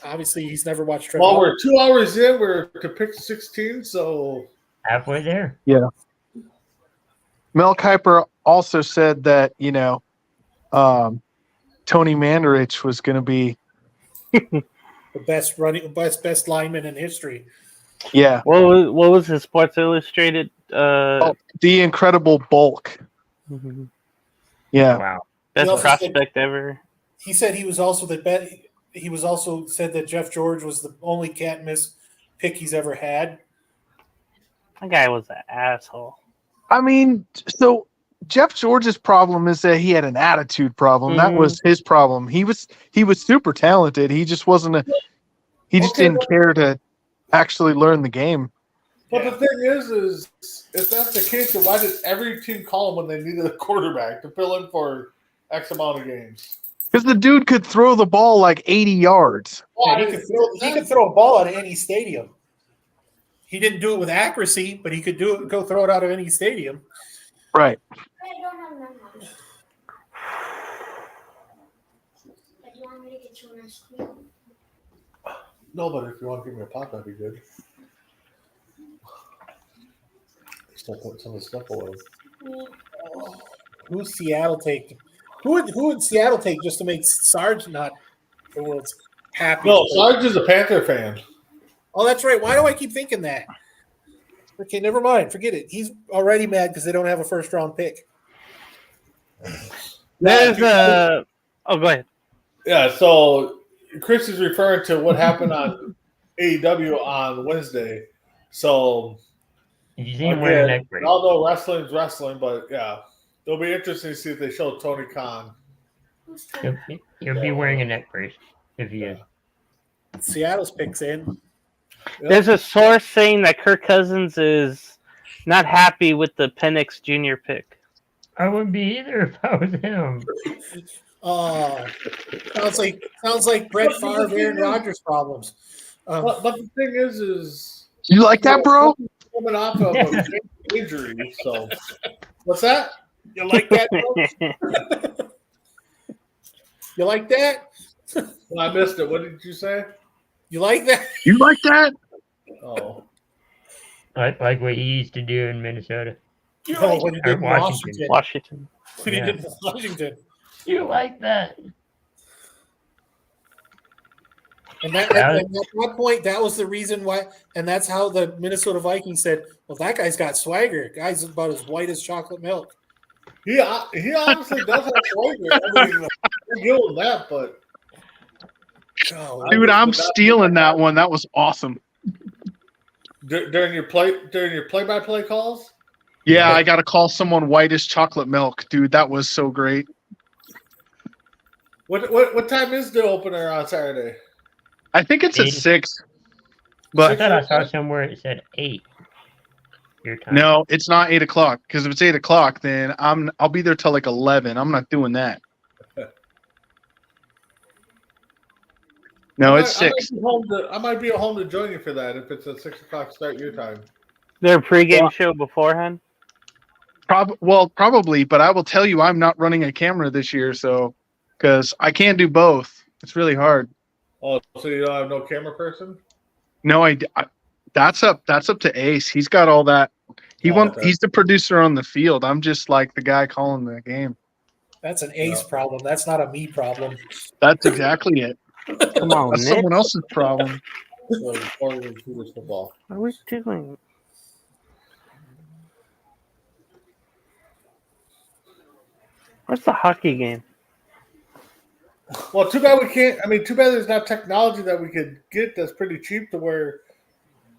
obviously he's never watched Trevor. well, we're 2 hours in. We're to pick 16, so Halfway there. Mel Kiper also said that Tony Mandarich was going to be the best lineman in history. What was his Sports Illustrated? the incredible bulk. Mhm. Yeah, Wow. Best also prospect ever. He said he was also He was also said that Jeff George was the only can't miss pick he's ever had. That guy was an asshole. I mean, so Jeff George's problem is that he had an attitude problem. That Mhm. was his problem. He was super talented. He just wasn't he just Okay, didn't care to actually learn the game. But the thing is if that's the case, then why did every team call him when they needed a quarterback to fill in for X amount of games? Because the dude could throw the ball like 80 yards. Yeah, he could throw a ball out of any stadium. He didn't do it with accuracy, but he could go throw it out of any stadium. Right. I don't have enough money. But you want me to get you an ice cream? No, but if you want to give me a pop, that'd be good. Still put some of the stuff away. Who's Seattle take? Who would Seattle take just to make Sarge not the world's happy? No, Sarge is a Panther fan. Oh, that's right. Why do I keep thinking that? Okay, never mind. Forget it. He's already mad because they don't have a first round pick. There's go ahead. Yeah, so Chris is referring to what happened on AEW on Wednesday. So Did you see him wearing a again, neck brace? y'all know wrestling's wrestling, but yeah, it'll be interesting to see if they show Tony Khan. Who's trying? He'll be wearing a neck brace if he is. Seattle's picks in. There's a source saying that Kirk Cousins is not happy with the Penix Jr. pick. I wouldn't be either if I was him. Oh, sounds like Brett Favre, Aaron Rodgers problems. But the thing is You like that, bro? coming off of an injury. So What's that? You like that? Bro? You like that? I missed it. What did you say? You like that? You like that? Oh, Like what he used to do in Minnesota. No, when he did in Washington. Washington. Washington. When he Yeah. did in Washington. You like that? And at that point, that was the reason why, and that's how the Minnesota Vikings said, "Well, that guy's got swagger. Guy's about as white as chocolate milk." he honestly does have swagger. I mean, I'm doing that, but Oh, Dude, I'm stealing that one. That was awesome. during your play-by-play calls. Yeah, I got to call someone white as chocolate milk. Dude, that was so great. What time is the opener on Saturday? I think it's at 8. 6. I But thought I saw somewhere it said 8. Your time. no, it's not 8 o'clock. Because if it's 8 o'clock, then I'll be there till like 11. I'm not doing that. No, it's 6. I might be home to join you for that if it's a 6 o'clock start your time. Their pregame show beforehand. Probably, but I will tell you, I'm not running a camera this year, so because I can't do both. It's really hard. Oh, so you don't have no camera person? No, that's up to Ace. He's got all that. Okay. He's the producer on the field. I'm just like the guy calling the game. that's an ace problem. That's not a me problem. That's exactly it. Come on, That's Nick. someone else's problem. Or football. What are we doing? Where's the hockey game? Well, too bad we can't. I mean, too bad there's not technology that we could get that's pretty cheap to where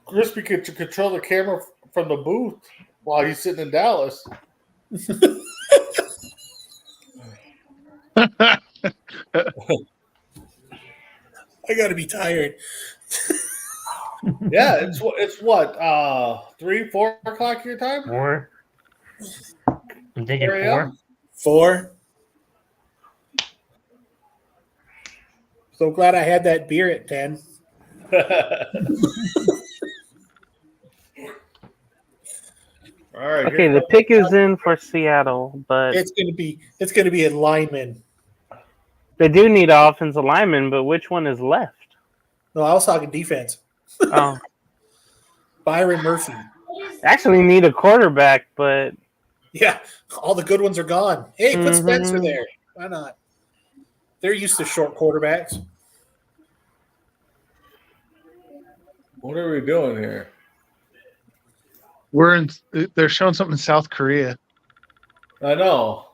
Crispy could control the camera from the booth while he's sitting in Dallas. I got to be tired. Yeah, it's what 3, 4 o'clock your time. 4. I'm thinking 4 4. a.m.? 4. So glad I had that beer at 10. All right. Okay, the pick is in for Seattle, but It's gonna be a lineman. they do need an offensive lineman, but which one is left? No, I was talking defense. Oh, Byron Murphy. actually need a quarterback, but Yeah, all the good ones are gone. Hey, put Mhm. Spencer there. Why not? They're used to short quarterbacks. What are we doing here? They're showing something in South Korea. I know.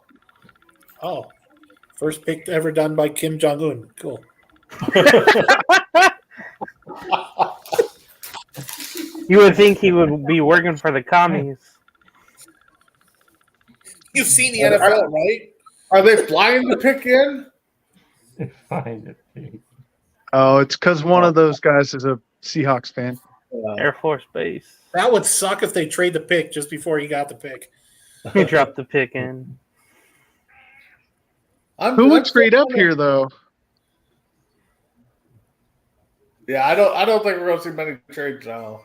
Oh, first pick ever done by Kim Jong Un. Cool. you would think he would be working for the commies. You've seen the NFL, right? Are they flying the pick in? Find it. Oh, it's because one of those guys is a Seahawks fan. Air Force Base. That would suck if they trade the pick just before he got the pick. He dropped the pick in. Who would trade up here though? Yeah, I don't think we're gonna see many trades now.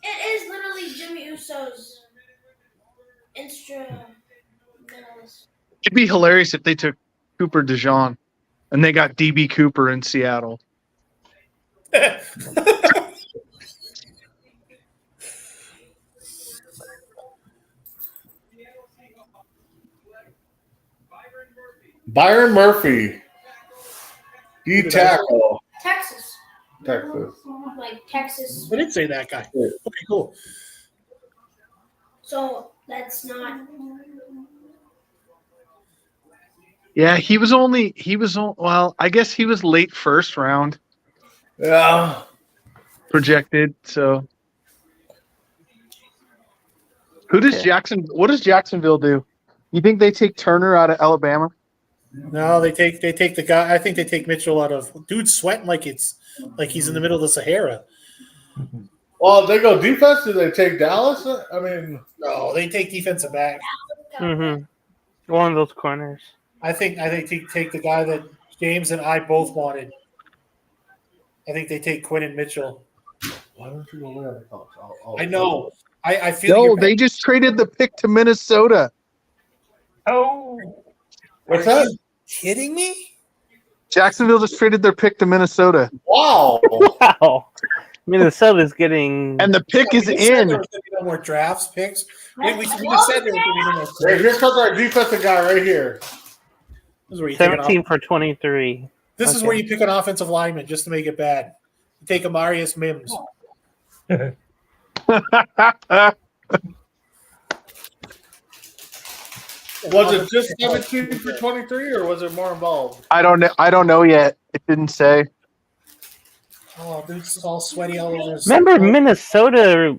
It is literally Jimmy Uso's instrumentalist. It'd be hilarious if they took Cooper DeJean and they got DB Cooper in Seattle. Byron Murphy, D tackle, Texas. Texas. Like Texas. I didn't say that guy. Okay, cool. So that's not. Yeah, well, I guess he was late first round Yeah, projected. So what does Jacksonville do? You think they take Turner out of Alabama? No, they take the guy. I think they take Mitchell out of. Dude's sweating like it's like he's in the middle of the Sahara. Well, they go defense. Do they take Dallas? I mean, No, they take defensive back. Mm-hmm. One of those corners. I think they take the guy that James and I both wanted. I think they take Quinn and Mitchell. why don't you go there? I know. I feel No, you're- they just traded the pick to Minnesota. Oh, What's Are that? you kidding me? Jacksonville just traded their pick to Minnesota, Wow. Wow. Minnesota's getting. and the pick is We said there in. was gonna be no more drafts picks. We just said there was going to be no more. Hey, here comes our defensive guy right here. This is where you take 17 for 23. This is Okay. where you pick an offensive lineman just to make it bad. You take Amarius Mims. Was it just 17 for 23, or was it more involved? I don't know. I don't know yet. It didn't say. Oh, dude's all sweaty all over his. Remember, Minnesota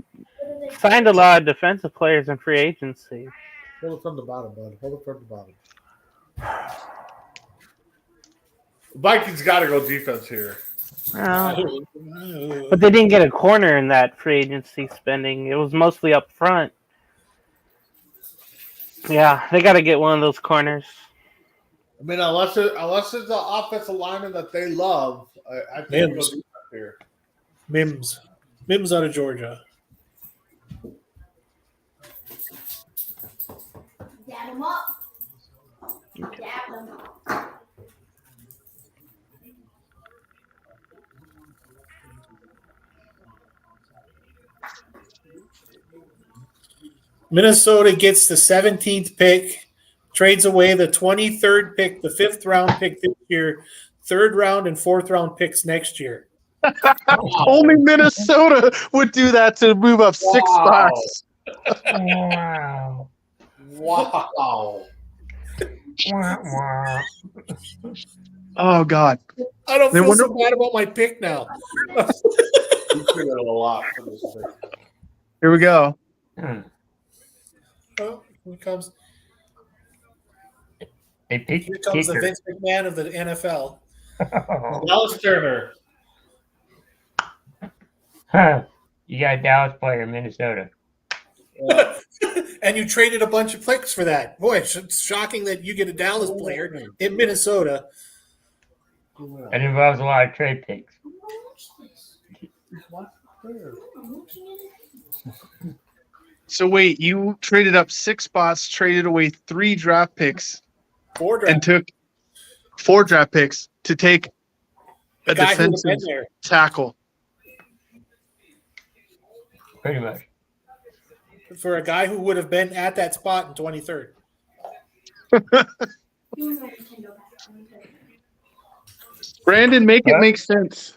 signed a lot of defensive players in free agency. Hold it from the bottom, bud. Hold it from the bottom. Vikings got to go defense here. Well, but they didn't get a corner in that free agency spending. It was mostly up front. Yeah, they got to get one of those corners. I mean, unless it's the offensive lineman that they love, I think we'll Mims. do that here. Mims out of Georgia. Dab him up. Dab him up. Minnesota gets the 17th pick, trades away the 23rd pick, the 5th round pick this year, 3rd round and 4th round picks next year. Only Minnesota would do that to move up 6 Wow. spots. wow. Wow. Wah, wah. Oh God. I don't They feel wonder- so bad about my pick now. You figured a lot for this pick. Here we go. Hmm. Oh, here comes They picked here comes the kicker. Vince McMahon of the NFL. Dallas Turner. Huh. You got a Dallas player, Minnesota. And you traded a bunch of picks for that. Boy, it's shocking that you get a Dallas player in Minnesota. That involves a lot of trade picks. So wait, you traded up 6 spots, traded away 3 draft picks, 4 and draft. took 4 draft picks to take The a guy who would have defensive been there. tackle. Pretty much. For a guy who would have been at that spot in 23rd. Brandon, make it make sense.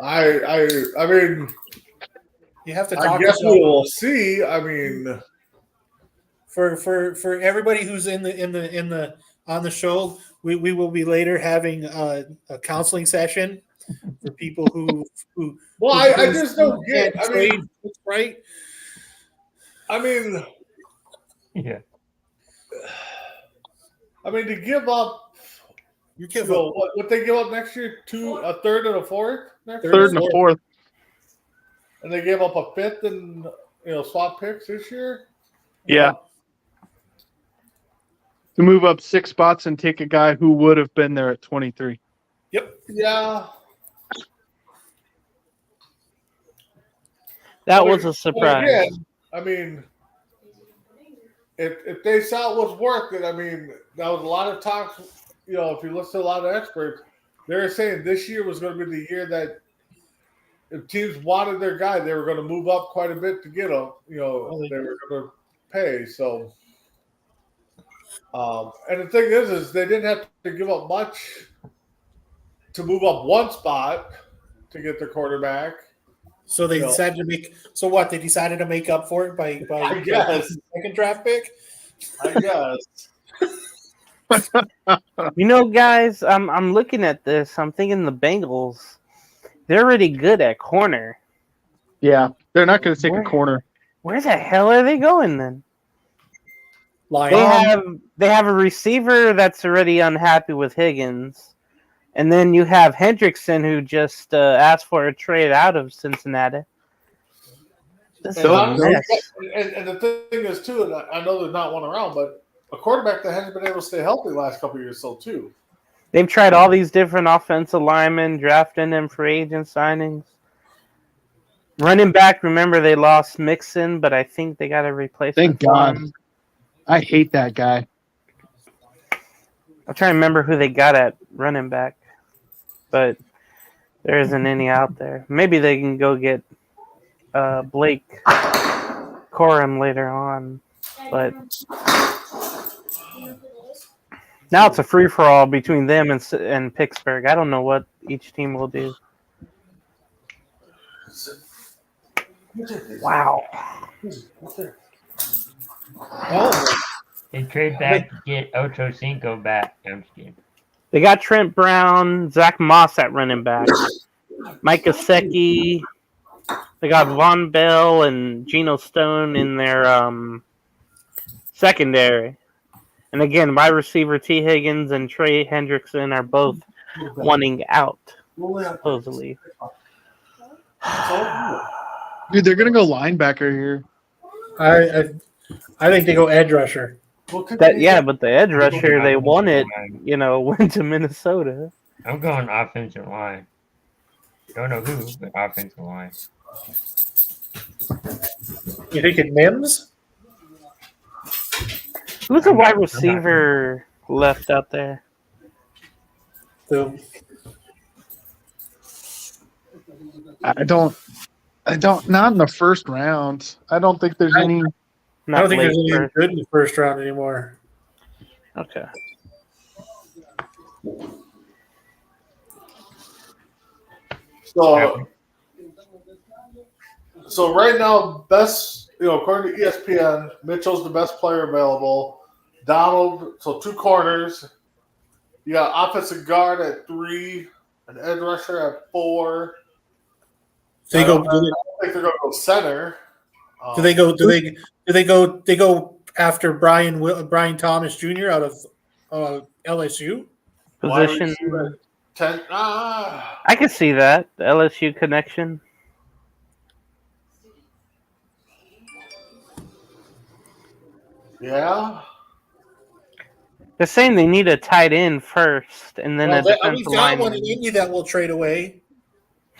I mean, You have to I talk guess about we will see. I mean, for everybody who's in the on the show. We will be later having a counseling session for people who well, I just don't get. can't I mean, trade, right? I mean, Yeah. to give up. You give So up what they give up next year? A third and a fourth next Third year? Third and a fourth. And they gave up a fifth and swap picks this year. Yeah. To move up 6 spots and take a guy who would have been there at 23. Yep. Yeah. That was a But surprise. again, I mean, if they saw it was worth it, I mean, that was a lot of talks. If you listen to a lot of experts, they're saying this year was going to be the year that if teams wanted their guy, they were going to move up quite a bit to get him. They were going to pay. So, and the thing is they didn't have to give up much to move up 1 spot to get their quarterback. So they No. decided to make. So what? They decided to make up for it by I guess. second draft pick. I guess. Guys, I'm looking at this. I'm thinking the Bengals. They're really good at corner. Yeah. They're not going to take Where- a corner. Where the hell are they going then? Lions. They have a receiver that's already unhappy with Higgins. And then you have Hendrickson, who just asked for a trade out of Cincinnati. This is a mess. And the thing is, too, and I know there's not one around, but a quarterback that hasn't been able to stay healthy the last couple of years, so too. They've tried all these different offensive linemen, drafting them free agent signings. Running back, remember they lost Mixon, but I think they got a replacement. Thank God. I hate that guy. I'm trying to remember who they got at running back, but there isn't any out there. Maybe they can go get Blake Corum later on, but now it's a free-for-all between them and Pittsburgh. I don't know what each team will do. Wow. Oh, They trade back to get Ocho Cinco back. I'm just kidding. They got Trent Brown, Zach Moss at running back, Mike Gesicki. They got Von Bell and Geno Stone in their secondary. And again, wide receiver T. Higgins and Trey Hendrickson are both wanting out, supposedly. Dude, they're gonna go linebacker here. I think they go edge rusher. But the edge rusher they wanted, went to Minnesota. I'm going offensive line. Don't know who, but offensive line. You thinking Mims? Who's a wide receiver left out there? The I don't. Not in the first round. I don't think there's any. I don't think late there's any first. good in the first round anymore. Okay. So right now, best, according to ESPN, Mitchell's the best player available. Donald, so 2 corners. You got offensive guard at 3, an edge rusher at 4. They I go. don't think they're going to go center. Do they go? They go after Brian Thomas Jr. out of LSU? Wide Position. receiver, 10. I can see that. The LSU connection. Yeah. They're saying they need a tight end first, and then a We defensive got one lineman. in Indy that we'll trade away.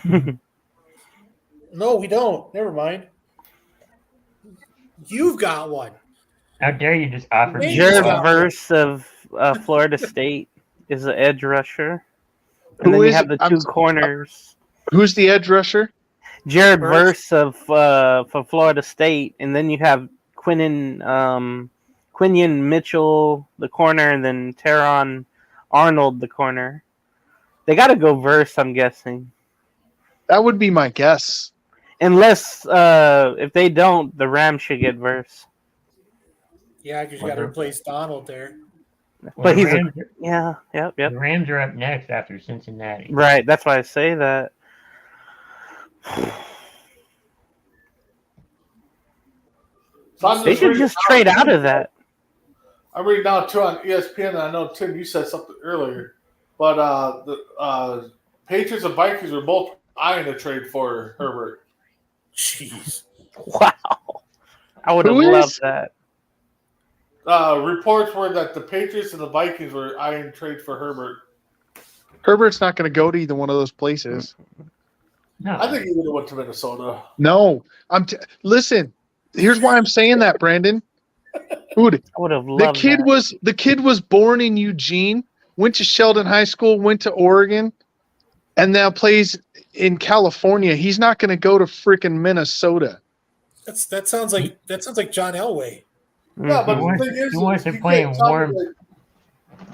No, we don't. Never mind. You've got one. How dare you just offer me? Jared Yeah. Verse of Florida State is the edge rusher. And Who then you is have it? the 2 corners. Who's the edge rusher? Jared Verse. Verse of for Florida State, and then you have Quinion Mitchell, the corner, and then Teron Arnold, the corner. They got to go Verse, I'm guessing. That would be my guess. Unless if they don't, the Rams should get Verse. Yeah, because you got to replace Donald there. Well, But the he's Rams, yep. the Rams are up next after Cincinnati. Right, that's why I say that. So I'm They should reading just now- trade out of that. I'm reading now too on ESPN, and I know Tim, you said something earlier, but the Patriots and Vikings were both eyeing a trade for Herbert. Jeez. Wow. I would have Who loved is- that. Reports were that the Patriots and the Vikings were eyeing trade for Herbert. Herbert's not going to go to either one of those places. No, I think he would have went to Minnesota. No, listen. Here's why I'm saying that, Brandon. Dude, I would have the loved kid was born in Eugene, went to Sheldon High School, went to Oregon, and now plays in California. He's not going to go to freaking Minnesota. That sounds like John Elway. that. Yeah, but He wants- the thing is, he wants to you play can't tell me warm. that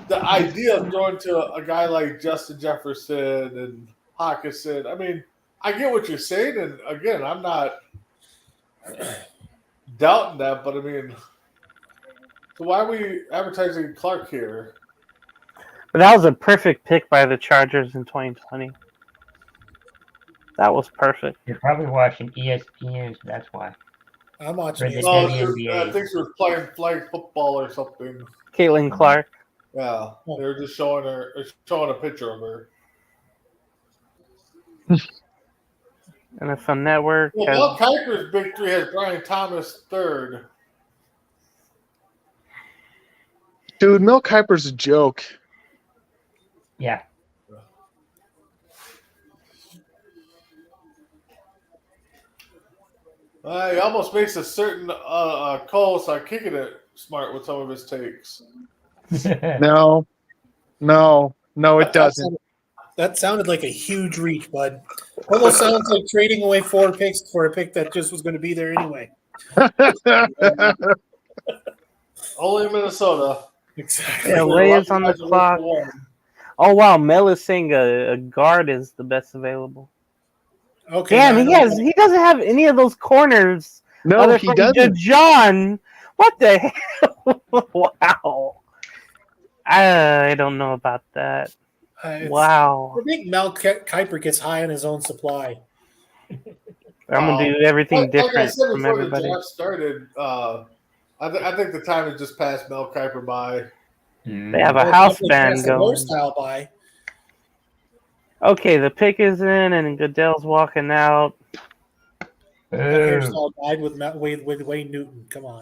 the idea of going to a guy like Justin Jefferson and Hawkinson, I mean, I get what you're saying, and again, I'm not doubting that, but I mean, so why are we advertising Clark here? But that was a perfect pick by the Chargers in 2020. That was perfect. you're probably watching ESPN, so that's why. I'm watching Right, it. they- Oh, the NBA. I think she was playing flag football or something. Caitlin Clark. Yeah, they were just showing a picture of her. NFL Network Well, has Mel Kiper's big three has Brian Thomas third. Dude, Mel Kiper's a joke. Yeah. He almost makes a certain call, so I'm kicking it smart with some of his takes. No, it doesn't. That sounded like a huge reach, bud. Almost sounds like trading away 4 picks for a pick that just was going to be there anyway. Only in Minnesota. Exactly. Yeah, Lay is on the clock. Oh wow, Mel is saying a guard is the best available. Okay. Damn, now I know he doesn't have any of those corners. No, other he from doesn't. John. What the hell? Wow. I don't know about that. Wow. I think Mel Kiper gets high on his own supply. I'm gonna do everything Like I different said from before everybody. the draft started, I think the time has just passed Mel Kiper by. They have a house band going. Style by. Okay, the pick is in, and Goodell's walking out. That hairstyle died with Wayne Newton. Come on.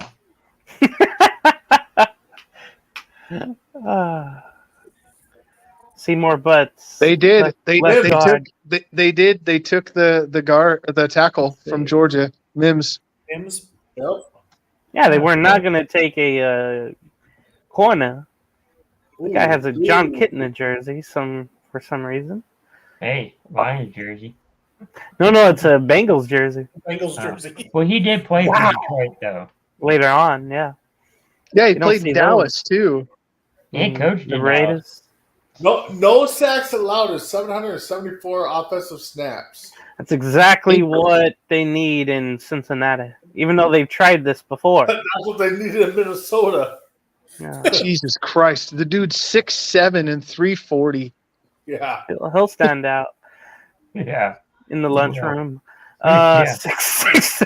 See more butts. They did. They Left did. guard. They did. They took the tackle from Georgia, Mims. Mims. Yep. Yeah, they were not going to take a corner. The guy has a John Kitna jersey for some reason. Hey, Lions jersey. No, it's a Bengals jersey. Bengals jersey. Well, he did play Wow. for Detroit, though. Later on, yeah. Yeah, he You don't played see in Dallas too. He coached the in Raiders. No sacks allowed is 774 offensive snaps. That's exactly what they need in Cincinnati. Even though they've tried this before. That's what they needed in Minnesota. Yeah. Jesus Christ, the dude's 6'7" and 340. Yeah. He'll stand out Yeah. in the lunchroom. Yeah. 6'6".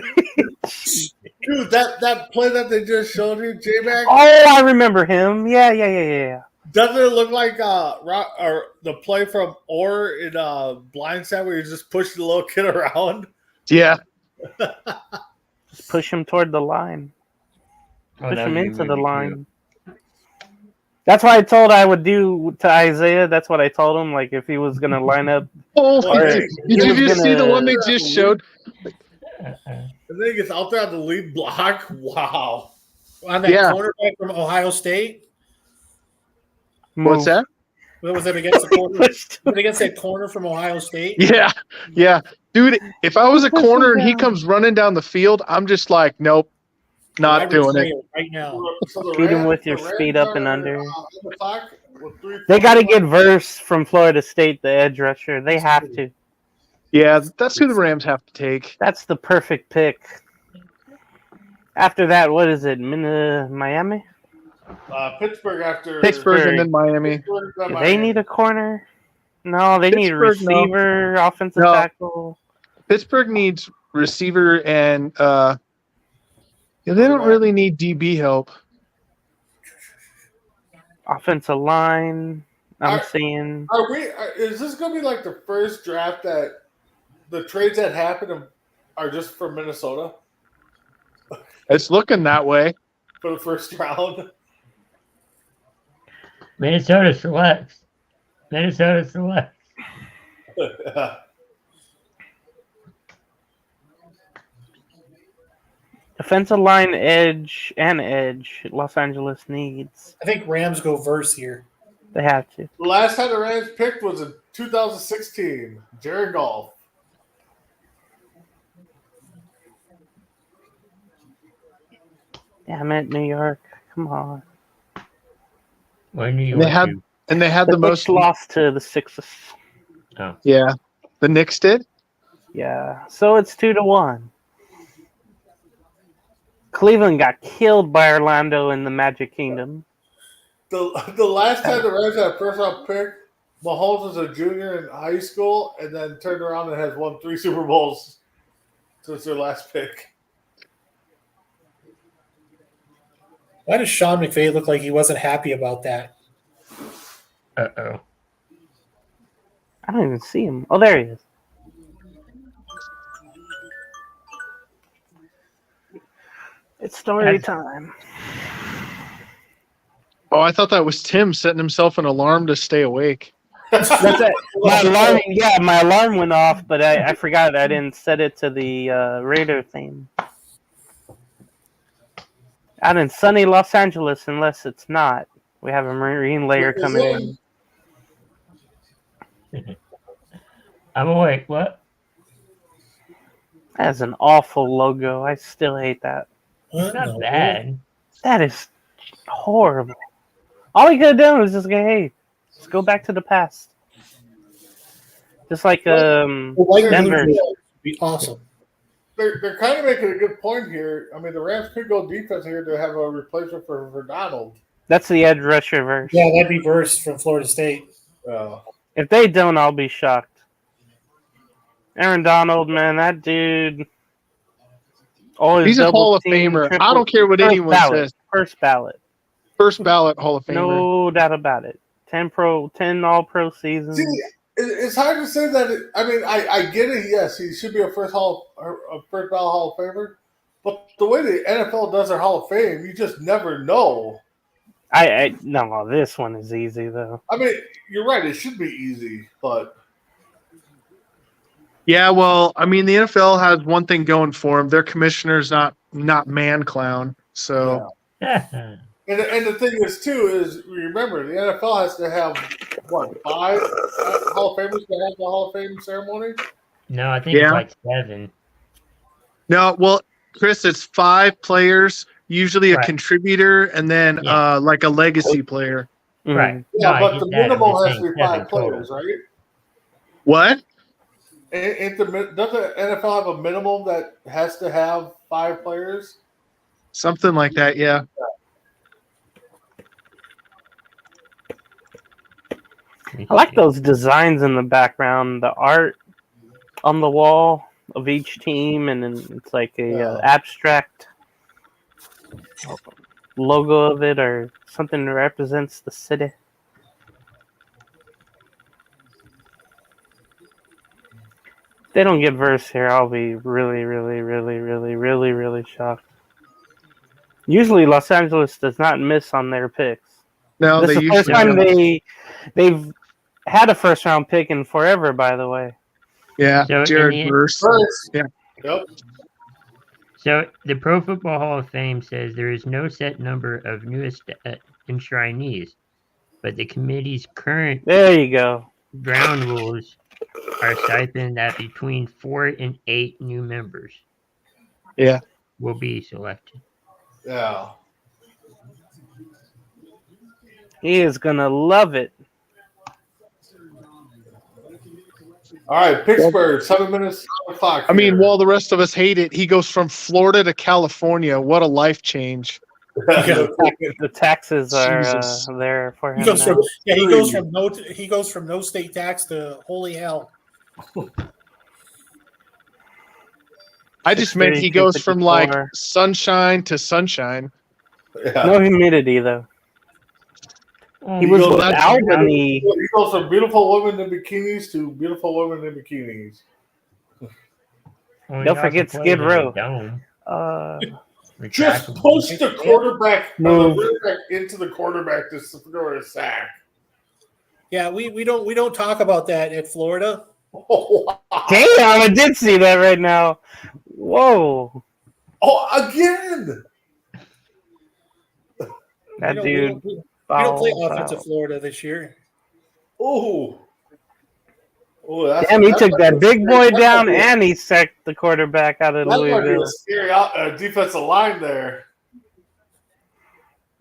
Dude, that play that they just showed you, J-Mac, Oh, I remember him. Yeah. doesn't it look like or the play from Orr in Blindside where you just push the little kid around? Yeah, Just push him toward the line. Oh, Push that him would be into the really line. That's what I told I would do to Isaiah. That's what I told him. Like if he was gonna line up. Oh, Hey, did he you was just see the gonna- one they just showed? cute. And then he gets out there on the lead block. Wow. On that Yeah. cornerback from Ohio State. What's that? What was it against the corner? Pushed him. Was it against that corner from Ohio State? Yeah, dude. If I was a Push him corner and he down. comes running down the field, I'm just like, nope, not I would doing say it. right now. So the Feed him Rams- with your the Rams speed up and are, under. on the clock with 3:40 They got to get Verse from Florida State, the edge rusher. They have to. Yeah, that's who the Rams have to take. That's the perfect pick. After that, what is it? Miami? Pittsburgh after Pittsburgh and then Miami. Pittsburgh, then Do they Miami. need a corner? No, they need a Pittsburgh, no. receiver, offensive No. tackle. Pittsburgh needs receiver and yeah, they don't really need DB help. Offensive line. I'm Are- seeing. Is this going to be like the first draft that the trades that happen are just from Minnesota It's looking that way. for the first round? Minnesota selects. Minnesota selects. Offensive line, edge. Los Angeles needs. I think Rams go Verse here. They have to. The last time the Rams picked was in 2016. Jared Goff. Damn it, New York. Come on. When do you They want had- to? And they had The the most. Knicks lost to the Sixers. Yeah, the Knicks did. Yeah. So it's 2-1. Cleveland got killed by Orlando in the Magic Kingdom. The last time the Rams had a first round pick, Mahomes was a junior in high school and then turned around and has won 3 Super Bowls since their last pick. Why does Sean McVay look like he wasn't happy about that? Uh-oh. I don't even see him. Oh, there he is. It's story time. Oh, I thought that was Tim setting himself an alarm to stay awake. That's it. My alarm went off, but I forgot I didn't set it to the Raider theme. Out in sunny Los Angeles, unless it's not. We have a Marine layer coming in. I'm awake. What? That is an awful logo. I still hate that. It's not bad. That is horrible. All he could have done was just go, hey, let's go back to the past. Just like The white and Denver. blue would be awesome. They're kind of making a good point here. I mean, the Rams could go defense here to have a replacement for Donald. That's the edge rusher verse. Yeah, that'd be Verse from Florida State. If they don't, I'll be shocked. Aaron Donald, man, that dude. Always He's a double Hall of team, Famer. triple- I don't care what first anyone ballot, says. First ballot. First ballot Hall of Famer. No doubt about it. 10 All-Pro seasons. See, it's hard to say that. I mean, I get it. Yes, he should be a first ballot Hall of Famer. But the way the NFL does their Hall of Fame, you just never know. No, this one is easy though. I mean, you're right. It should be easy, but Yeah, well, I mean, the NFL has one thing going for them. Their commissioner's not man clown. So and the thing is too is remember the NFL has to have what 5 Hall of Famers to have the Hall of Fame ceremony. No, I think Yeah. it's like 7. no, well, Chris, it's 5 players, usually a Right. contributor, and then Yeah. like a legacy player. Mhm. Right. Yeah, No, I but get the that. I'm minimum just has to saying be 5 7 total. players, right? What? Does the NFL have a minimum that has to have 5 players? Something like that, yeah. I like those designs in the background, the art on the wall of each team, and then it's like a abstract logo of it or something that represents the city. If they don't get Verse here, I'll be really, really, really, really, really, really shocked. Usually, Los Angeles does not miss on their picks. No, This is they the first usually time don't. they've had a first round pick in forever, by the way. Yeah, So in Jared the- Verse. First. Yeah. Yep. So the Pro Football Hall of Fame says there is no set number of newest enshrinees, but the committee's current There you go. ground rules are stipend that between 4 and 8 new members Yeah. will be selected. Yeah. He is gonna love it. All right, Pittsburgh, 7 minutes on the clock. I mean, here. while the rest of us hate it, he goes from Florida to California. What a life change. The taxes are Jesus. there for He him. goes now. from he goes from no state tax to holy hell. I just meant he goes from 32, like 54. sunshine to sunshine. Yeah. No humidity though. He was goes with back to- Albany. He goes from beautiful women in bikinis to beautiful women in bikinis. Well, he Don't also forget plays Skid in a Row. dome. Just Retractable. push the quarterback, Move. running back into the quarterback to throw a sack. Yeah, we don't talk about that at Florida. Oh, wow. Damn, I did see that right now. Whoa. Oh, again. That We don't- dude. we don't play foul, offensive foul. Florida this year. Oh. Oh, that's, Damn, he that's took like that a big scary- boy that down might be a- and he sacked the quarterback out of That might be Louisville. a scary defensive line there.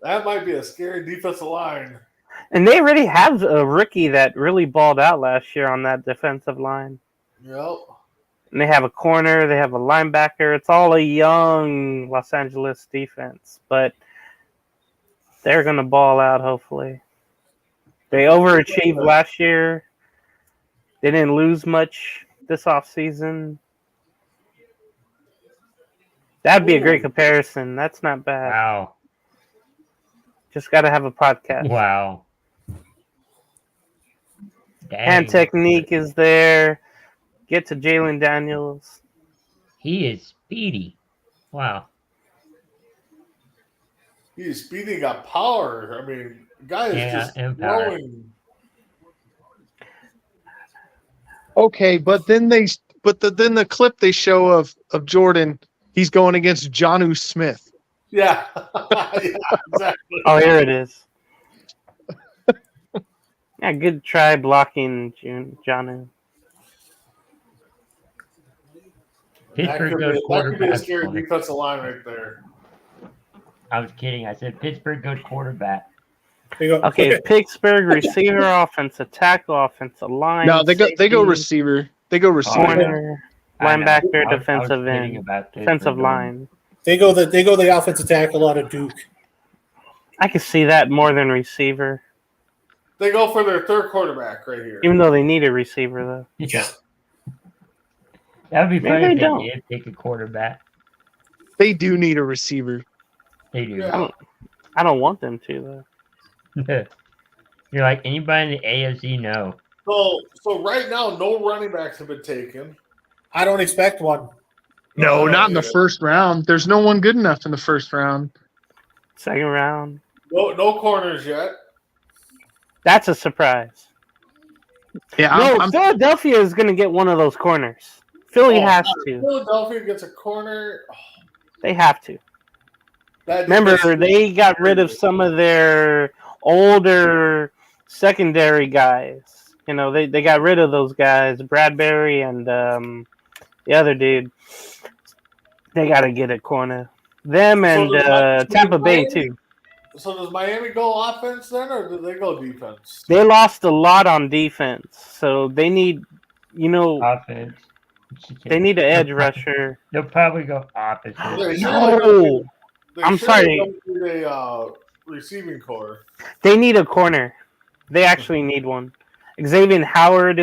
That might be a scary defensive line. And they already have a rookie that really balled out last year on that defensive line. Yep. And they have a corner, they have a linebacker. It's all a young Los Angeles defense, but they're going to ball out, hopefully. They overachieved last year. They didn't lose much this offseason. That'd be a great comparison. That's not bad. Wow. Just got to have a podcast. Wow. Hand technique is there. Get to Jalen Daniels. He is speedy. Wow. He's speeding up power. I mean, the guy is Yeah, just and power. growing. Okay, but then then the clip they show of Jordan, he's going against Jonnu Smith. Yeah, yeah, exactly. Oh, here it is. Yeah, good try blocking John. Pittsburgh goes That could be a quarterback. scary defensive line right there. I was kidding. I said Pittsburgh goes quarterback. There you go. Okay, Pittsburgh receiver, offensive tackle, offensive line. No, they go safety, receiver. They go receiver. corner, I know. linebacker, I was defensive kidding end, about defensive Pittsburgh. line. They go the offensive tackle out of Duke. I could see that more than receiver, They go for their third quarterback right here. even though they need a receiver though. Yeah. That would be Maybe funny they if they don't. did take a quarterback. They do need a receiver. They do. Yeah. I don't want them to though. You're like, anybody in the AFC? No. So right now, no running backs have been taken. I don't expect one. No, No, not in the yeah. first round. There's no one good enough in the first round. Second round. No corners yet. That's a surprise. Yeah, No, I'm Philadelphia is going to get one of those corners. Philly Oh, has to. Philadelphia gets a corner. Oh, They have to. that Remember, defense- they got rid of some of their older secondary guys. You know, they got rid of those guys, Bradbury and the other dude. They got to get a corner. Them and does Tampa Bay, Miami- too. So does Miami go offense then, or do they go defense? They lost a lot on defense, so they need, you know, Offense. they need an edge rusher. They'll probably go opposite. They No, I'm sorry. Don't need a receiving core. they need a corner. They actually need one. Xavier Howard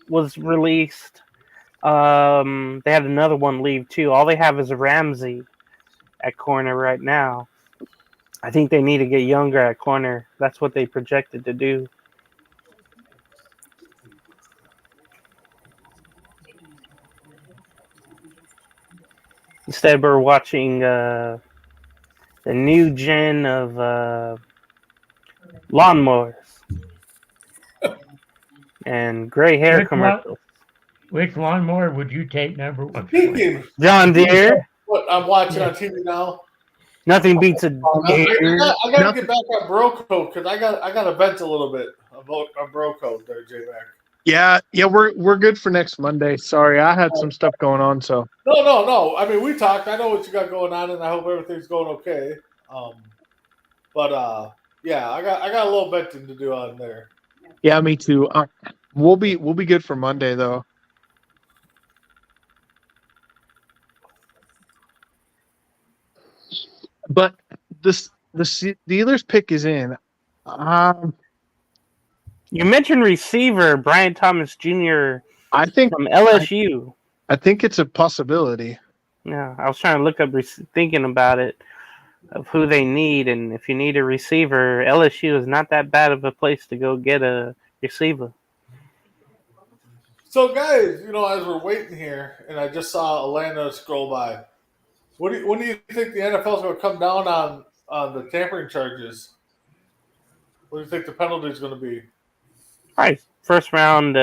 was released. They had another one leave too. All they have is Ramsey at corner right now. I think they need to get younger at corner. That's what they projected to do. Instead, we're watching the new gen of lawnmowers and gray hair Which commercials. Which lawnmower would you take number one? Speaking, John Deere. what I'm watching on TV now. Nothing beats a I Deere. gotta get back on Broco because I got to vent a little bit about Broco there, J-Mac. yeah, we're good for next Monday. Sorry, I had some stuff going on, so No. I mean, we talked. I know what you got going on, and I hope everything's going okay. Yeah, I got a little venting to do on there. yeah, me too. We'll be good for Monday though. But the Steelers pick is in. You mentioned receiver Brian Thomas Jr. I think from LSU. it's a possibility. Yeah, I was trying to look up, thinking about it, of who they need, and if you need a receiver, LSU is not that bad of a place to go get a receiver. So, guys, as we're waiting here, and I just saw Atlanta scroll by. When do you think the NFL is going to come down on the tampering charges? What do you think the penalty is going to be? All right, first round,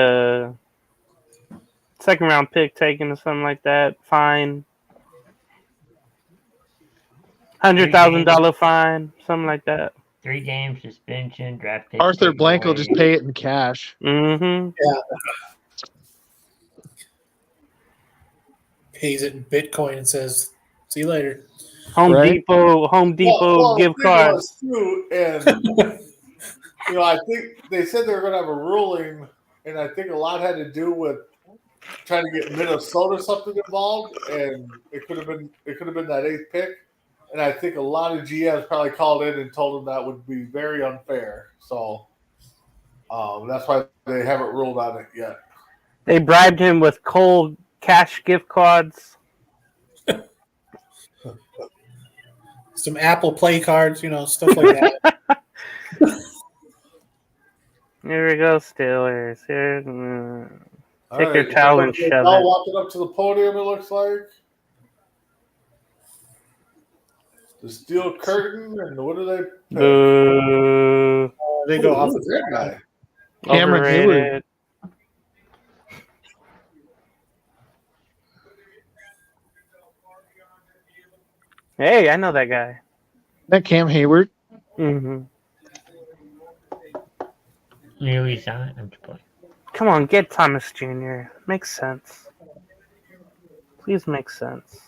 second round pick taken or something like that. Fine. $100,000 fine, something like that. 3 game suspension, draft pick. Arthur taken Blank will away. just pay it in cash. Mm-hmm. Pays it in Bitcoin and says, "See you later." Home Right. Depot gift the thing cards. was, too, and I think they said they were going to have a ruling, and I think a lot had to do with trying to get Minnesota something involved, and it could have been that 8th pick, and I think a lot of GMs probably called in and told them that would be very unfair. So that's why they haven't ruled on it yet. They bribed him with cold cash gift cards. Some Apple Play cards, stuff like that. There we go, Steelers. Here, All take your right, towel and Joe shove Bell it. walking up to the podium, it looks like. The steel curtain, and what do they pick? Boo. They go off. Who's that guy? Cameron Hayward. Overrated. Hey, I know that guy. That Cam Hayward. hmm No, he's not. I'm just playing. Come on, get Thomas Jr. Makes sense. Please make sense.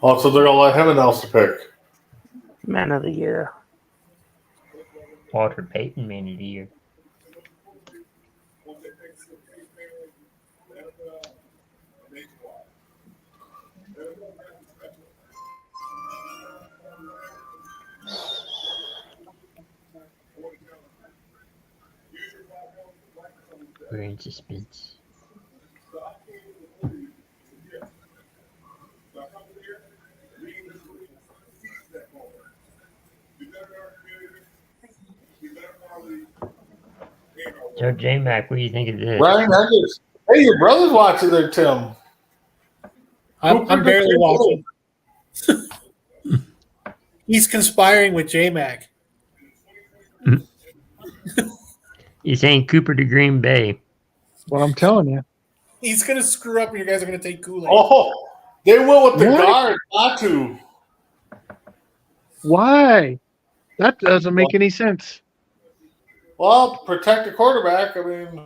Oh, so they're gonna let him announce the pick. Man of the year. Walter Payton, man of the year. We're in suspense. So, J Mac, what do you think of this? Ryan Hendricks. Hey, your brother's watching there, Tim. I'm barely watching. He's conspiring with J-Mac. He's saying Cooper to Green Bay. That's what I'm telling you. He's gonna screw up, and you guys are gonna take Kool-Aid. Oh, they went with the What? guard, Atu. Why? That doesn't make any sense. Well, protect the quarterback. I mean,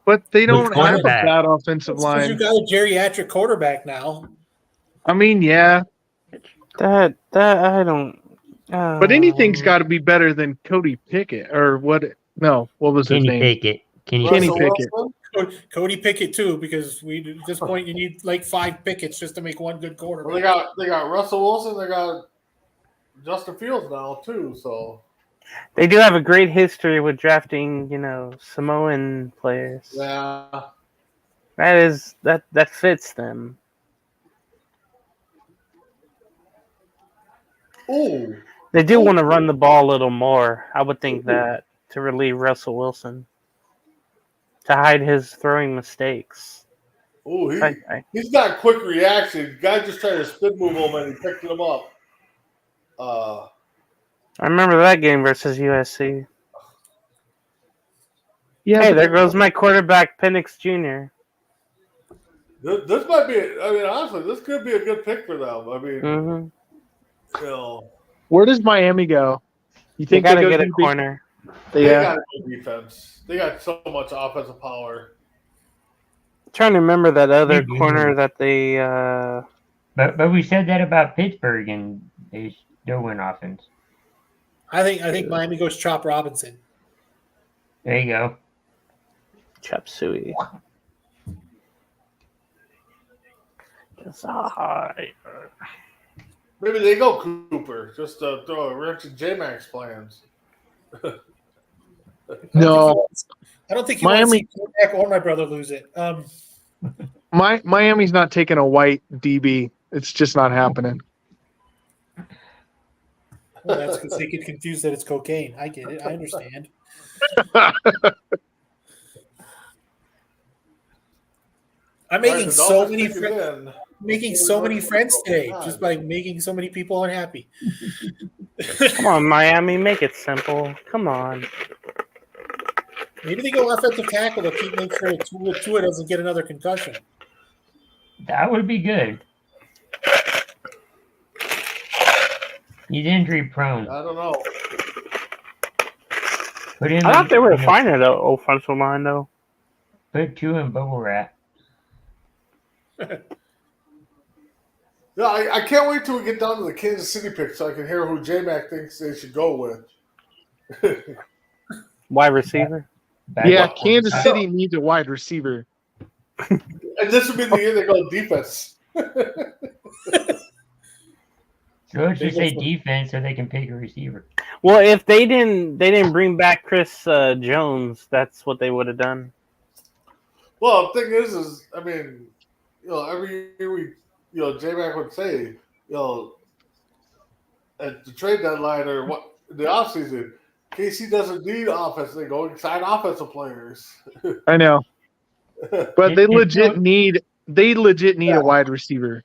But they don't have a quarterback? bad offensive It's 'cause you line. got a geriatric quarterback now. I mean, yeah, That I don't. but anything's got to be better than Cody Pickett or what? No, what was his Kenny name? Pickett. Kenny Kenny Pickett. Russell Pickett. Wilson. Cody Pickett too, because at this point you need like 5 Pickets just to make one good Well, quarterback. they got Russell Wilson. They got Justin Fields now too. So They do have a great history with drafting, Samoan players. yeah, That fits them. ooh, They do want to run the ball a little more. I would think that to relieve Russell Wilson, to hide his throwing mistakes. ooh, He's got quick reaction. Guy just tried to spin move him and he picked him up. I remember that game versus USC. Yeah, Hey, but there goes my quarterback, Penix Jr. This might be. I mean, honestly, this could be a good pick for them. I mean, Mm-hmm. you know, where does Miami go? You They think got to go get a DB? corner. they Yeah, got a good defense. They got so much offensive power. Trying to remember that other They do. corner that they. But we said that about Pittsburgh, and they still win offense. I think Miami goes Chop Robinson. There you go. Chop Suey. Maybe they go Cooper just to throw a wrench in J-Max plans. no, I don't think you want to Miami- see quarterback or my brother lose it. Miami's not taking a white DB. It's just not happening. Well, that's because they get confused that it's cocaine. I get it. I understand. I'm making so many friends today, just by making so many people unhappy. Come on, Miami, make it simple. Come on. Maybe they go offensive tackle to make sure Tua doesn't get another concussion. That would be good. He's injury prone. I don't know. Put him. I thought they were in, fine at the offensive line, though. Put two in bubble wrap. Yeah, I can't wait till we get down to the Kansas City pick so I can hear who J-Mac thinks they should go with. Wide receiver. Yeah, Backup. Kansas City needs a wide receiver. And this would be the year they go defense. So let's They just go say for- defense so they can pick a receiver. Well, if they didn't bring back Chris Jones, that's what they would have done. Well, the thing is, I mean, every year J-Mac would say, at the trade deadline or what the offseason, KC doesn't need offense. They go and sign offensive players. I know, but they It's legit so- need a wide receiver.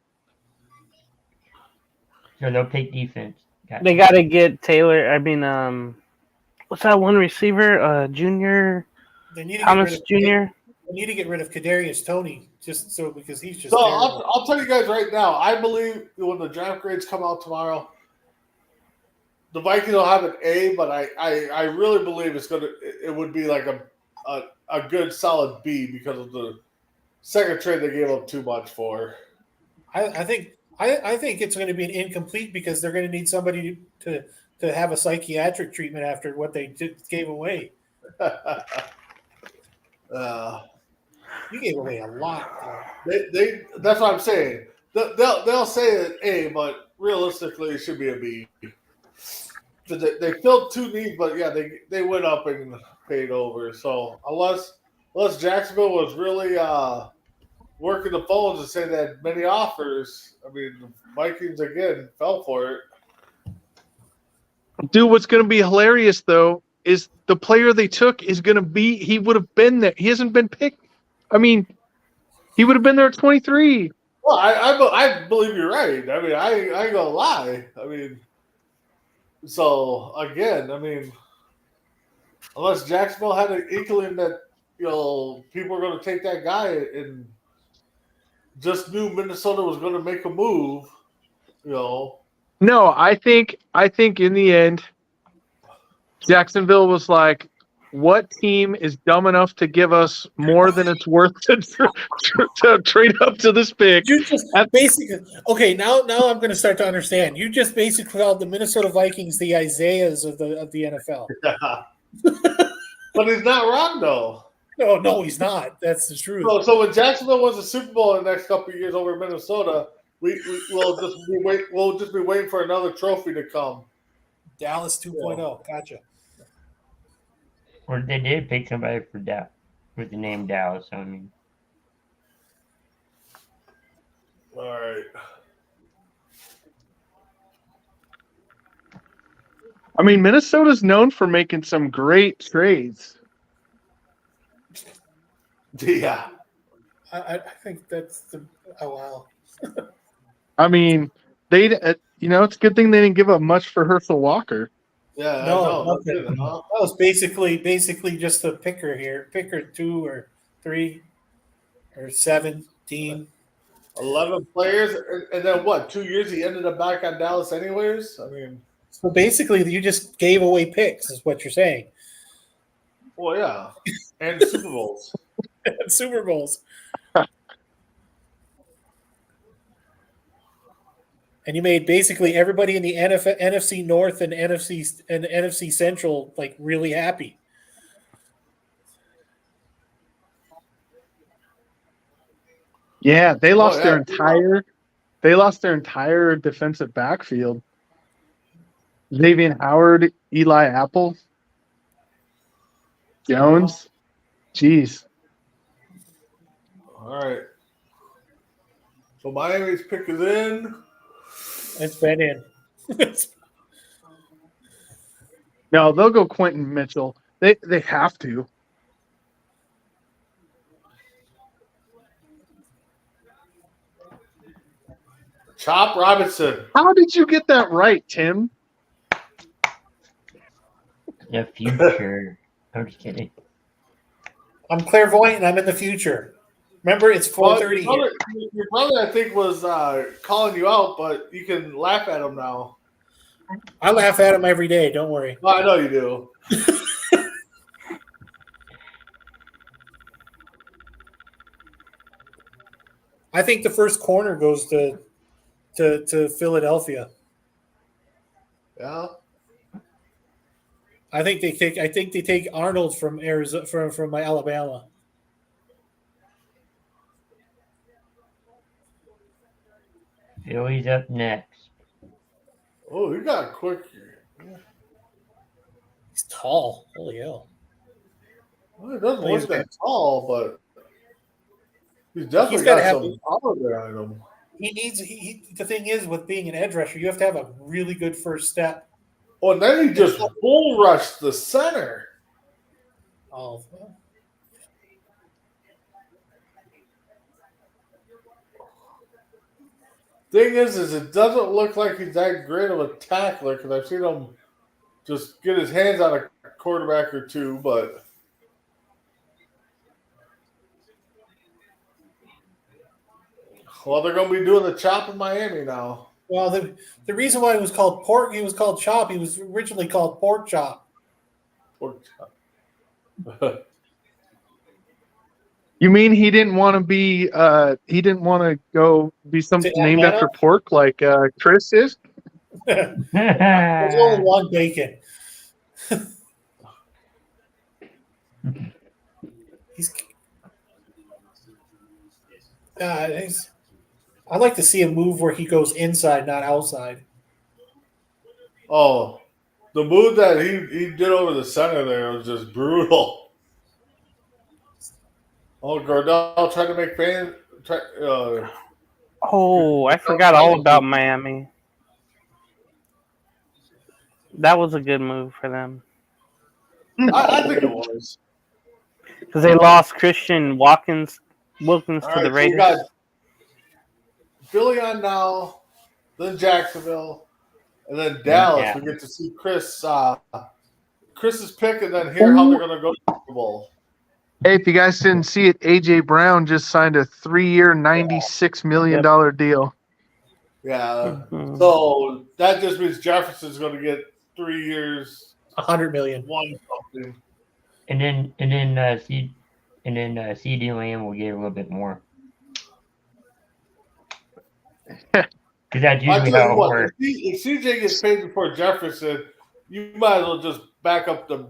So they'll pick defense. Gotcha. They got to get Taylor. I mean, what's that one receiver? Junior They need to Thomas Jr. They need to get rid of Kadarius Toney because he's just. So terrible. I'll tell you guys right now. I believe when the draft grades come out tomorrow, the Vikings will have an A, but I really believe it would be like a good solid B because of the second trade they gave up too much for. I think it's going to be an incomplete because they're going to need somebody to have a psychiatric treatment after what they gave away. You gave away a lot. They that's what I'm saying. They'll say an A, but realistically it should be a B. They filled two needs, but yeah, they went up and paid over. So unless Jacksonville was really working the phones and say that many offers, I mean, the Vikings again fell for it. Dude, what's going to be hilarious though is the player they took is going to be. He would have been there. He hasn't been picked. I mean, he would have been there at 23. Well, I believe you're right. I mean, I ain't gonna lie. I mean, so again, I mean, unless Jacksonville had an inkling that people are going to take that guy and just knew Minnesota was going to make a move, No, I think in the end, Jacksonville was like, what team is dumb enough to give us more than it's worth to trade up to this pick? You just basically okay. Now I'm going to start to understand. You just basically called the Minnesota Vikings the Isaiahs of the NFL. but he's not wrong though. No, he's not. That's the truth. So when Jacksonville wins the Super Bowl in the next couple of years over Minnesota, we'll just be waiting for another trophy to come. Dallas 2.0. Gotcha. Or they did pick somebody for Dallas with the name Dallas. So, I mean, All right. I mean, Minnesota's known for making some great trades. Yeah. I think that's the wow. I mean, they it's a good thing they didn't give up much for Herschel Walker. Yeah. No, no, nothing. That was basically just a picker here. Picker 2 or 3 or 17. 11 players, and then what? 2 years he ended up back on Dallas anyways. I mean, So basically, you just gave away picks, is what you're saying. well, yeah, and Super Bowls. Super Bowls. And you made basically everybody in the NFC North and NFC Central like really happy. Yeah, they lost yeah. their entire defensive backfield. Xavier Howard, Eli Apple, Jones. Jeez. All right. So Miami's pick is in. It's been in. No, they'll go Quentin Mitchell. They have to. Chop Robinson. How did you get that right, Tim? the future. I'm just kidding. I'm clairvoyant and I'm in the future. Remember, it's 4:30 here. Your brother, I think, was calling you out, but you can laugh at him now. I laugh at him every day. Don't worry. Well, I know you do. I think the first corner goes to Philadelphia. Yeah. I think they take Arnold from Arizona from my Alabama. Philly's up next. Oh, he got quick. He's tall. Holy hell. Well, he doesn't He's look that tall, but he's definitely He's gotta got have- some power behind him. He needs. The thing is, with being an edge rusher, you have to have a really good first step. Oh, and then he just bull rushed the center. Oh, well. Thing is it doesn't look like he's that great of a tackler because I've seen him just get his hands on a quarterback or two, but well, they're going to be doing the chop in Miami now. Well, the reason why he was called chop. He was originally called pork chop. Pork chop. You mean he didn't want to be? He didn't want to go be something To named Atlanta? after pork like Chris is. There's only one bacon. I'd like to see a move where he goes inside, not outside. Oh, the move that he did over the center there was just brutal. Oh, Gardell tried to make fans. Oh, I forgot all about Miami. That was a good move for them I think it was. because they lost Christian Wilkins All to right, the so we Raiders. got Philly on now, then Jacksonville, and then Dallas. Yeah. We get to see Chris's pick, and then hear how they're going to go to the Super Bowl. Hey, if you guys didn't see it, AJ Brown just signed a 3-year, $96 million deal. Yeah. Mhm. So that just means Jefferson's going to get 3 years, $100 million. one something. and then CD Lamb will get a little bit more. Because that's I usually tell how you it what, works. if CJ gets paid before Jefferson, you might as well just back up the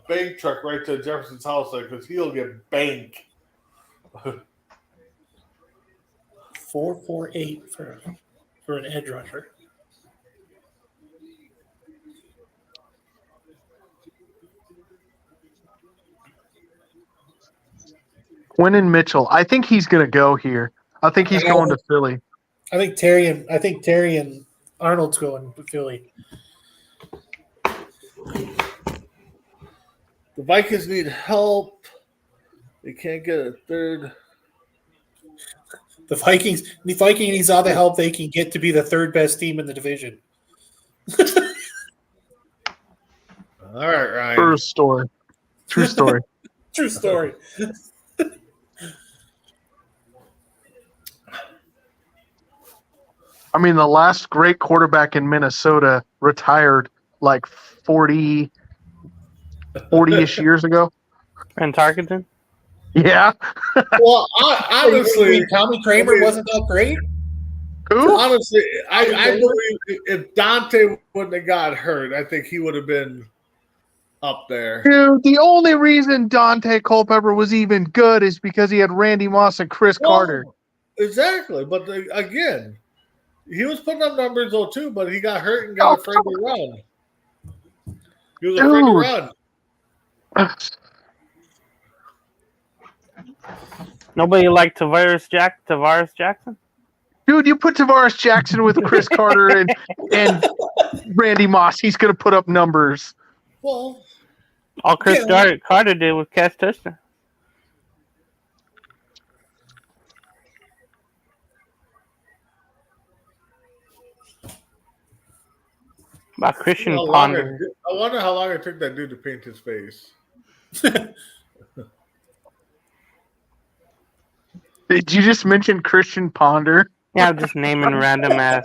bank truck right to Jefferson's house because he'll get bank. 448 for an edge rusher. Quentin Mitchell. I think he's going to go here. I think he's going to Philly. I think Terry and Arnold's going to Philly. The Vikings need help. They can't get a third. The Vikings needs all the help they can get to be the third best team in the division. All right, Ryan. True story. True story. True story. I mean, the last great quarterback in Minnesota retired like 40-ish years ago. And Tarkenton? Yeah. Well, honestly, Tommy Kramer wasn't that great. Who? honestly, I believe if Dante wouldn't have got hurt, I think he would have been up there. Dude, the only reason Dante Culpepper was even good is because he had Randy Moss and Chris Carter. Exactly, but again, he was putting up numbers though too, but he got hurt and got afraid to run. He was afraid to Dude. run. Nobody liked Tavares Jackson? Dude, you put Tavares Jackson with Chris Carter and Randy Moss, he's going to put up numbers. Well, All Chris Yeah. Carter did was catch touchdown. About Christian Ponder. I wonder how long it took that dude to paint his face. Did you just mention Christian Ponder? Yeah, I'm just naming random Well,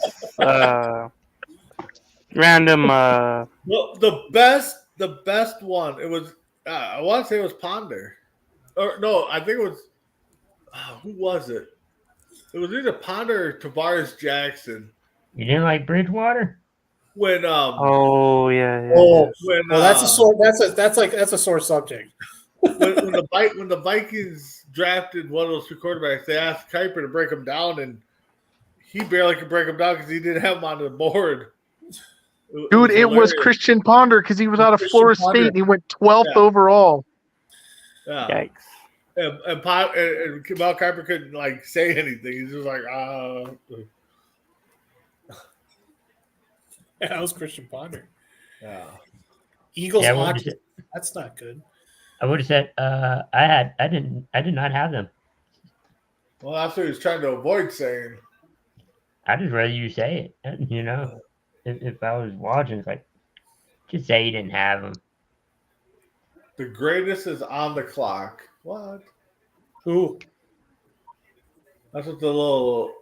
the best one. It was. I want to say it was Ponder, or no, I think it was. Who was it? It was either Ponder or Tavares Jackson. You didn't like Bridgewater? When Oh yeah. Oh, when well, that's a sore subject. when the Vikings drafted one of those two quarterbacks, they asked Kuiper to break them down, and he barely could break him down because he didn't have him on the board. Dude, it was hilarious. Christian Ponder because he was out of Christian Florida Ponder. State and he went 12th Yeah. overall. Yeah. Yikes. And Mel Kiper couldn't like say anything. He's just like, Yeah, that was Christian Ponder. yeah. Eagles Yeah, what hockey. is it? That's not good. I would have said I did not have them. Well, that's what he was trying to avoid saying. I just rather you say it. You know, if I was watching, it's like just say you didn't have them. The greatest is on the clock. What? Who? That's what the little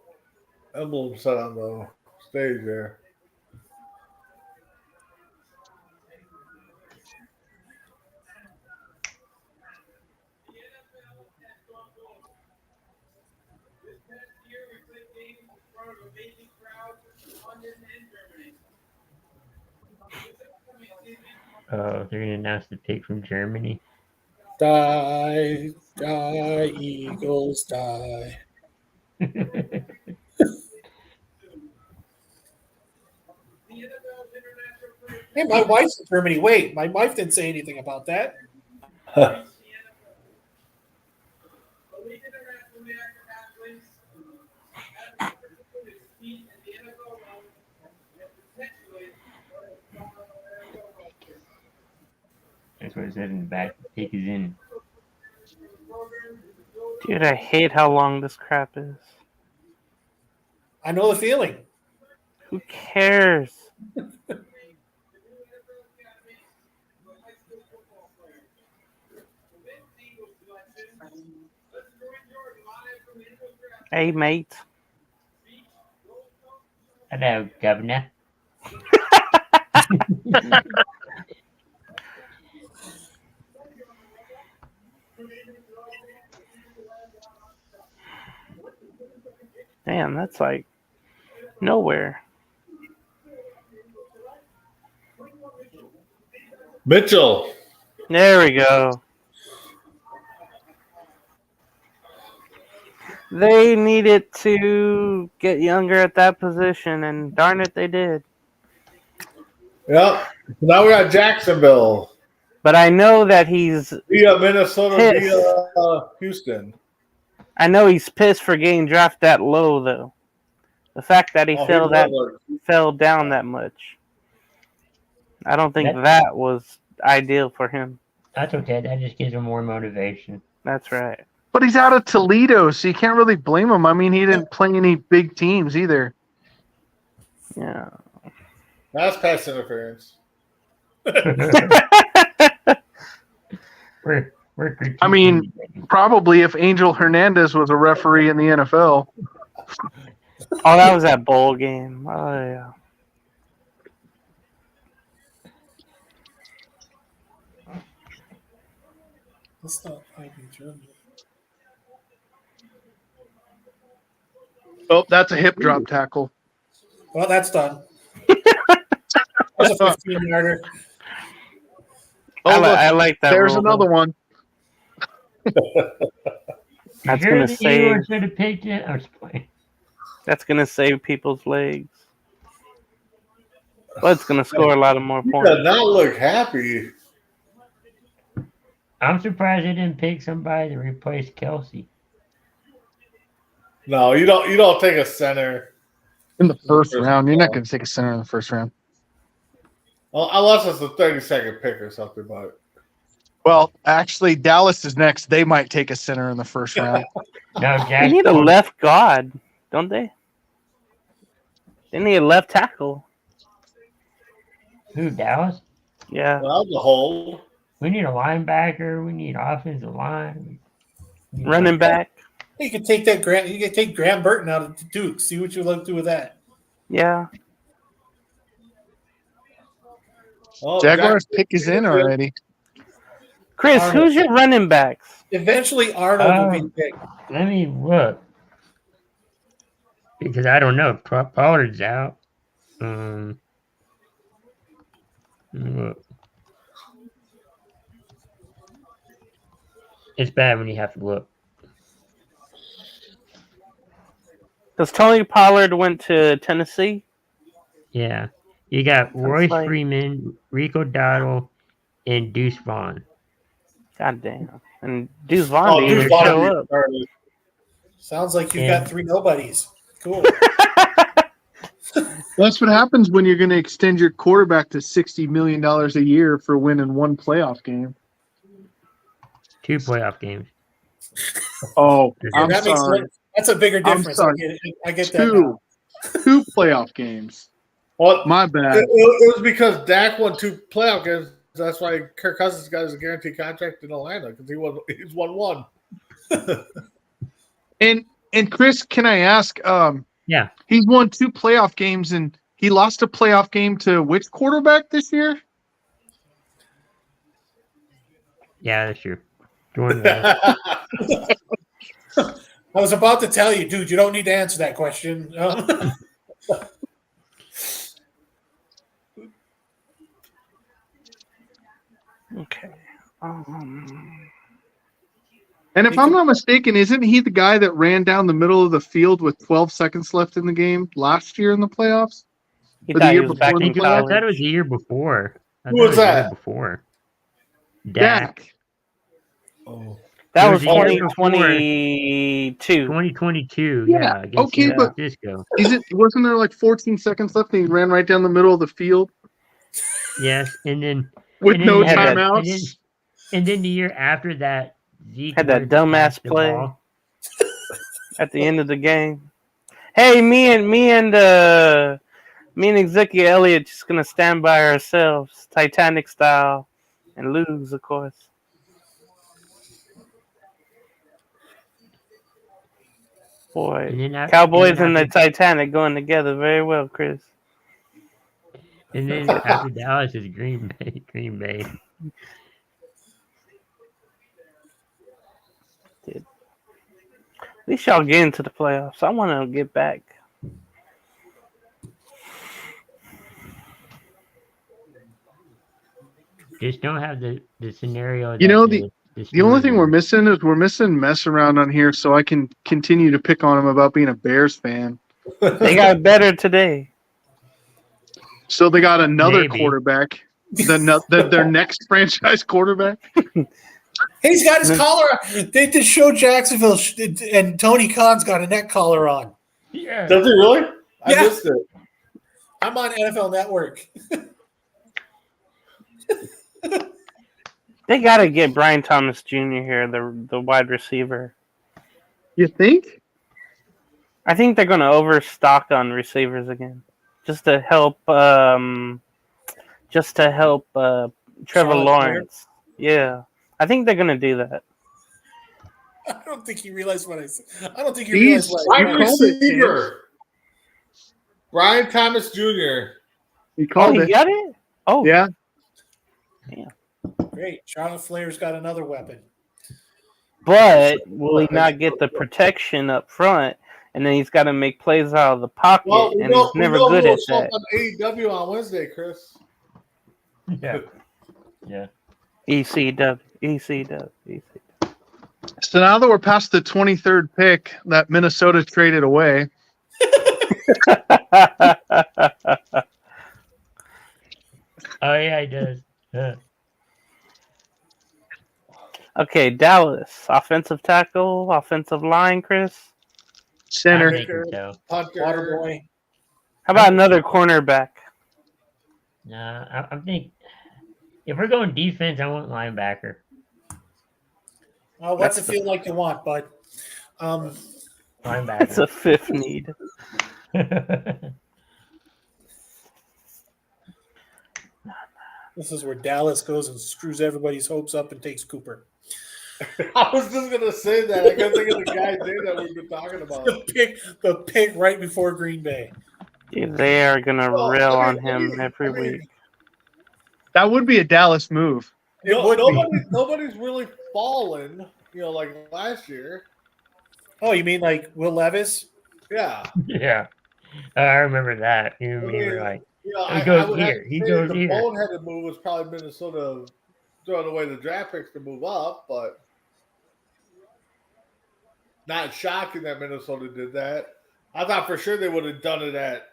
emblem said on the stage there. Oh, they're gonna announce the pick from Germany. Die, die, Eagles, die. Hey, my wife's in Germany. Wait, my wife didn't say anything about that. That's what it said in the back. The pick is in. Dude, I hate how long this crap is. I know the feeling. Who cares? Hey, mate. Hello, Governor. Damn, that's like nowhere. Mitchell. There we go. They needed to get younger at that position, and darn it, they did. Yep. Now we got Jacksonville. But I know that he's Via Minnesota, Pissed. via Houston. pissed for getting drafted that low, though. The fact that he fell down that much, I don't think that was ideal for him. That's okay. That just gives him more motivation. That's right. But he's out of Toledo, so you can't really blame him. I mean, he didn't play any big teams either. Yeah. That's pass interference. We're I mean, probably if Angel Hernandez was a referee in the NFL. Oh, that was that bowl game. Oh, yeah. That's not fighting Germany. Oh, that's a hip drop tackle. Well, that's done. That's a 15-yarder. Oh, look, I like that. there's rule, another though. one. That's Sure gonna the save. Eagles should have picked it. I was playing. That's gonna save people's legs. But it's gonna score a lot of more He points. does not look happy. I'm surprised they didn't pick somebody to replace Kelsey. No, you don't take a center. In the first round. You're not going to take a center in the first round. Well, unless it's a 32nd pick or something, but Well, actually, Dallas is next. They might take a center in the first round. No, They Jack. need a left guard, don't they? They need a left tackle. Who, Dallas? Yeah. well, the hold. We need a linebacker. We need offensive line. We need Running back. You could take that Grant. You could take Graham Burton out of Duke. See what you like to do with that. Yeah. Oh, Jaguars Jackson- pick is in already. Chris, Arnold. who's your running backs? Eventually, Arnold will be picked. Let me look. Because I don't know. Pollard's out. Let me look. It's bad when you have to look. Because Tony Pollard went to Tennessee. Yeah. You got Royce like- Freeman, Rico Dowdle, and Deuce Vaughn. God damn. And Deuce Vaughn Oh, didn't Deuce even Vaughn show be up. started. Sounds like you've Yeah. got three nobodies. Cool. That's what happens when you're going to extend your quarterback to $60 million a year for winning one playoff game. 2 playoff games. Oh, Yeah, I'm that makes sorry. sense. That's a bigger I'm difference. sorry. I get that now. Two playoff games. Well, My bad. it was because Dak won 2 playoff games. That's why Kirk Cousins got his guaranteed contract in Atlanta because he's won 1. And Chris, can I ask? Yeah. He's won 2 playoff games, and he lost a playoff game to which quarterback this year? Yeah, that's true. Jordan Love. I was about to tell you, dude, you don't need to answer that question. Okay. And if I'm not mistaken, isn't he the guy that ran down the middle of the field with 12 seconds left in the game last year in the playoffs? He Or the thought he year was before back the in playoffs? I thought college. it was the year before. I Who thought it was the year that? before. Dak. Oh. That It was was the year 2022. 2022. Yeah, Yeah. Against okay, San but- Francisco. Wasn't there like 14 seconds left and he ran right down the middle of the field Yes. And then with And then no he had that- timeouts? and then the year after that, Zeke Had that wanted to dumbass pass the play. ball. At the end of the game. Hey, me and Ezekiel Elliott just gonna stand by ourselves, Titanic style, and lose, of course. Boy, And then Cowboys and the after, Titanic going together very well, Chris. and then after Dallas is Green Bay. Green Bay. At least y'all get into the playoffs. I want to get back. Just don't have the scenario. You that know, the Steelers only thing were. we're missing is we're missing mess around on here so I can continue to pick on him about being a Bears fan. They got better today. So they got another Maybe. quarterback, their next franchise quarterback. He's got his collar on. They just showed Jacksonville, and Tony Khan's got a neck collar on. Yeah. Does he really? I Yeah. missed it. I'm on NFL Network. They got to get Brian Thomas Jr. here, the wide receiver. You think? I think they're going to overstock on receivers again, just to help Trevor Charlotte Lawrence. Yeah, I think they're going to do that. I don't think you realize what I said. I don't think you These- realize what I Wide said. receiver. Brian Thomas Jr. He Oh, called he it. got it? Oh, Yeah. Great. Charlotte Flair's got another weapon. but will he not get the protection up front? And then he's got to make plays out of the pocket, Well, and he's never good who will at show up that. on AEW on Wednesday, Chris. Yeah. Yeah. ECW. So now that we're past the 23rd pick that Minnesota traded away, Oh yeah, he does. Yeah. Okay, Dallas. Offensive tackle, offensive line, Chris. I'm center. thinking so. Hunter. Waterboy. How about another cornerback? Nah, I think if we're going defense, I want linebacker. What's it feel like you want, bud? Linebacker. That's a fifth need. This is where Dallas goes and screws everybody's hopes up and takes Cooper. I was just gonna say that. I can't think of the guy's name that we've been talking about. The pick right before Green Bay. Dude, they are gonna Well, rail I on mean- him I every mean- week. That would be a Dallas move. Nobody's really fallen, like last year. Oh, you mean like Will Levis? Yeah. Yeah. I remember that. You and me were like, I goes would have here, to he say goes the here. boneheaded move was probably Minnesota throwing away the draft picks to move up, but not shocking that Minnesota did that. I thought for sure they would have done it at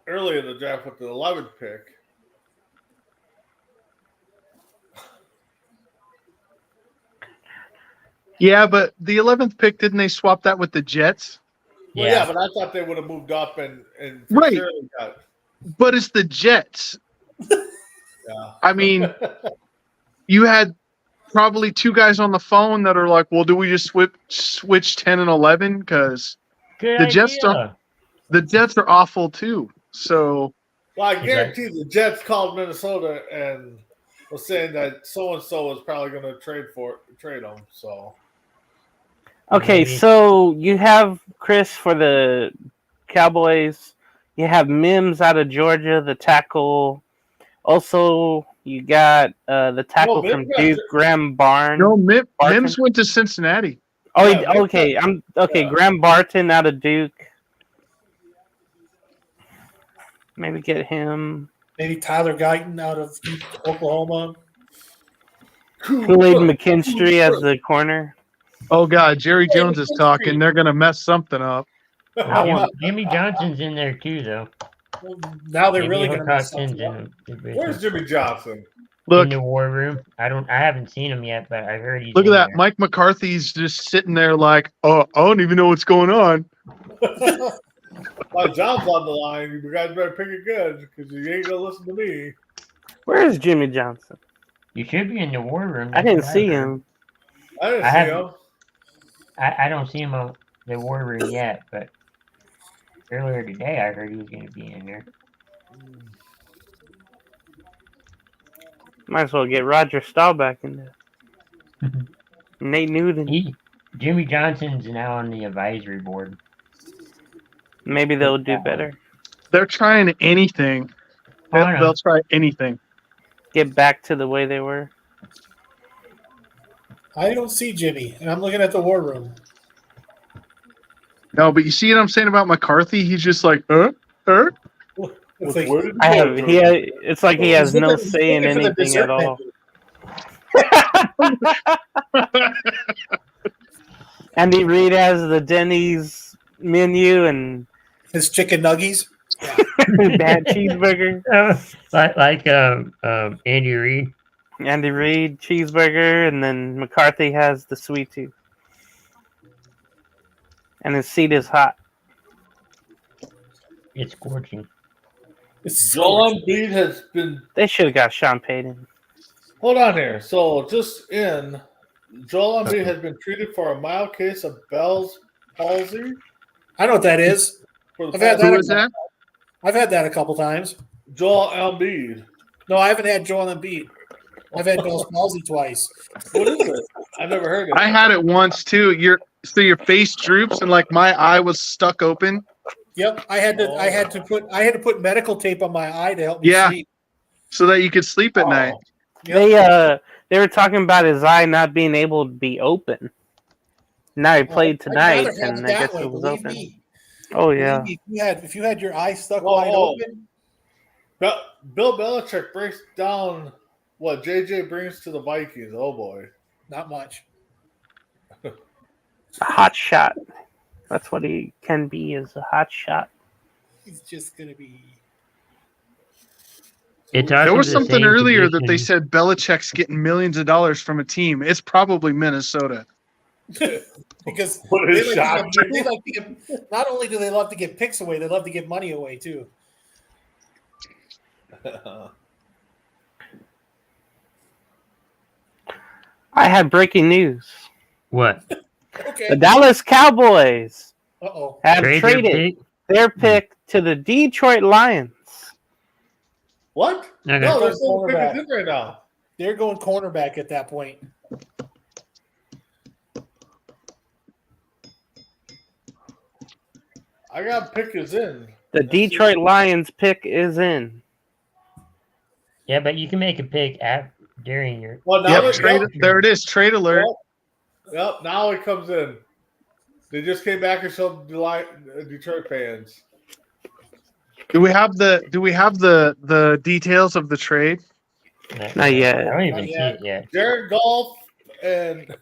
early in the draft with the 11th pick. Yeah, but the 11th pick, didn't they swap that with the Jets? Well, yeah, but I thought they would have moved up and for Right. sure got. But it's the Jets. Yeah. I mean, you had probably two guys on the phone that are like, well, do we just switch 10 and 11? Because Good the Jets idea. don't. The Jets are awful too. So Well, I guarantee the Jets called Minnesota and was saying that so and so was probably going to trade them. So Okay, Maybe. so you have Chris for the Cowboys. You have Mims out of Georgia, the tackle. Also, you got the tackle Mims from got Duke, Graham Barnes. no, Barton? Mims went to Cincinnati. Oh, Yeah, Mims okay. Yeah. Graham Barton out of Duke. Maybe get him. Maybe Tyler Guyton out of Oklahoma. Kool-Aid McKinstry as the corner. Oh God, Jerry Jones is talking. They're gonna mess something up. Jimmy Johnson's in there too, though. Now they're Maybe really he'll going to talk mess something sense up. Where's Jimmy Johnson? Look, in the war room. I haven't seen him yet, but I heard he's look at in that. there. Mike McCarthy's just sitting there like, oh, I don't even know what's going on. My job's on the line. You guys better pick it good because you ain't gonna listen to me. Where is Jimmy Johnson? You should be in the war room. I That's didn't what see heard. him. I didn't I see haven't- him. I don't see him in the war room yet, but earlier today I heard he was going to be in there. Might as well get Roger Staubach in there. Nate Newton. Jimmy Johnson's now on the advisory board. Maybe they'll do better. They're trying anything. Oh, I know. They'll try anything. Get back to the way they were. I don't see Jimmy, and I'm looking at the war room. No, but you see what I'm saying about McCarthy? He's just like, It's like, Where did I he have. go? It's like he has he's no looking- say in he's looking for the anything at dessert all. menu. Andy Reid has the Denny's menu and His chicken nuggies. bad cheeseburger. like Andy Reid. Andy Reid cheeseburger, and then McCarthy has the sweet tooth. And his seat is hot. It's scorching. It's Joel Embiid has been. They should have got Sean Payton. Hold on here. So just in, Joel Embiid Okay. has been treated for a mild case of Bell's palsy. I know what that is. For the I've had Who that. is that? I've had that a couple times. Joel Embiid. No, I haven't had Joel Embiid. I've had Bell's palsy twice. What is it? I never heard of it. I had it once too. Your face droops and like my eye was stuck open. Yep, I had to put medical tape on my eye to help me Yeah. sleep. So that you could sleep at night. Yep. They were talking about his eye not being able to be open. Now he played I'd rather tonight, have and it I that guess way, it was believe open. me. Oh yeah. Believe me, if you had your eye stuck Whoa, wide whoa. open, Bill Belichick breaks down what JJ brings to the Vikings. Oh boy. not much. A hot shot. That's what he can be, is a hot shot. He's just gonna be. It's There also was the something same earlier that they position. said Belichick's getting millions of dollars from a team. It's probably Minnesota. Because What they is shot? like to give, not only do they love to give picks away, they love to give money away too. I had breaking news. What? Okay. The Dallas Cowboys Uh-oh. have Trade their traded pick? their pick to the Detroit Lions. What? Okay. No, there's no Quarterback. pickers in right now. They're going cornerback at that point. I got pickers in. The Detroit Lions pick is in. Yeah, but you can make a pick during your. Well, now Yep, trade, there it is. Trade alert. Yep, now it comes in. They just came back and showed Detroit fans. Do we have the details of the trade? Not yet. I don't even Not see yet. it yet. Jared Goff and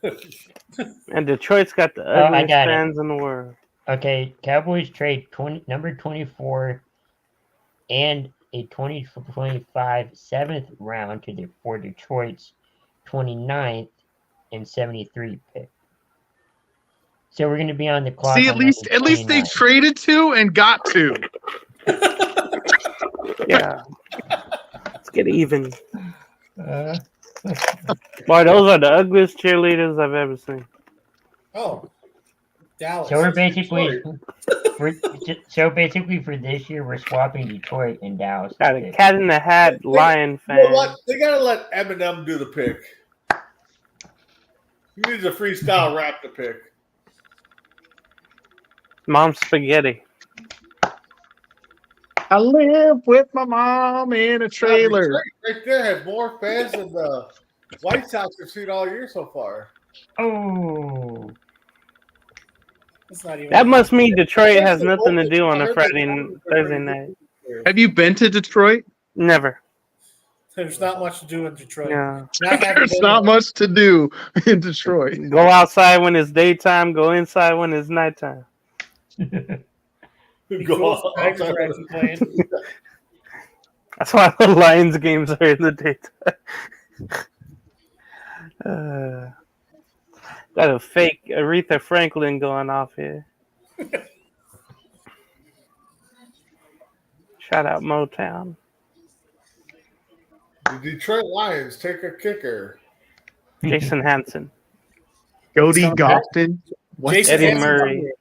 And Detroit's got the I ugliest got it. fans in the world. Okay, Cowboys trade number 24 and a 2025 seventh round for Detroit's 29th and 73 pick. So we're going to be on the clock. See, on at least they 29. traded to and got to. Yeah. Let's get even. Uh, Boy, those are the ugliest cheerleaders I've ever seen. Oh, Dallas. so we're basically for this year we're swapping Detroit and Dallas. Got a cat in the hat Lion You fan. know what? They gotta let Eminem do the pick. He needs a freestyle rap to pick. Mom spaghetti. I live with my mom in a trailer. Right there has more fans than the White Sox have seen all year so far. Oh, It's not even. That must mean Detroit has nothing to do on a Thursday night. Have you been to Detroit? Never. There's not much to do in Detroit. Yeah. There's not much to do in Detroit. Go outside when it's daytime. Go inside when it's nighttime. Cool. Tigers are actually playing. That's why the Lions games are in the daytime. Got a fake Aretha Franklin going off here. Shout out Motown. The Detroit Lions take a kicker. Jason Hansen. Cody Gofton. Jason Eddie Hansen's Murray. here.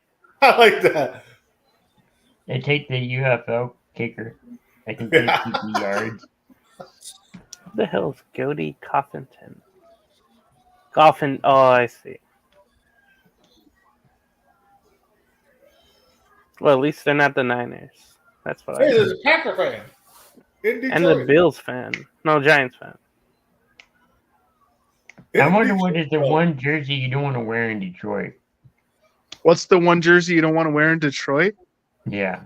I like that. they take the UFO kicker. I can take 50 yards. Who the hell is Cody Coffington? Coffin. Oh, I see. Well, at least they're not the Niners. That's what Hey, I there's think. a Packer fan in Detroit. And the Bills fan. No, Giants fan. I wonder what is the one jersey you don't want to wear in Detroit. What's the one jersey you don't want to wear in Detroit? Yeah.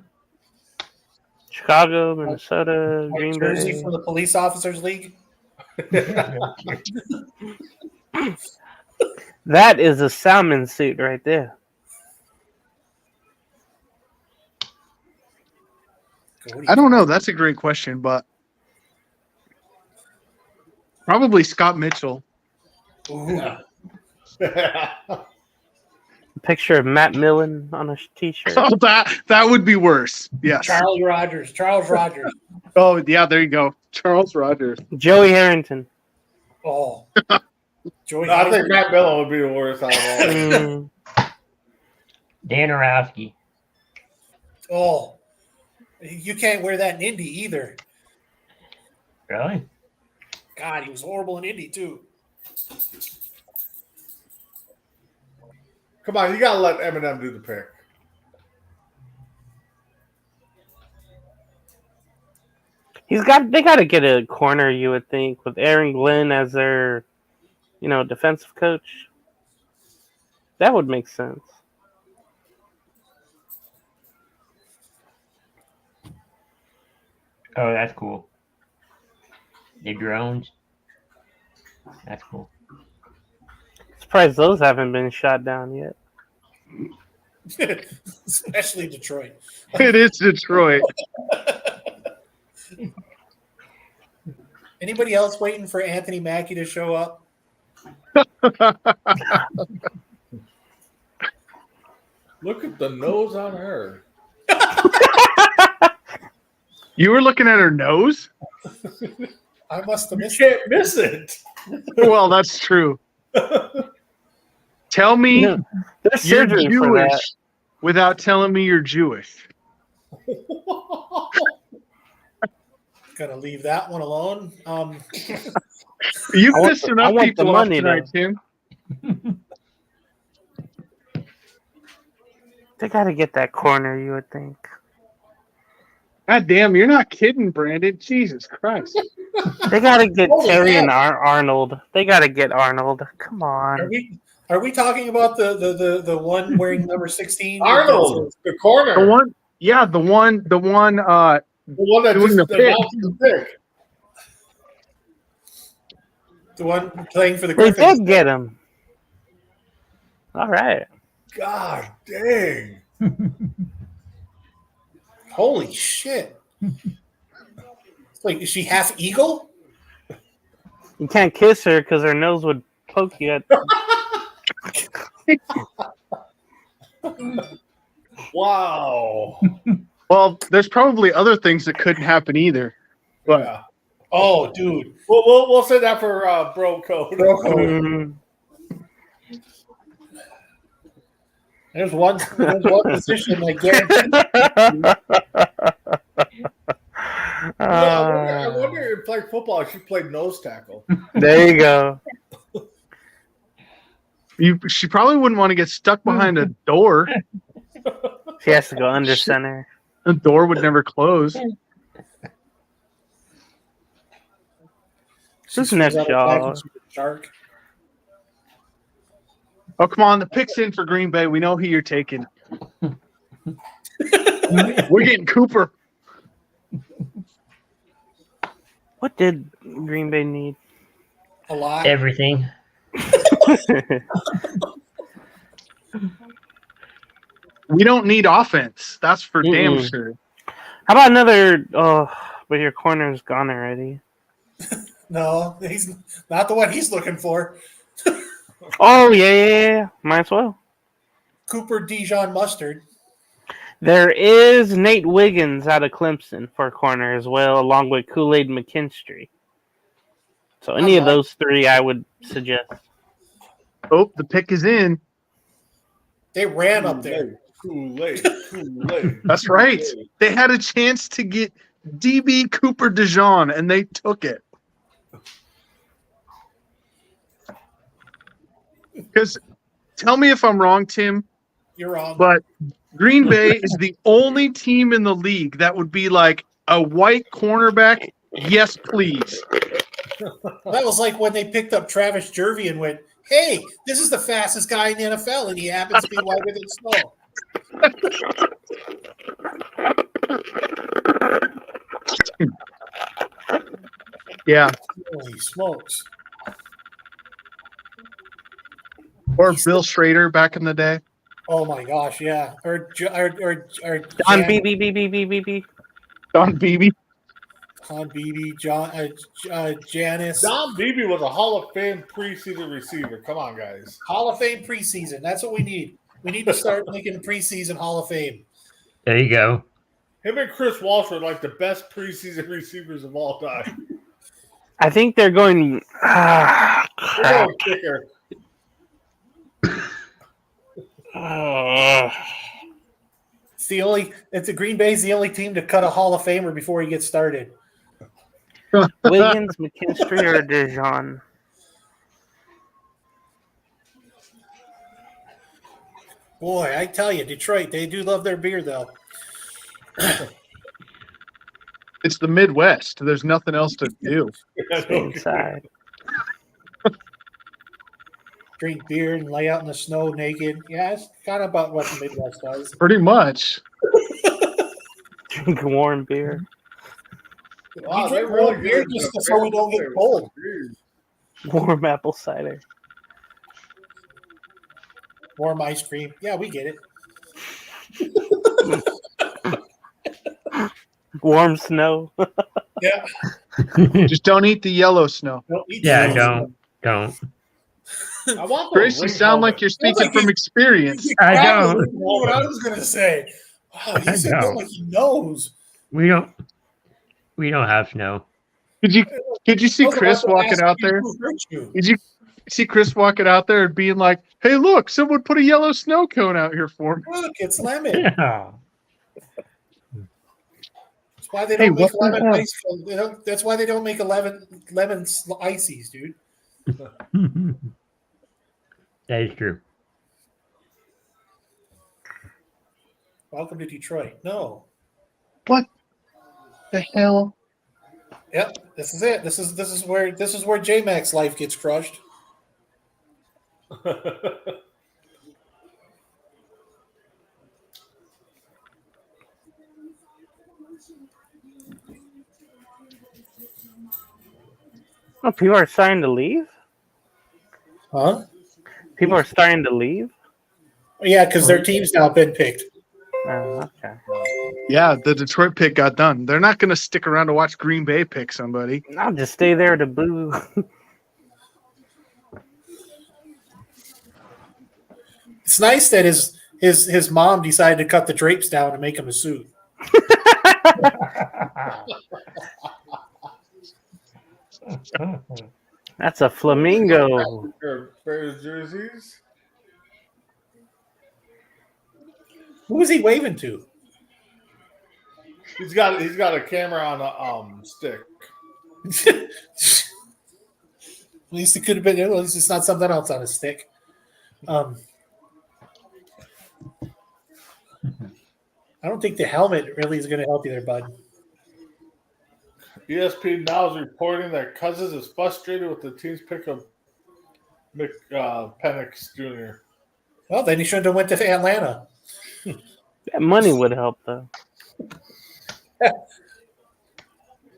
Chicago, Minnesota, Green Jersey Bay. for the Police Officers League. That is a salmon suit right there. I don't know. That's a great question, but probably Scott Mitchell. Ooh. Picture of Matt Millen on a t-shirt. Oh, that would be worse. Yes. Charles Rogers. Oh, yeah. There you go. Charles Rogers. Joey Harrington. Oh. Joey. I think Matt Miller would be the worst out of all. Mm, Dan Orowski. Oh. You can't wear that in Indy either. Really? God, he was horrible in Indy too. Come on, you gotta let Eminem do the pick. they got to get a corner, you would think, with Aaron Glenn as their, defensive coach. That would make sense. Oh, that's cool. The drones. That's cool. Surprised those haven't been shot down yet. Especially Detroit. It is Detroit. Anybody else waiting for Anthony Mackie to show up? Look at the nose on her. You were looking at her nose? I must have You missed it. can't miss it. Well, that's true. Tell me There's you're surgery for that. Jewish without telling me you're Jewish. Gonna leave that one alone. You I want pissed the- enough I want the people off money, tonight, though. Tim. They got to get that corner, you would think. God damn, you're not kidding, Brandon. Jesus Christ. They got to get Holy Terry heck. and Arnold. They got to get Arnold. Come on. Are we talking about the one wearing number 16? Arnold, the corner. The one, yeah, the one, The one that doing just the pick. announced the pick. The one playing for the They Griffins. did get him. All right. God dang. Holy shit! It's like, is she half eagle? You can't kiss her because her nose would poke you at. Wow. Well, there's probably other things that couldn't happen either. But Yeah. Oh, dude. We'll say that for bro code. Bro code. Mm, There's one position I guarantee. I wonder if playing football, she played nose tackle. there you go. she probably wouldn't want to get stuck behind a door. She has to go under center. The door would never close. Who's next, y'all? Shark. Oh, come on. The pick's in for Green Bay. We know who you're taking. We're getting Cooper. What did Green Bay need? A lot. Everything. We don't need offense. That's for damn Mm-mm. sure. How about another? Oh, but your corner's gone already. No, he's not the one he's looking for. Oh yeah. Might as well. Cooper Dijon Mustard. There is Nate Wiggins out of Clemson for corner as well, along with Kool-Aid McKinstry. So any of those three, I would suggest. Oh, the pick is in. They ran up there. Kool-Aid. That's right. They had a chance to get DB Cooper Dijon, and they took it. Because, tell me if I'm wrong, Tim, You're wrong. but Green Bay is the only team in the league that would be like a white cornerback. Yes, please. That was like when they picked up Travis Jervey and went, "Hey, this is the fastest guy in the NFL, and he happens to be whiter than snow." Yeah. Holy smokes! Or Bill Schrader back in the day. Oh my gosh, yeah. Or John B. Don Beebe. John Beebe, Janice. Don Beebe was a Hall of Fame preseason receiver. Come on, guys. Hall of Fame preseason. That's what we need. We need to start making preseason Hall of Fame. There you go. Him and Chris Walsh are like the best preseason receivers of all time. I think they're going. They're going kicker. It's the Green Bay's the only team to cut a Hall of Famer before he gets started. Wiggins, McKinstry, or Dijon? Boy, I tell you, Detroit, they do love their beer, though. It's the Midwest. There's nothing else to do. Inside. Drink beer and lay out in the snow naked. Yeah, it's kind of about what the Midwest does. Pretty much. Drink warm beer. Wow, We they're drink really warm beer good. just so we don't get cold. Warm apple cider. Warm ice cream. Yeah, we get it. Warm snow. Yeah. Just don't eat the yellow snow. Don't eat Yeah, the- don't. I want Chris, those you ring sound like helmets. you're speaking from experience. I That's don't. what I was gonna say. Wow, he I said that don't. like he knows. We don't have snow. Did you see Those are Chris like the walking last out people there? who hurt you. Did you see Chris walking out there and being like, "Hey, look, someone put a yellow snow cone out here for me." Look, it's lemon. Yeah. That's why they Hey, don't make what the lemon hell? ice. That's why they don't make lemon ices, dude. That is true. Welcome to Detroit. No. What the hell? Yep, this is it. This is where J-Mac's life gets crushed. Oh, people are starting to leave? Huh? People are starting to leave? Yeah, because their team's now been picked. Oh, okay. Yeah, the Detroit pick got done. They're not going to stick around to watch Green Bay pick somebody. I'll just stay there to boo. It's nice that his mom decided to cut the drapes down and make him a suit. That's a flamingo. Bears jerseys. Who was he waving to? He's got a camera on a stick. At least it could have been. At least it's not something else on a stick. I don't think the helmet really is going to help you there, bud. ESPN now is reporting that Cousins is frustrated with the team's pick of Penix Jr. Well, then he shouldn't have went to Atlanta. That money would help, though.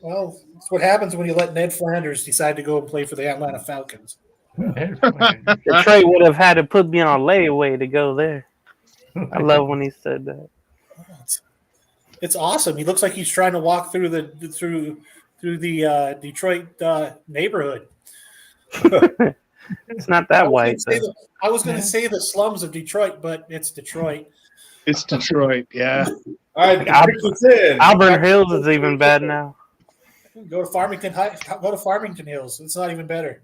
Well, that's what happens when you let Ned Flanders decide to go and play for the Atlanta Falcons. Detroit would have had to put me on layaway to go there. I love when he said that. It's awesome. He looks like he's trying to walk through the Detroit neighborhood. It's not that white. I was going to say the slums of Detroit, but it's Detroit. It's Detroit, yeah. All right, Auburn Hills is even bad now. Go to Farmington Heights. Go to Farmington Hills. It's not even better.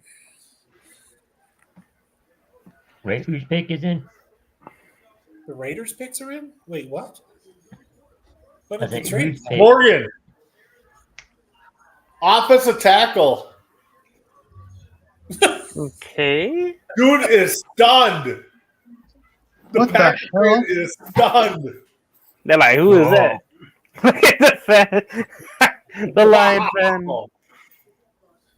Wait, whose pick is in? The Raiders picks are in? Wait, what? What I did they think trade? who's pick? Morgan, offensive tackle. Okay. Dude is stunned. What the Packers hell? is stunned. They're like, who is that? Look at the fan. The Lion fan.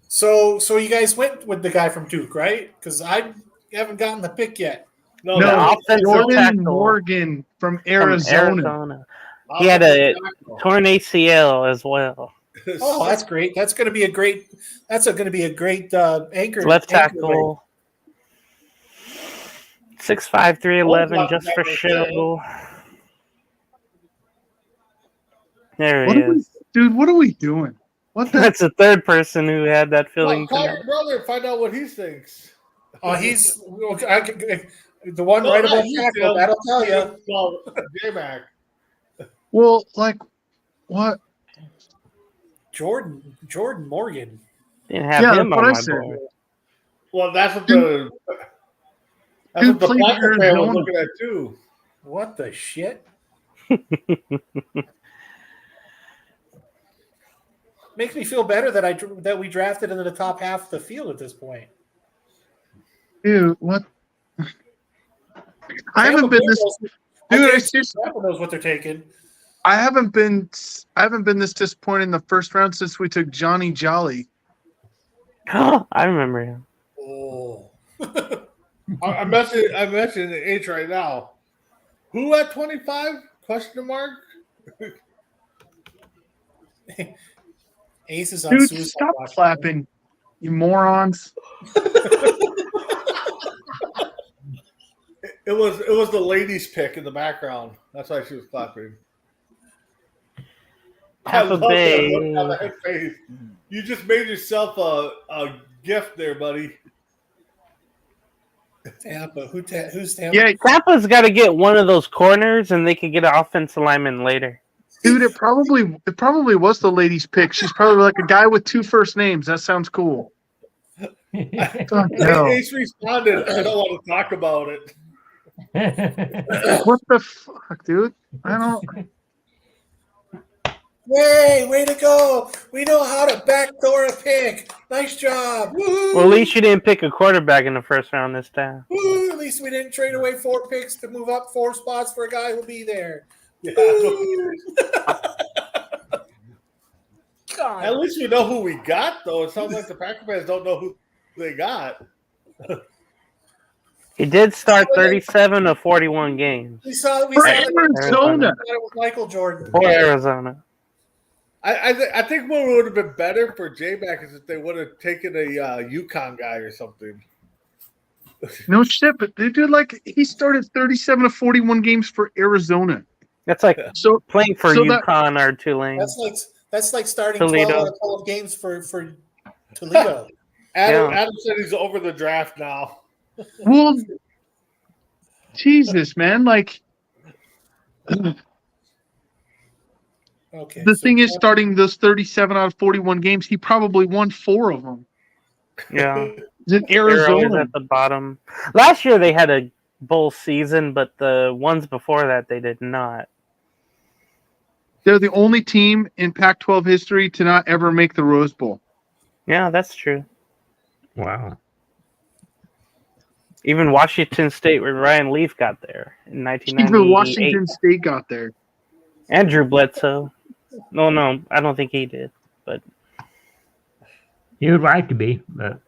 So you guys went with the guy from Duke, right? Because I haven't gotten the pick yet. No, No, offensive Jordan tackle. Morgan from From Arizona. He had a offensive tackle. torn ACL as well. Oh, that's great. That's going to be a great. That's going to be a great anchor. Left anchor tackle. 6'5", 311, Hold just up, for that right show. There What he are we, is. dude, what are we doing? What the That's the third person who had that feeling Call tonight. your brother and find out what he thinks. Oh, he's the one right not above you, tackle. Tim. That'll tell you. No, J-Mac. Well, like what? Jordan Morgan. Didn't have Yeah, him that's what on I my said. board. Well, that's what Dude, the played Packer fan was Arizona. looking at too. What the shit? Makes me feel better that we drafted into the top half of the field at this point. Dude, what? I haven't been this. Dude, I seriously, Tampa knows what they're taking. I haven't been this disappointed in the first round since we took Johnny Jolly. I remember him. Oh. I mentioned the H right now. Who at 25? Question mark. Ace is on Dude, suicide stop watch. clapping, you morons. It was the ladies' pick in the background. That's why she was clapping. I Tampa love that Bay. look on that face. You just made yourself a gift there, buddy. Tampa. Who's Tampa? Yeah, Tampa's got to get one of those corners, and they could get an offensive lineman later. dude, it probably was the lady's pick. She's probably like a guy with two first names. That sounds cool. God, no. Ace responded. I don't want to talk about it. What the fuck, dude? I don't. Hey, way to go! We know how to backdoor a pick. Nice job. Woo-hoo. Well, at least you didn't pick a quarterback in the first round this time. Woo, at least we didn't trade away 4 picks to move up 4 spots for a guy who'll be there. Yeah. Woo. At least we know who we got, though. It sounds like the Packer fans don't know who they got. He did start 37 of 41 games We saw For it. Arizona. It was Michael Jordan. for Arizona. I think what would have been better for J-Mac is if they would have taken a UConn guy or something. No shit, but they did he started 37 of 41 games for Arizona. That's like So playing for So that- UConn or Tulane. That's like starting Toledo. 12 out of 12 games for Toledo. Adam, Yeah. Adam said he's over the draft now. well, Jesus, man, like Okay. the so thing is, starting those 37 out of 41 games, he probably won 4 of them. Yeah. He's in They're always Arizona. at the bottom. Last year they had a bowl season, but the ones before that they did not. They're the only team in Pac-12 history to not ever make the Rose Bowl. Yeah, that's true. Wow. Even Washington State, where Ryan Leaf got there in 1998. Even Washington State got there. And Drew Bledsoe. No, I don't think he did. But You would like to be, but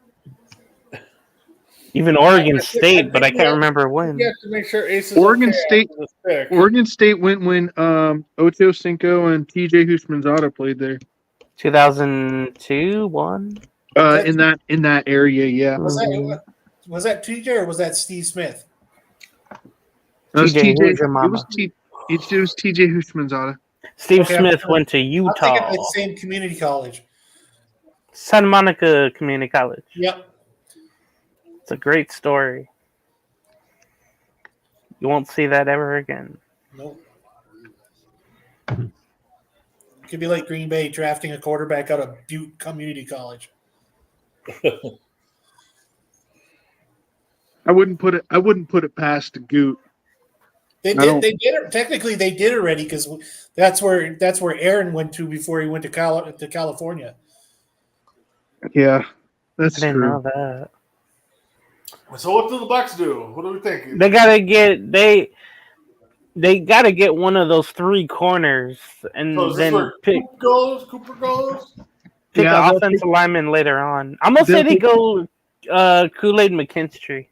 even Oregon I think- State, but I think can't we have- remember when. You have to make sure Ace is Oregon okay State- after this pick. Oregon State went when Ocho Cinco and TJ Houshmandzadeh played there. 2002, 1. In that area, yeah. was that TJ or was that Steve Smith? It was TJ, who's your It mama? was TJ Houshmandzadeh. Steve Okay, Smith I'm- went to I'm thinking Utah, of the same community college. Santa Monica Community College. Yep. It's a great story. You won't see that ever again. Nope. Could be like Green Bay drafting a quarterback out of Butte Community College. I wouldn't put it past the Goot. They I did. don't- They did it. Technically, they did already because that's where Aaron went to before he went to California. Yeah, I that's didn't true. know that. So what do the Bucks do? What are we thinking? They gotta get one of those 3 corners and So is this then where pick Cooper goes? Yeah, an they'll offensive lineman later on. I'm gonna say they'll they pick- go Kool-Aid McKinstry.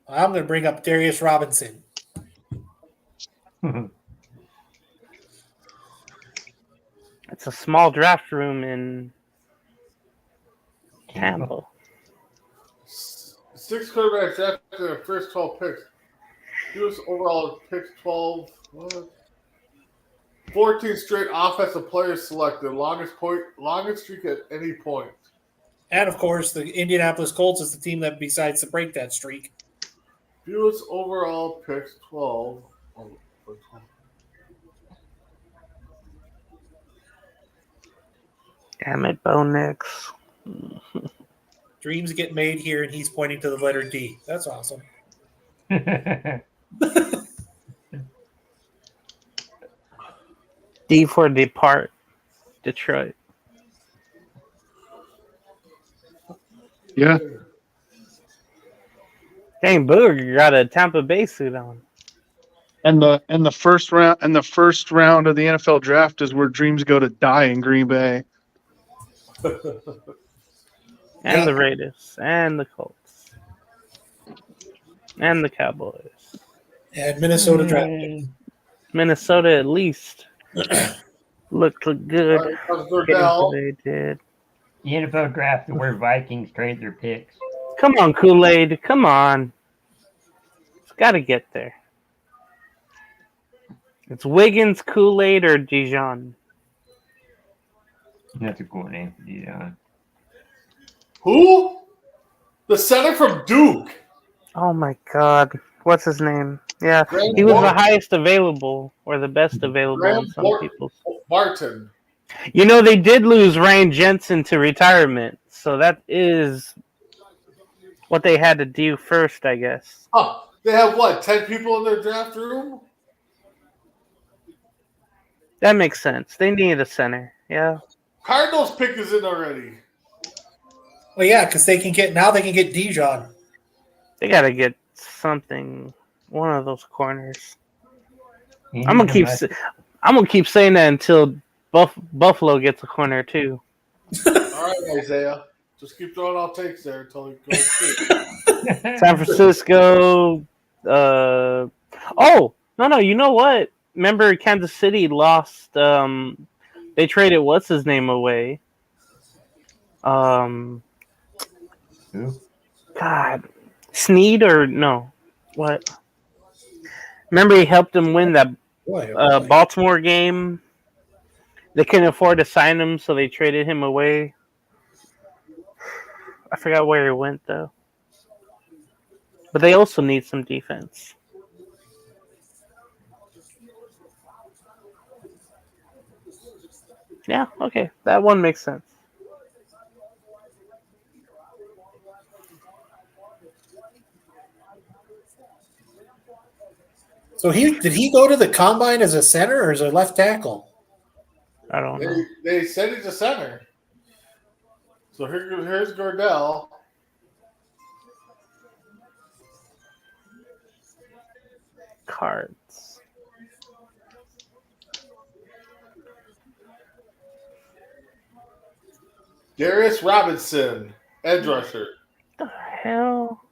I'm going to bring up Darius Robinson. It's a small draft room in Tampa. 6 quarterbacks after their first 12 picks. He was overall pick 12. What? 14 straight offensive players selected. Longest streak at any point. And, of course, the Indianapolis Colts is the team that decides to break that streak. Fewest overall picks 12. Oh, for 12. Damn it, Bo Nix. Dreams get made here, and he's pointing to the letter D. That's awesome. D for depart. Detroit. Yeah, Dang, Booger got a Tampa Bay suit on. and the first round of the NFL draft is where dreams go to die in Green Bay. And Yeah. the Raiders. And the Colts. And the Cowboys. And Minnesota drafted. Minnesota at least. Looked good. All right, comes Verdell. They did. The NFL draft where Vikings trade their picks. Come on, Kool-Aid. Come on. It's got to get there. It's Wiggins, Kool-Aid, or Dijon. That's a cool name for Dijon. Who? The center from Duke. Oh my God. What's his name? Yeah, Graham he was the Morton. highest available or the best available Graham in some Morton. people's. Martin. You know, they did lose Ryan Jensen to retirement, so that is what they had to do first, I guess. Oh, they have what? 10 people in their draft room? That makes sense. They need a center. Yeah. Cardinals pick is in already. Well, yeah, because they can get Dijon. They got to get something, one of those corners. You I'm need gonna keep saying that until Buffalo gets a corner too. All right, Isaiah. Just keep throwing out takes there until it goes through. somebody- San Francisco. Oh no! You know what? Remember, Kansas City lost. They traded what's his name away. Who? God, Snead or no? What? Remember, he helped them win that Boy, oh boy. Baltimore game. They couldn't afford to sign him, so they traded him away. I forgot where he went though. But they also need some defense. Yeah, okay. That one makes sense. So did he go to the combine as a center or as a left tackle? I don't know. They said he's a center. So here's Gardell. Cards. Darius Robinson, edge rusher. The hell?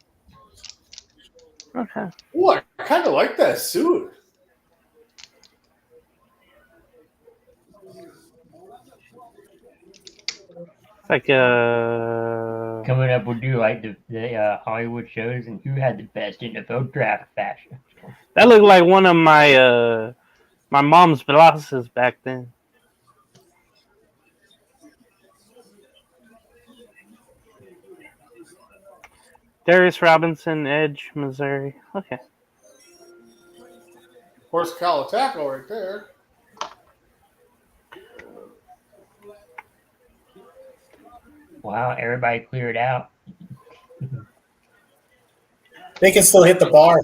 Okay. Ooh, I kind of like that suit. It's like Coming up, we'll do like the Hollywood shows and who had the best NFL draft fashion. that looked like one of my my mom's blouses back then. Darius Robinson, Edge, Missouri. Okay. Horse collar tackle right there. Wow, everybody cleared out. They can still hit the bar.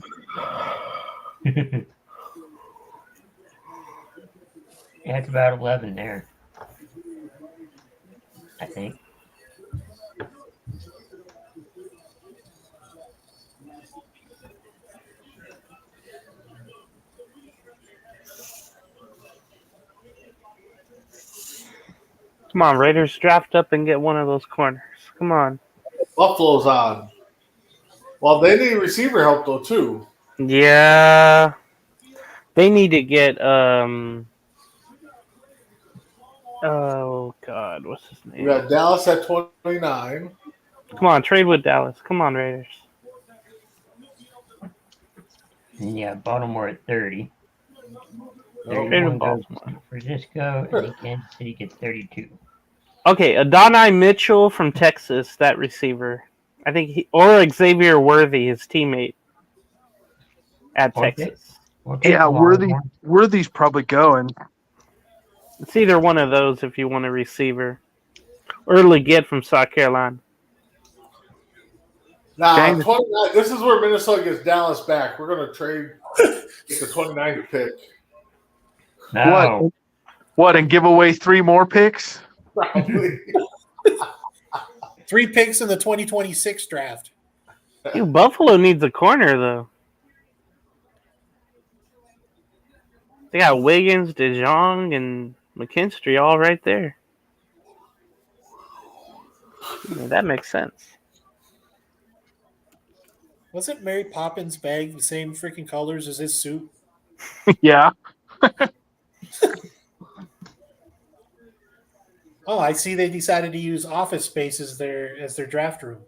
Yeah, it's about 11 there. I think. Come on, Raiders, draft up and get one of those corners. Come on. Buffalo's on. Well, they need receiver help though too. Yeah. They need to get oh God, what's his We name? got Dallas at 29. Come on, trade with Dallas. Come on, Raiders. And yeah, Baltimore at 30. Trade 31 with goes Baltimore. to San Francisco, and then Kansas City gets 32. Okay, Adonai Mitchell from Texas, that receiver. I think or Xavier Worthy, his teammate at Okay. Texas. Yeah, Baltimore. Worthy's probably going. It's either one of those if you want a receiver. Or Leggett from South Carolina. Now, Dang. 29. This is where Minnesota gets Dallas back. We're going to trade the 29th pick. No. What, and give away 3 more picks? Probably. 3 picks in the 2026 draft. Dude, Buffalo needs a corner, though. They got Wiggins, DeJong, and McKinstry all right there. Yeah, that makes sense. Wasn't Mary Poppins' bag the same freaking colors as his suit? Yeah. Oh, I see they decided to use Office Space as their draft room.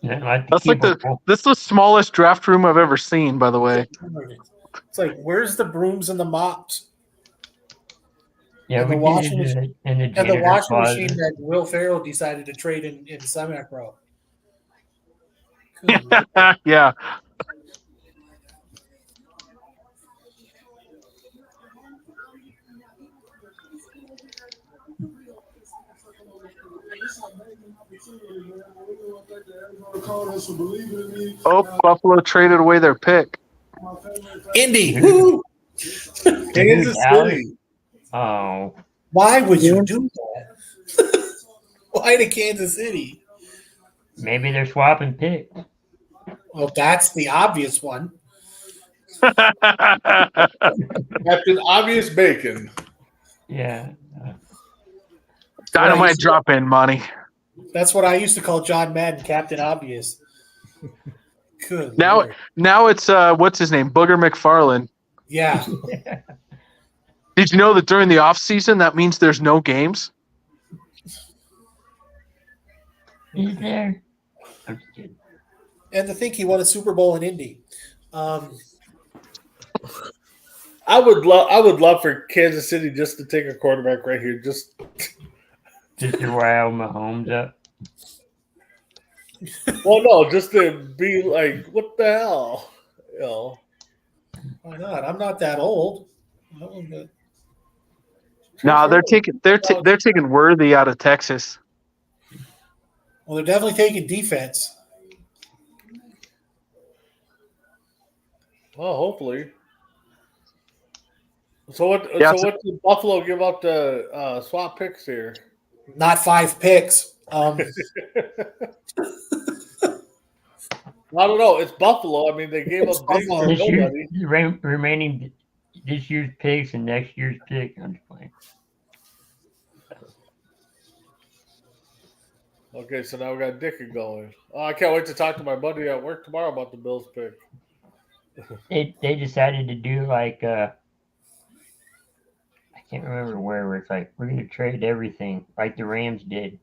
Yeah, That's like this is the smallest draft room I've ever seen, by the way. It's like, where's the brooms and the mops yeah, and we the washing did it in the and the janitor's washing closet. machine that Will Ferrell decided to trade in semi-pro? Good Lord. Yeah. Oh, Buffalo traded away their pick. Indy, woo! Kansas Dallas? City. Oh, Why would you do that? Why to Kansas City? maybe they're swapping picks. Well, that's the obvious one. Captain Obvious Bacon. Yeah. Dynamite drop in, Monty. That's what I used to call John Madden, Captain Obvious. Good Now, Lord. now it's what's his name, Booger McFarlane. Yeah. Did you know that during the off season that means there's no games? Is there? I'm just kidding. And to think he won a Super Bowl in Indy. I would love for Kansas City just to take a quarterback right here. Just Just to rile Mahomes up. well, no, just to be like, what the hell, you know? Why not? I'm not that old. I don't know. No, they're taking Worthy out of Texas. Well, they're definitely taking defense. Well, hopefully. So what? Yeah, so what did Buffalo give up to swap picks here? Not 5 picks. I don't know. It's Buffalo. I mean, they gave It's up big for Buffalo. nobody. Remaining this year's picks and next year's pick. I'm just playing. Okay, so now we got Dickon going. Oh, I can't wait to talk to my buddy at work tomorrow about the Bills pick. They decided to do like I can't remember where it's like we're gonna trade everything like the Rams did.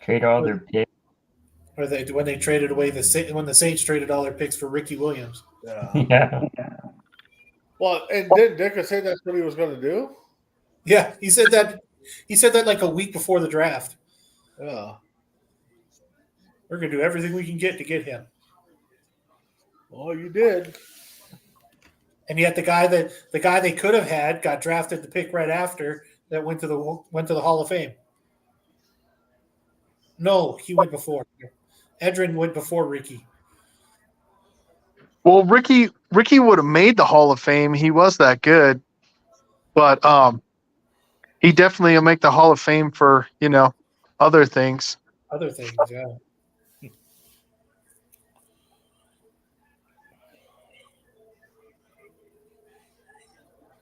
Trade all their picks. Or when they traded away when the Saints traded all their picks for Ricky Williams. Yeah. Yeah. Well, and did Dickon say that's what he was going to do? Yeah, he said that. He said that like a week before the draft. Yeah. We're gonna do everything we can get to get him. Well, you did. And yet the guy they could have had got drafted the pick right after that went to the Hall of Fame. No, he went before. Edrin went before Ricky. Well, Ricky would have made the Hall of Fame. He was that good, but he definitely will make the Hall of Fame for other things. Other things, yeah.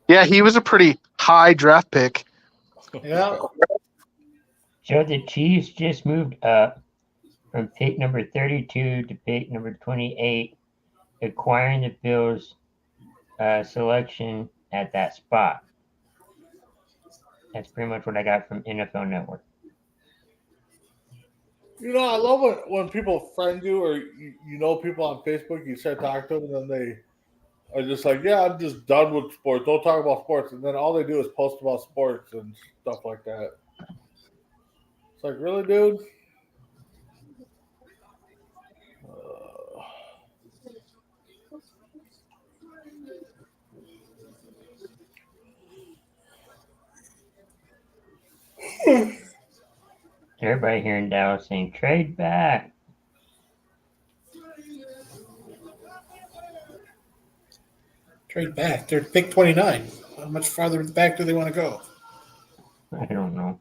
Yeah, he was a pretty high draft pick. Yeah. So the Chiefs just moved up from pick number 32 to pick number 28, acquiring the Bills' selection at that spot. That's pretty much what I got from NFL Network. I love when people friend you or you know people on Facebook, you start talking to them, and then they are just like, yeah, I'm just done with sports. Don't talk about sports. And then all they do is post about sports and stuff like that. It's like, really, dude? Everybody here in Dallas saying, trade back. Trade back. They're pick 29. How much farther back do they want to go? I don't know.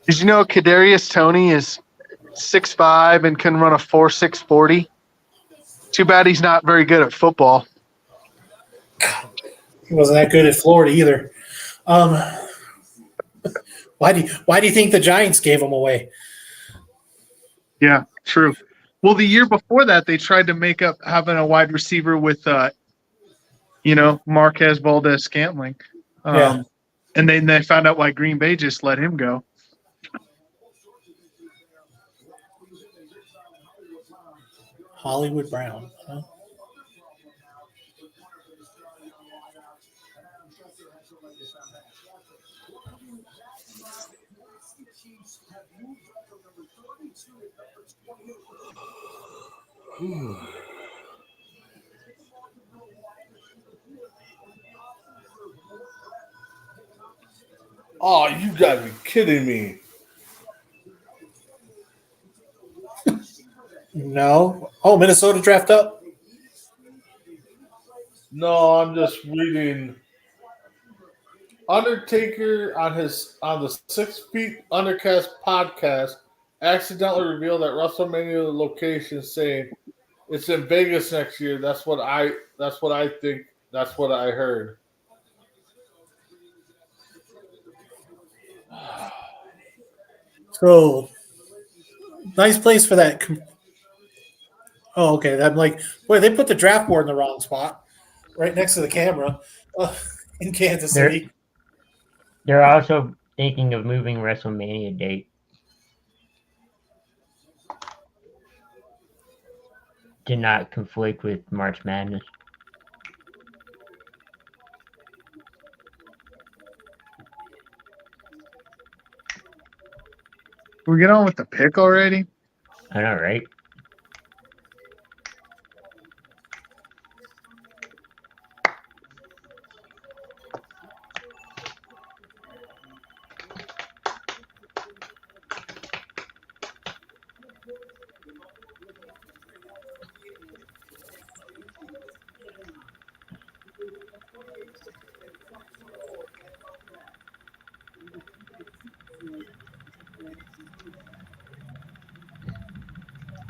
Did you know Kadarius Toney is 6'5" and can run a 4.6 40? Too bad he's not very good at football. He wasn't that good at Florida either. Why do you think the Giants gave him away? Yeah, true. Well, the year before that, they tried to make up having a wide receiver with, Marquez Valdez-Scantling. Yeah. And then they found out why Green Bay just let him go. Hollywood Brown. Huh? Oh, you gotta be kidding me. No. Oh, Minnesota draft up? No, I'm just reading. Undertaker on the 6 Feet Undercast podcast accidentally revealed that WrestleMania location, saying it's in Vegas next year. That's what I think. That's what I heard. So nice place for that. Oh, okay. I'm like, wait, they put the draft board in the wrong spot, right next to the camera, in Kansas They're- City. They're also thinking of moving WrestleMania date to not conflict with March Madness. Can we get on with the pick already? I know, right?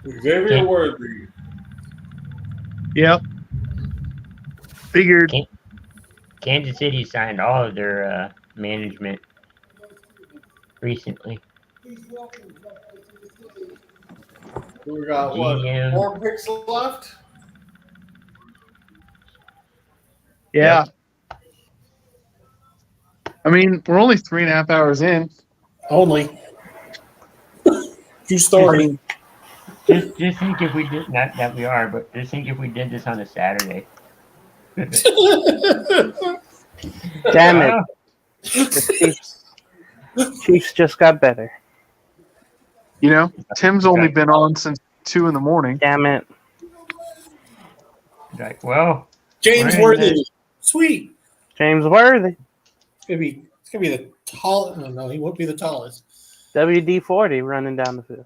Xavier Okay. Worthy. Yep. Figured. Kansas City signed all of their management recently. We got what? GM. 4 picks left. Yeah. I mean, we're only 3.5 hours in. Only. True story. Just think if we did, not that we are, but just think if we did this on a Saturday. Damn it. Wow. The Chiefs just got better. You know, Tim's only been on since 2 in the morning. Damn it. Like, well, James Right. Worthy. Sweet. James Worthy. It's gonna be the tall. No, he won't be the tallest. WD-40 running down the field.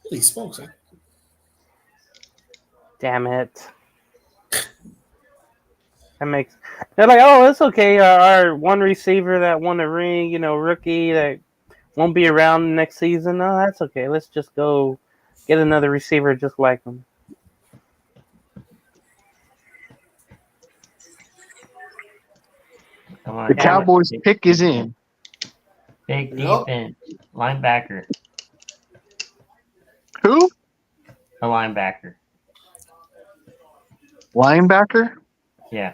Holy smokes! Damn it. That makes. They're like, oh, it's okay. Our one receiver that won a ring, rookie that won't be around next season. No, that's okay. Let's just go get another receiver just like him. come on. The Cowboys Big- pick is in. Big Yep. defense. Linebacker. Who? A linebacker. Linebacker? Yeah.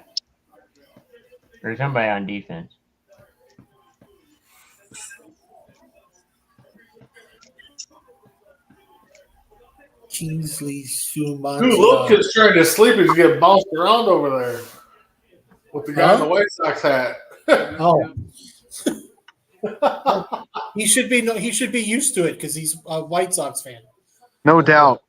Or somebody on defense. Kingsley Schumann. Dude, Lupkin's trying to sleep. He's getting bounced around over there with the guy in the White Sox hat. Oh. He should be used to it because he's a White Sox fan. No doubt.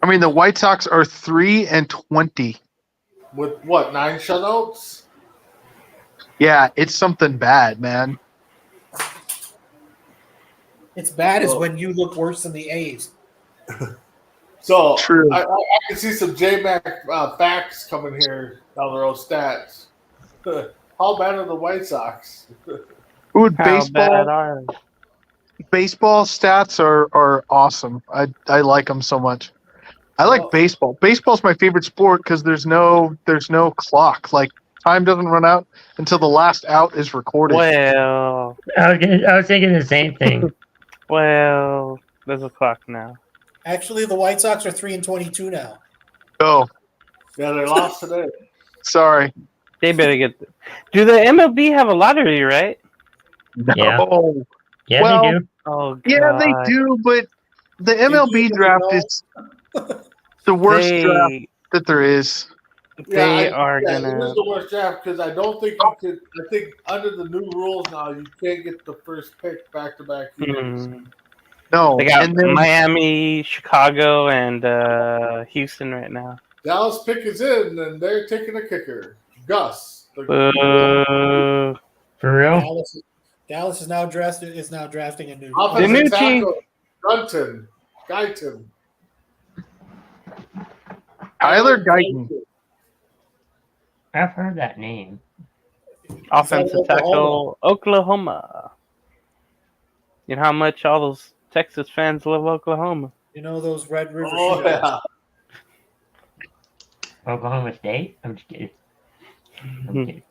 I mean, the White Sox are 3-20. With what, 9 shutouts? Yeah, it's something bad, man. It's bad as Well- when you look worse than the A's. So True. I can see some J-Mac facts coming here down the road. Stats. How bad are the White Sox? Ooh, How bad are baseball stats are awesome. I like them so much. I like Oh. baseball. Baseball's my favorite sport because there's no clock. Like time doesn't run out until the last out is recorded. Well, I was thinking the same thing. there's a clock now. Actually, the White Sox are 3-22 now. Oh, Yeah, they lost today. Oh, sorry. They better get. Do the MLB have a lottery, right? No. Yeah. Yeah, Well, they do. Oh, God. Yeah, they do, but the MLB do, draft no. is the worst draft They, that there is. they Yeah, are It gonna. is the worst draft because I don't think you could. I think under the new rules now, you can't get the first pick back to back years. No, They got and then Miami, Chicago, and Houston right now. Dallas pick is in, and they're taking a kicker, Gus. For real? Dallas is now drafting a new. Offensive new tackle, Guyton. Tyler Guyton. I've heard that name. Offensive Oklahoma. tackle, Oklahoma. You know how much all those Texas fans love Oklahoma? You know those Red River Oh Shootouts? yeah. Oklahoma State? I'm just kidding. Okay.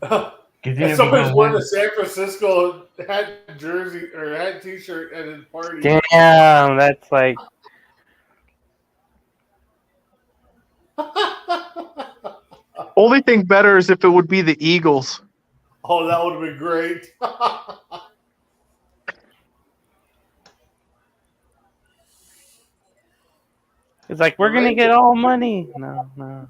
And 'Cause then it'd be somebody's going wearing a one- San Francisco hat jersey or hat T-shirt at his party. Damn, that's like Only thing better is if it would be the Eagles. Oh, that would have been great. it's like we're gonna get all money. No, no.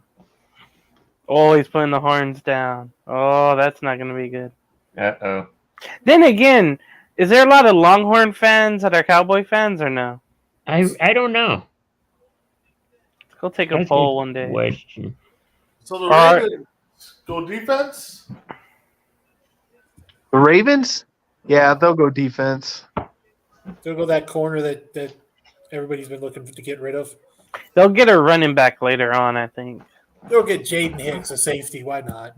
Always putting the horns down. Oh, that's not gonna be good. Uh-oh. Then again, is there a lot of Longhorn fans that are Cowboy fans or no? I don't know. Go take a That's poll good one day. question. So the Alright. Ravens go defense. The Ravens? Yeah, they'll go defense. They'll go that corner that everybody's been looking to get rid of. They'll get a running back later on, I think. They'll get Jaden Hicks, a safety. Why not?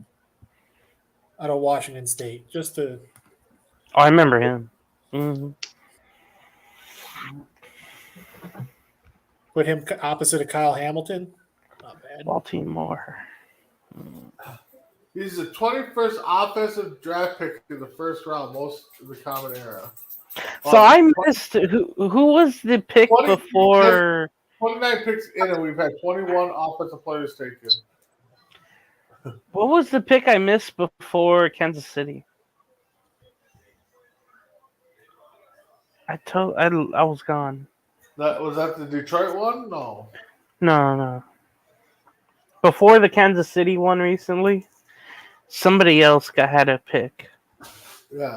Out of Washington State, just to Oh, I remember him. Hmm. put him opposite of Kyle Hamilton. Not bad. Baltimore. He's the 21st offensive draft pick in the first round, most of the common era. So I missed who was the pick 20 before? 29 picks in, and we've had 21 offensive players taken. What was the pick I missed before Kansas City? I was gone. Was that the Detroit one? No. No. Before the Kansas City one recently, somebody else had a pick. Yeah.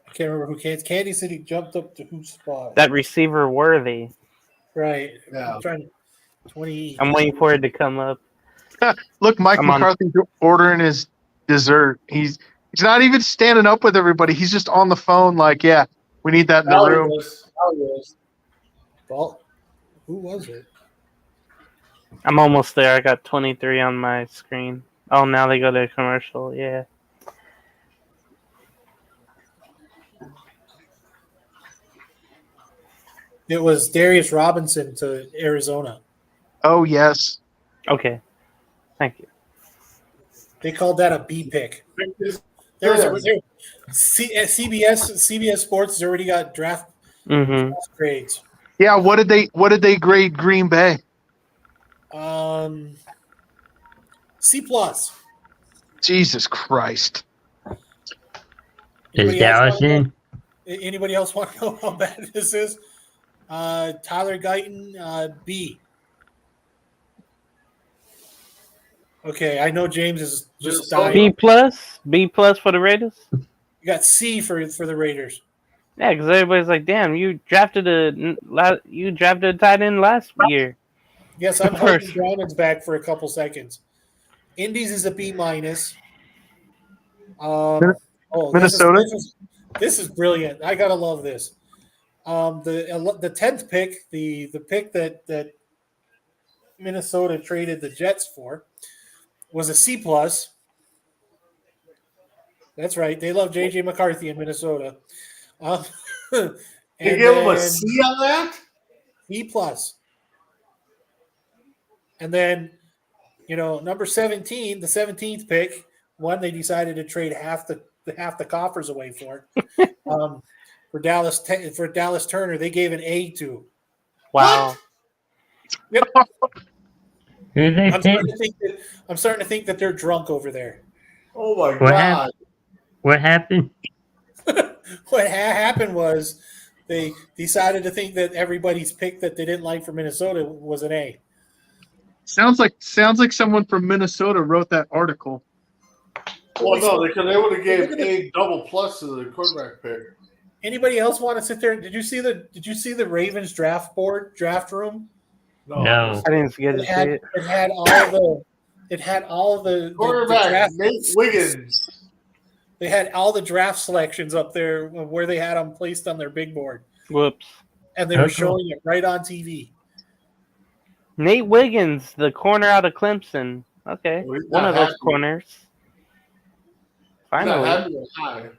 I can't remember who Kansas City jumped up to whose spot. That receiver Worthy. Right. Yeah. I'm trying 20. I'm waiting for it to come up. Look, Mike I'm on- McCarthy's ordering his dessert. He's not even standing up with everybody. He's just on the phone like, yeah, we need that in the Now he room. is. Now he is. Well, who was it? I'm almost there. I got 23 on my screen. Oh, now they go to commercial. Yeah. It was Darius Robinson to Arizona. Oh, yes. Okay. Thank you. They called that a B pick. CBS Sports has already got draft Mm-hmm. grades. Yeah, what did they grade Green Bay? C plus. Jesus Christ. Is Dallas in? Anybody else want to know how bad this is? Tyler Guyton, B. Okay, I know James is just dying. B plus for the Raiders. You got C for the Raiders. Yeah, because everybody's like, "Damn, you drafted a tight end last year." Yes, I'm First. hoping Browning's back for a couple seconds. Indies is a B minus. Minnesota? This is brilliant. I gotta love this. The 10th pick, the pick that Minnesota traded the Jets for, was a C plus. That's right. They love JJ McCarthy in Minnesota. You gave him a C on that? B plus. And then, number 17, the 17th pick, one they decided to trade half the coffers away for. For Dallas Turner, they gave an A to. Wow. Yep. Who they I'm pick? starting to think that they're drunk over there. Oh my What God. happened? What happened? What happened was they decided to think that everybody's pick that they didn't like for Minnesota was an A. Sounds like someone from Minnesota wrote that article. Well, no, because they would have gave A double plus to the quarterback pick. Anybody else want to sit there? Did you see the Ravens draft room? No. I didn't get to see it. It had all the Quarterback draft, Nate Wiggins. they had all the draft selections up there where they had them placed on their big board, Whoops. and they were Okay. showing it right on TV. Nate Wiggins, the corner out of Clemson. Okay, Well, he's one not of those happy. corners. He's not Finally, happy with high.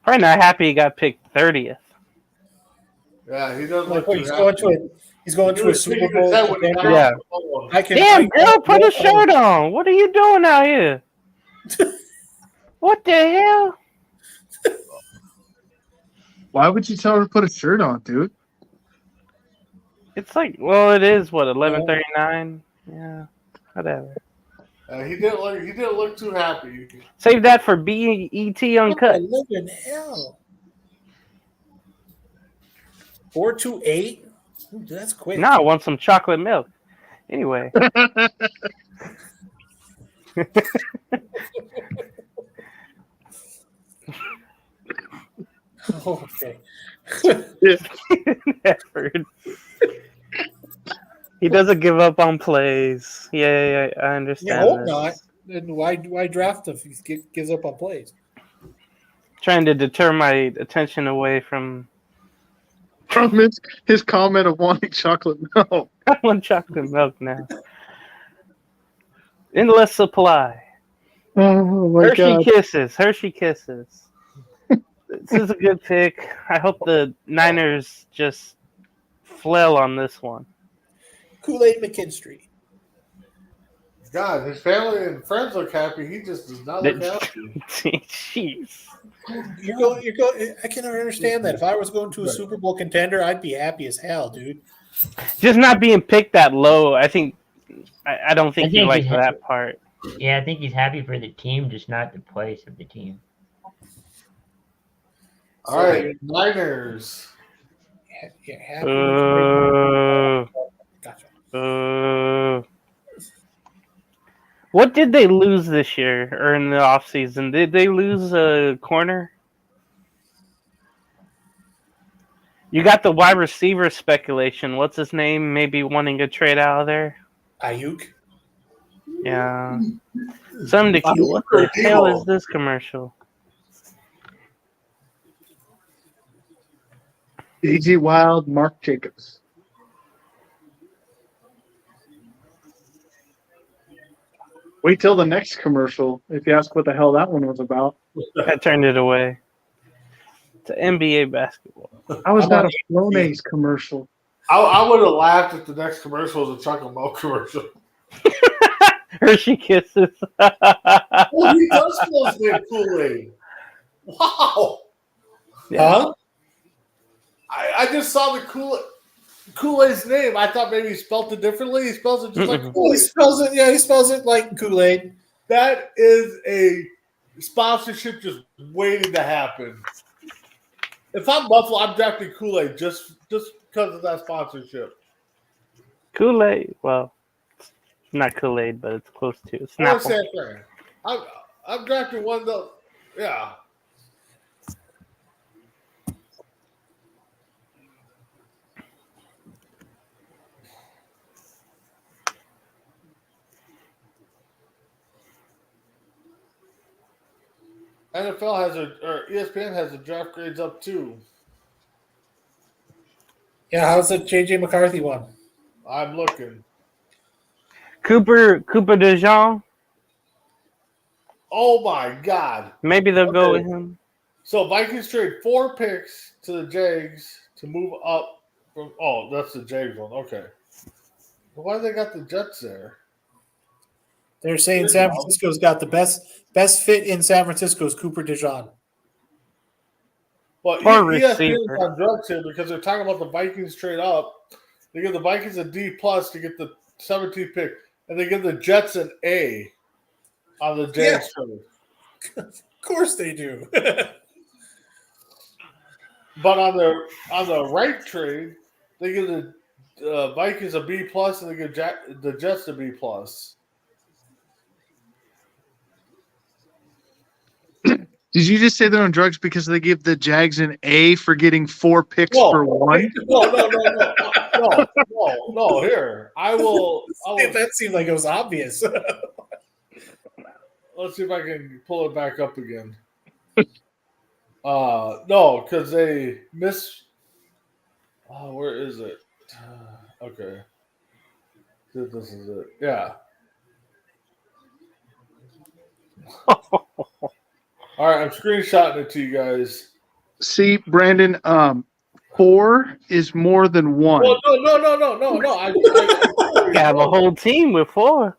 probably not happy he got picked 30th. Yeah, he doesn't Like, look what, too he's happy. going to He's going to a Super Bowl. Yeah. I can. Damn, girl, put a shirt on. What are you doing out here? What the hell? Why would you tell her to put a shirt on, dude? It's like, well, it is what 11:39. Yeah, whatever. He didn't look too happy. Save that for BET Uncut. What the living hell? 428. Ooh, that's quick. Now I want some chocolate milk. Anyway. Okay. Effort. He doesn't give up on plays. Yeah, I You understand. hope this. not. Then why draft him if he gives up on plays? Trying to deter my attention away from From his comment of wanting chocolate milk. I want chocolate milk now. Endless supply. Oh my Hershey Kisses. Hershey Kisses. This is a good pick. I hope the Niners just flail on this one. Kool-Aid McKinstry. God, his family and friends look happy. He just does not look happy. Jeez. You're going. I can understand that. If I was going to a Super Bowl contender, I'd be happy as hell, dude. Just not being picked that low. I think. I don't think he think likes he's- that part. Yeah, I think he's happy for the team, just not the place of the team. All right, Niners. Yeah, happy. Gotcha. What did they lose this year or in the offseason? Did they lose a corner? You got the wide receiver speculation. What's his name? Maybe wanting to trade out of there? Ayuk. Yeah. Something to keep. What the hell is this commercial? AJ Wild, Mark Jacobs. Wait till the next commercial if you ask what the hell that one was about. I turned it away. It's NBA basketball. I was not a Flonase commercial. I would have laughed if the next commercial was a chocolate milk commercial. Hershey Kisses. Oh, he does spell his name Kool-Aid. Wow. Huh? I just saw the Kool-Aid's name. I thought maybe he spelled it differently. He spells it just like Mm-mm. Well, he spells it. Yeah, he spells it like Kool-Aid. that is a sponsorship just waiting to happen. If I'm Buffalo, I'm drafting Kool-Aid just because of that sponsorship. Kool-Aid. Well, it's not Kool-Aid, but it's close to. It's Or Snapple. San Fran. I'm drafting one though. Yeah. NFL has or ESPN has the draft grades up too. Yeah, how's the JJ McCarthy one? I'm looking. Cooper DeJean. Oh my God. Maybe they'll go Okay. with him. So Vikings trade 4 picks to the Jags to move up from. Oh, that's the Jags one. Okay. Why they got the Jets there? They're saying San Francisco's got the best fit in San Francisco is Cooper DeJean. Well, Or ESPN's receiver. on drugs here because they're talking about the Vikings trade up. They give the Vikings a D plus to get the 17th pick, and they give the Jets an A on the Jags trade. Of course they do. But on the right trade, they give the Vikings a B plus, and they give the Jets a B plus. Did you just say they're on drugs because they give the Jags an A for getting 4 picks Whoa. for one? No. Here, I will. That seemed like it was obvious. Let's see if I can pull it back up again. No, because they miss. Oh, where is it? Okay. This is it. Yeah. All right, I'm screenshotting it to you guys. See, Brandon, 4 is more than 1. Well, no. You have a whole team with 4.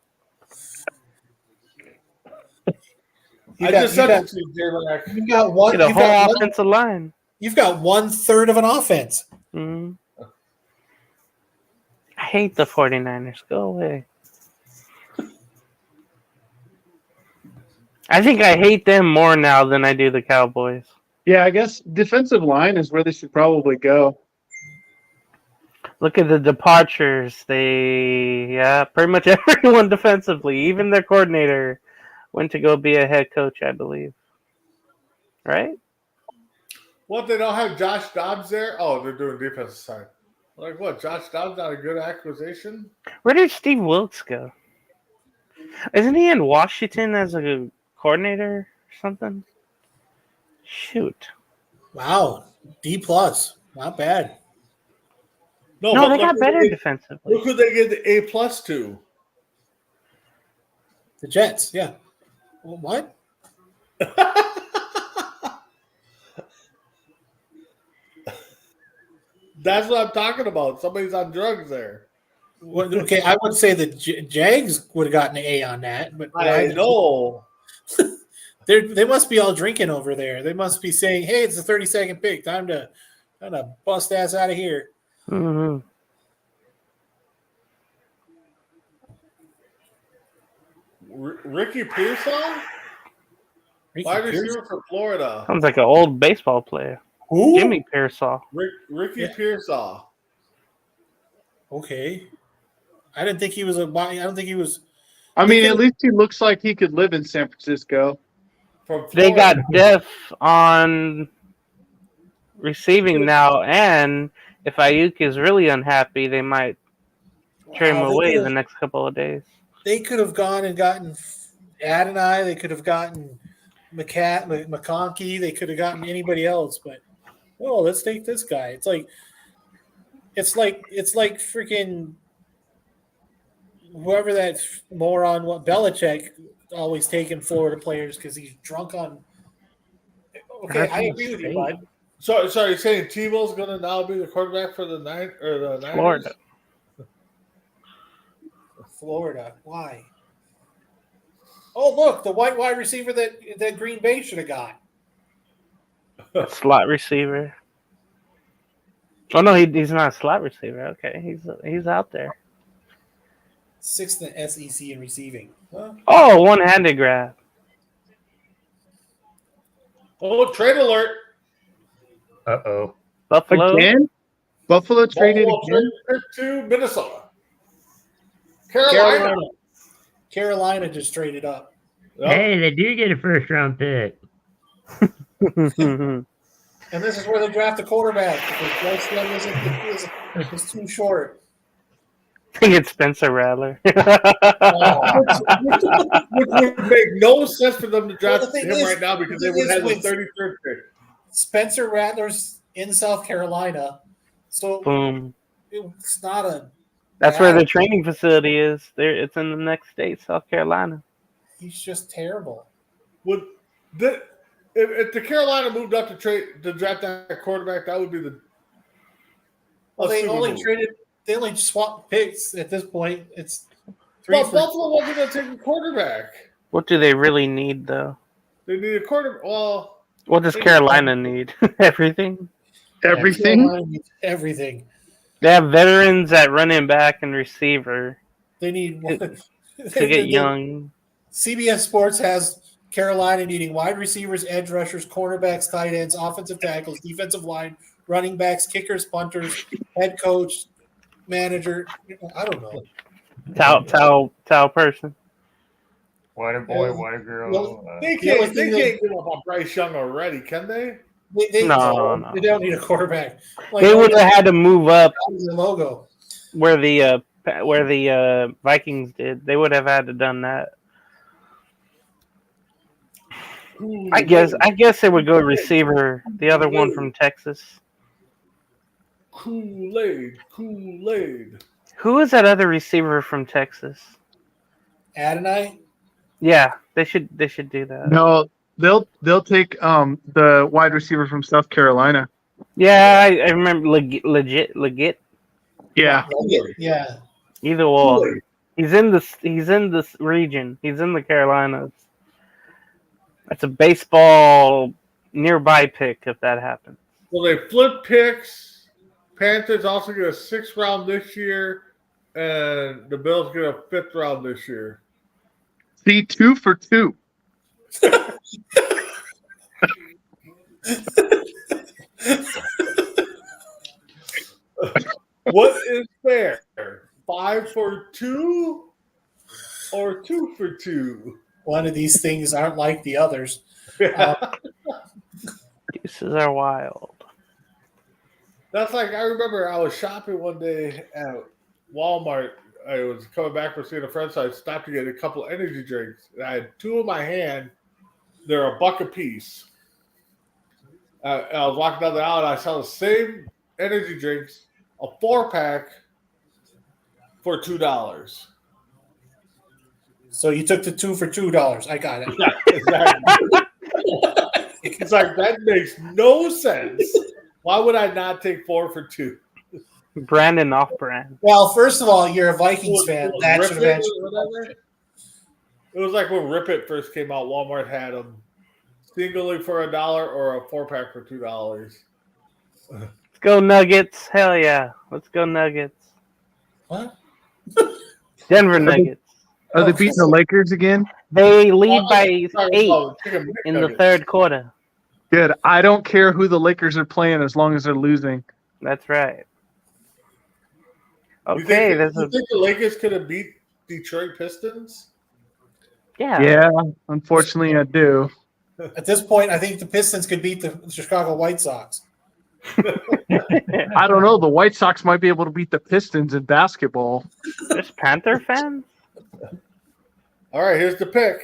You I got, just you said got, it to you, J-Mac. you got one. Get a You've whole got one, offensive line. you've got 1/3 of an offense. Mhm. I hate the 49ers. Go away. I think I hate them more now than I do the Cowboys. Yeah, I guess defensive line is where they should probably go. Look at the departures. Pretty much everyone defensively, even their coordinator, went to go be a head coach, I believe. Right? What, they don't have Josh Dobbs there? Oh, they're doing defensive side. Like what? Josh Dobbs not a good acquisition? Where did Steve Wilkes go? Isn't he in Washington as a coordinator or something? Shoot. Wow, D+, not bad. No, but they look got who better they- defensively. Look who they gave the A+ to. The Jets, yeah. Well, what? That's what I'm talking about. Somebody's on drugs there. Well, okay, I would say the Jags would have gotten an A on that, but I know. they must be all drinking over there. They must be saying, "Hey, it's the 32nd pick. Time to bust ass out of here." Mm-hmm. Ricky Pearsall? Ricky Wide Pierce? receiver for Florida. Sounds like an old baseball player. Who? Jimmy Pearsall. Ricky Yeah. Pearsall. Okay. I didn't think he was I don't think he was. I mean, They at could- least he looks like he could live in San Francisco. From They got Florida. depth on receiving now, and if Ayuk is really unhappy, they might trade him Wow, away the next couple of days. They could have gone and gotten Adonai. They could have gotten McConkey. They could have gotten anybody else, but let's take this guy. It's like freaking whoever that moron, Belichick, always taking Florida players because he's drunk on. Okay, I agree with you, bud. So you're saying Tebow's going to now be the quarterback for the Niners? Florida. Florida, why? Oh, look, the white wide receiver that Green Bay should have got. Slot receiver. Oh no, he's not a slot receiver. Okay, he's out there. 6th in the SEC in receiving. Huh? Oh, one-handed grab. Oh, trade alert. Uh-oh. Buffalo. Again? Buffalo traded Buffalo again? traded to Minnesota. Carolina just traded up. Yep. Hey, they do get a first-round pick. And this is where they draft a quarterback because Bryce Young is too short. I think it's Spencer Rattler. Which would make no sense for them to draft Well, the thing him is- right now because they the thing would have the is 33rd pick. Spencer Rattler's in South Carolina, so Boom. it's not a. That's where the training facility is. It's in the next state, South Carolina. He's just terrible. If the Carolina moved up to draft that quarterback, that would be the. Well, they Super only Bowl. traded. They only swapped picks at this point. It's three. Well, For, Buffalo wasn't going to take a quarterback. What do they really need, though? They need a quarterback. Well, What does Carolina need? Everything? Everything? Carolina needs everything. They have veterans at running back and receiver They need one. to get young. CBS Sports has Carolina needing wide receivers, edge rushers, cornerbacks, tight ends, offensive tackles, defensive line, running backs, kickers, punters, head coach, manager. I don't know. Towel person. What a boy, what a girl. Well, they The only can't thing give up on Bryce Young already, can they? They No. They don't need a quarterback. Like, They would have had to move up the logo. where the Vikings did. They would have had to done that. I guess they would go receiver. The other one from Texas. Kool-Aid. Who is that other receiver from Texas? Adonai. Yeah, they should do that. No, they'll take the wide receiver from South Carolina. Yeah, I remember legit. Yeah. Yeah. Either or. He's in this region. He's in the Carolinas. That's a baseball nearby pick if that happens. Well, they flip picks. Panthers also get a 6th round this year, and the Bills get a 5th round this year. See, 2 for 2. What is fair? 5 for 2 or 2 for 2? One of these things aren't like the others. Deuces are wild. That's like, I remember I was shopping one day at Walmart. I was coming back from seeing a friend, so I stopped to get a couple of energy drinks. And I had 2 in my hand. They're $1 a piece. I was walking down the aisle and I saw the same energy drinks, a 4-pack for $2. So you took the 2 for $2. I got it. Yeah, exactly. It's like, that makes no sense. Why would I not take 4 for 2? Brandon off-brand. Well, first of all, you're a Vikings fan. That should have Rip It answered. or whatever? It was like when Rip It first came out, Walmart had them singly for $1 or a 4-pack for $2. Let's go Nuggets. Hell yeah. Let's go Nuggets. What? Denver Nuggets. Are they beating the Lakers again? They lead by 8 Chicken in the McNuggets. third quarter. Good. I don't care who the Lakers are playing as long as they're losing. That's right. You Okay, think, there's you a think the Lakers could have beat Detroit Pistons? yeah. Yeah, unfortunately I do. At this point, I think the Pistons could beat the Chicago White Sox. I don't know. The White Sox might be able to beat the Pistons in basketball. There's Panther fans. All right, here's the pick.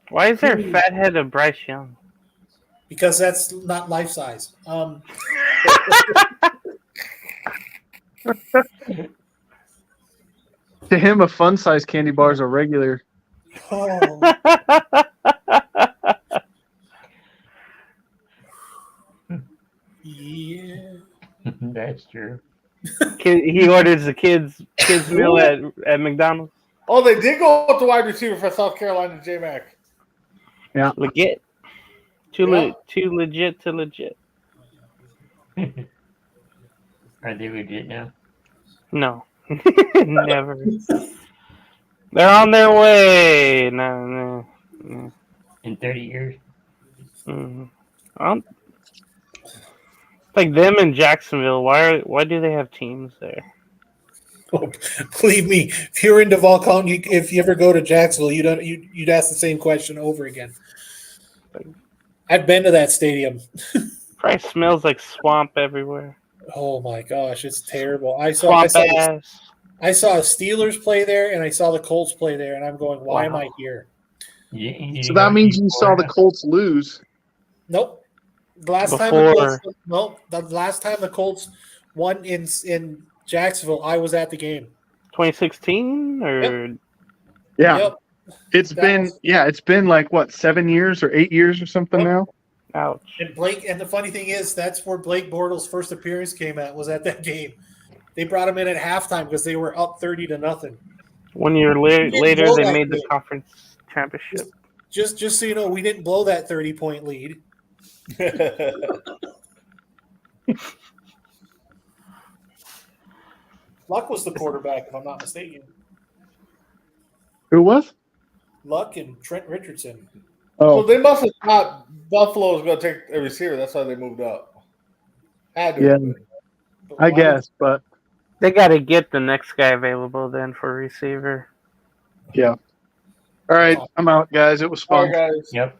Why is there a fat head of Bryce Young? Because that's not life size. To him, a fun size candy bar is a regular. Oh, yeah. That's true. He orders the kids meal at McDonald's. Oh, they did go with the wide receiver for South Carolina, J Mac. Legit. Too Yeah. legit to legit. Are they legit now? No. Never. They're on their way. No. In 30 years? Mhm. Like them in Jacksonville. Why do they have teams there? Believe me, if you're in Duval County, if you ever go to Jacksonville, you'd ask the same question over again. I've been to that stadium. Probably smells like swamp everywhere. Oh my gosh, it's terrible. I saw Swamp ass. a Steelers play there, and I saw the Colts play there, and I'm going, why am Wow. I here? So that means you saw the Colts lose. Nope. The last time the Colts won in Jacksonville, I was at the game. 2016 or Yeah. Yep. It's been like what, 7 years or 8 years or something now? ouch. And the funny thing is, that's where Blake Bortles' first appearance came at, was at that game. They brought him in at halftime because they were up 30-0. 1 year later, blow they that made the game. conference championship. Just so you know, we didn't blow that 30-point lead. Luck was the quarterback, if I'm not mistaken. Who was? Luck and Trent Richardson. So Oh, they must have thought Buffalo was going to take a receiver. That's why they moved up. Had to. Yeah. But I why- guess, but They got to get the next guy available then for receiver. yeah. All right, I'm out, guys. It was All fun. right, guys. Yep.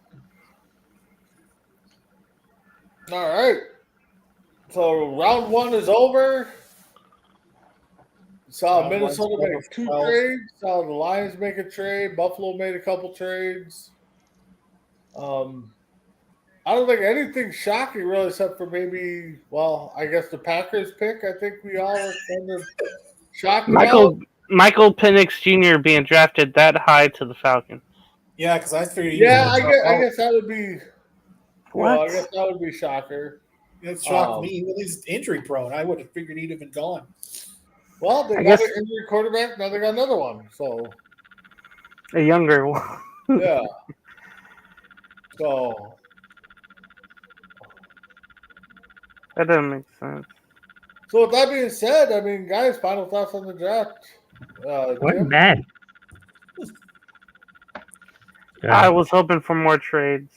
All right. So round 1 is over. Saw Round Minnesota one's make over. 2 12. trades. Saw the Lions make a trade. Buffalo made a couple trades. I don't think anything shocking really, except for maybe, well, I guess the Packers pick. I think we all were kind of shocked about. Michael Penix Jr. being drafted that high to the Falcons. Yeah, because I figured. Yeah, I guess that would be. What? Well, I guess that would be shocker. It shocked me. Well, he's injury prone. I would have figured he'd have been gone. Well, they I got guess- an injury quarterback. Now they got another one. So A younger one. yeah. So That doesn't make sense. so with that being said, I mean, guys, final thoughts on the draft. Wasn't Jim? bad. I was hoping for more trades.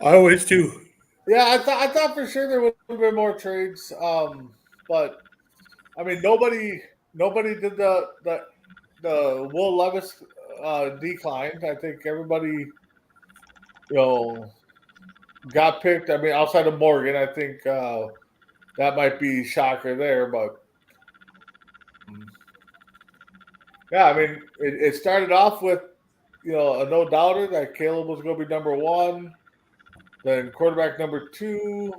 I always do. Yeah, I thought for sure there would have been more trades. But I mean, nobody did the Will Levis decline. I think everybody, got picked. I mean, outside of Morgan, I think that might be shocker there. But yeah, I mean, it started off with a no doubter that Caleb was going to be number one. Then quarterback number two.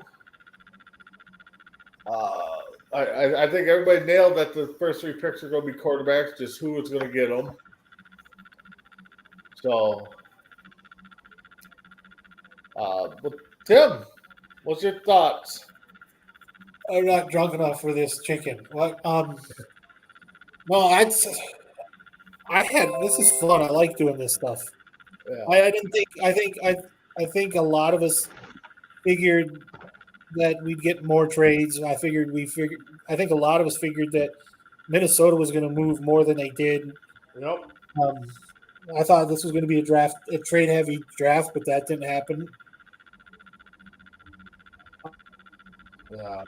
I think everybody nailed that the first three picks are going to be quarterbacks, just who was going to get them. So, but Tim, what's your thoughts? I'm not drunk enough for this chicken. What? No, I had. This is fun. I like doing this stuff. Yeah. I didn't think. I think a lot of us figured that we'd get more trades. I think a lot of us figured that Minnesota was going to move more than they did. Yep. I thought this was going to be a trade heavy draft, but that didn't happen. Yeah.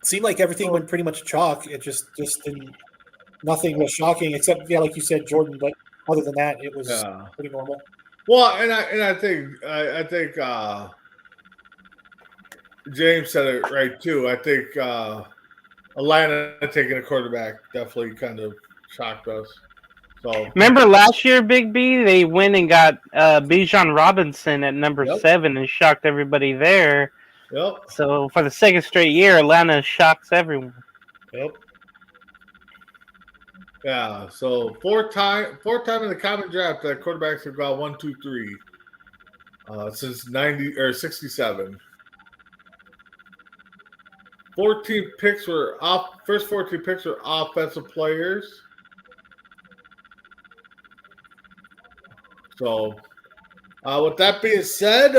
Seemed like everything went pretty much chalk. It just didn't. Nothing was shocking except, like you said, Jordan. But other than that, it was pretty normal. Well, and I think James said it right too. I think Atlanta taking a quarterback definitely kind of shocked us. So Remember last year, Big B? They went and got Bijan Robinson at number Yep. 7 and shocked everybody there. yep, So for the second straight year, Atlanta shocks everyone. yep. Yeah, so fourth time in the common draft that quarterbacks have got 1, 2, 3 since 90 or 67. 14 picks were off. First 14 picks were offensive players. So, with that being said,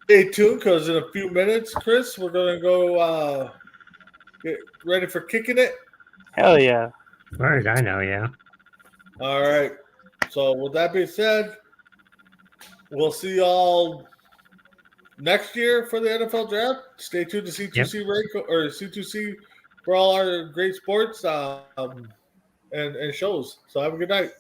stay tuned because in a few minutes, Chris, we're gonna go get ready for kicking it. Hell yeah. As far as I know, yeah. All right. So with that being said, we'll see y'all next year for the NFL draft. Stay tuned to C2C or C2C for all our great sports and shows. So have a good night.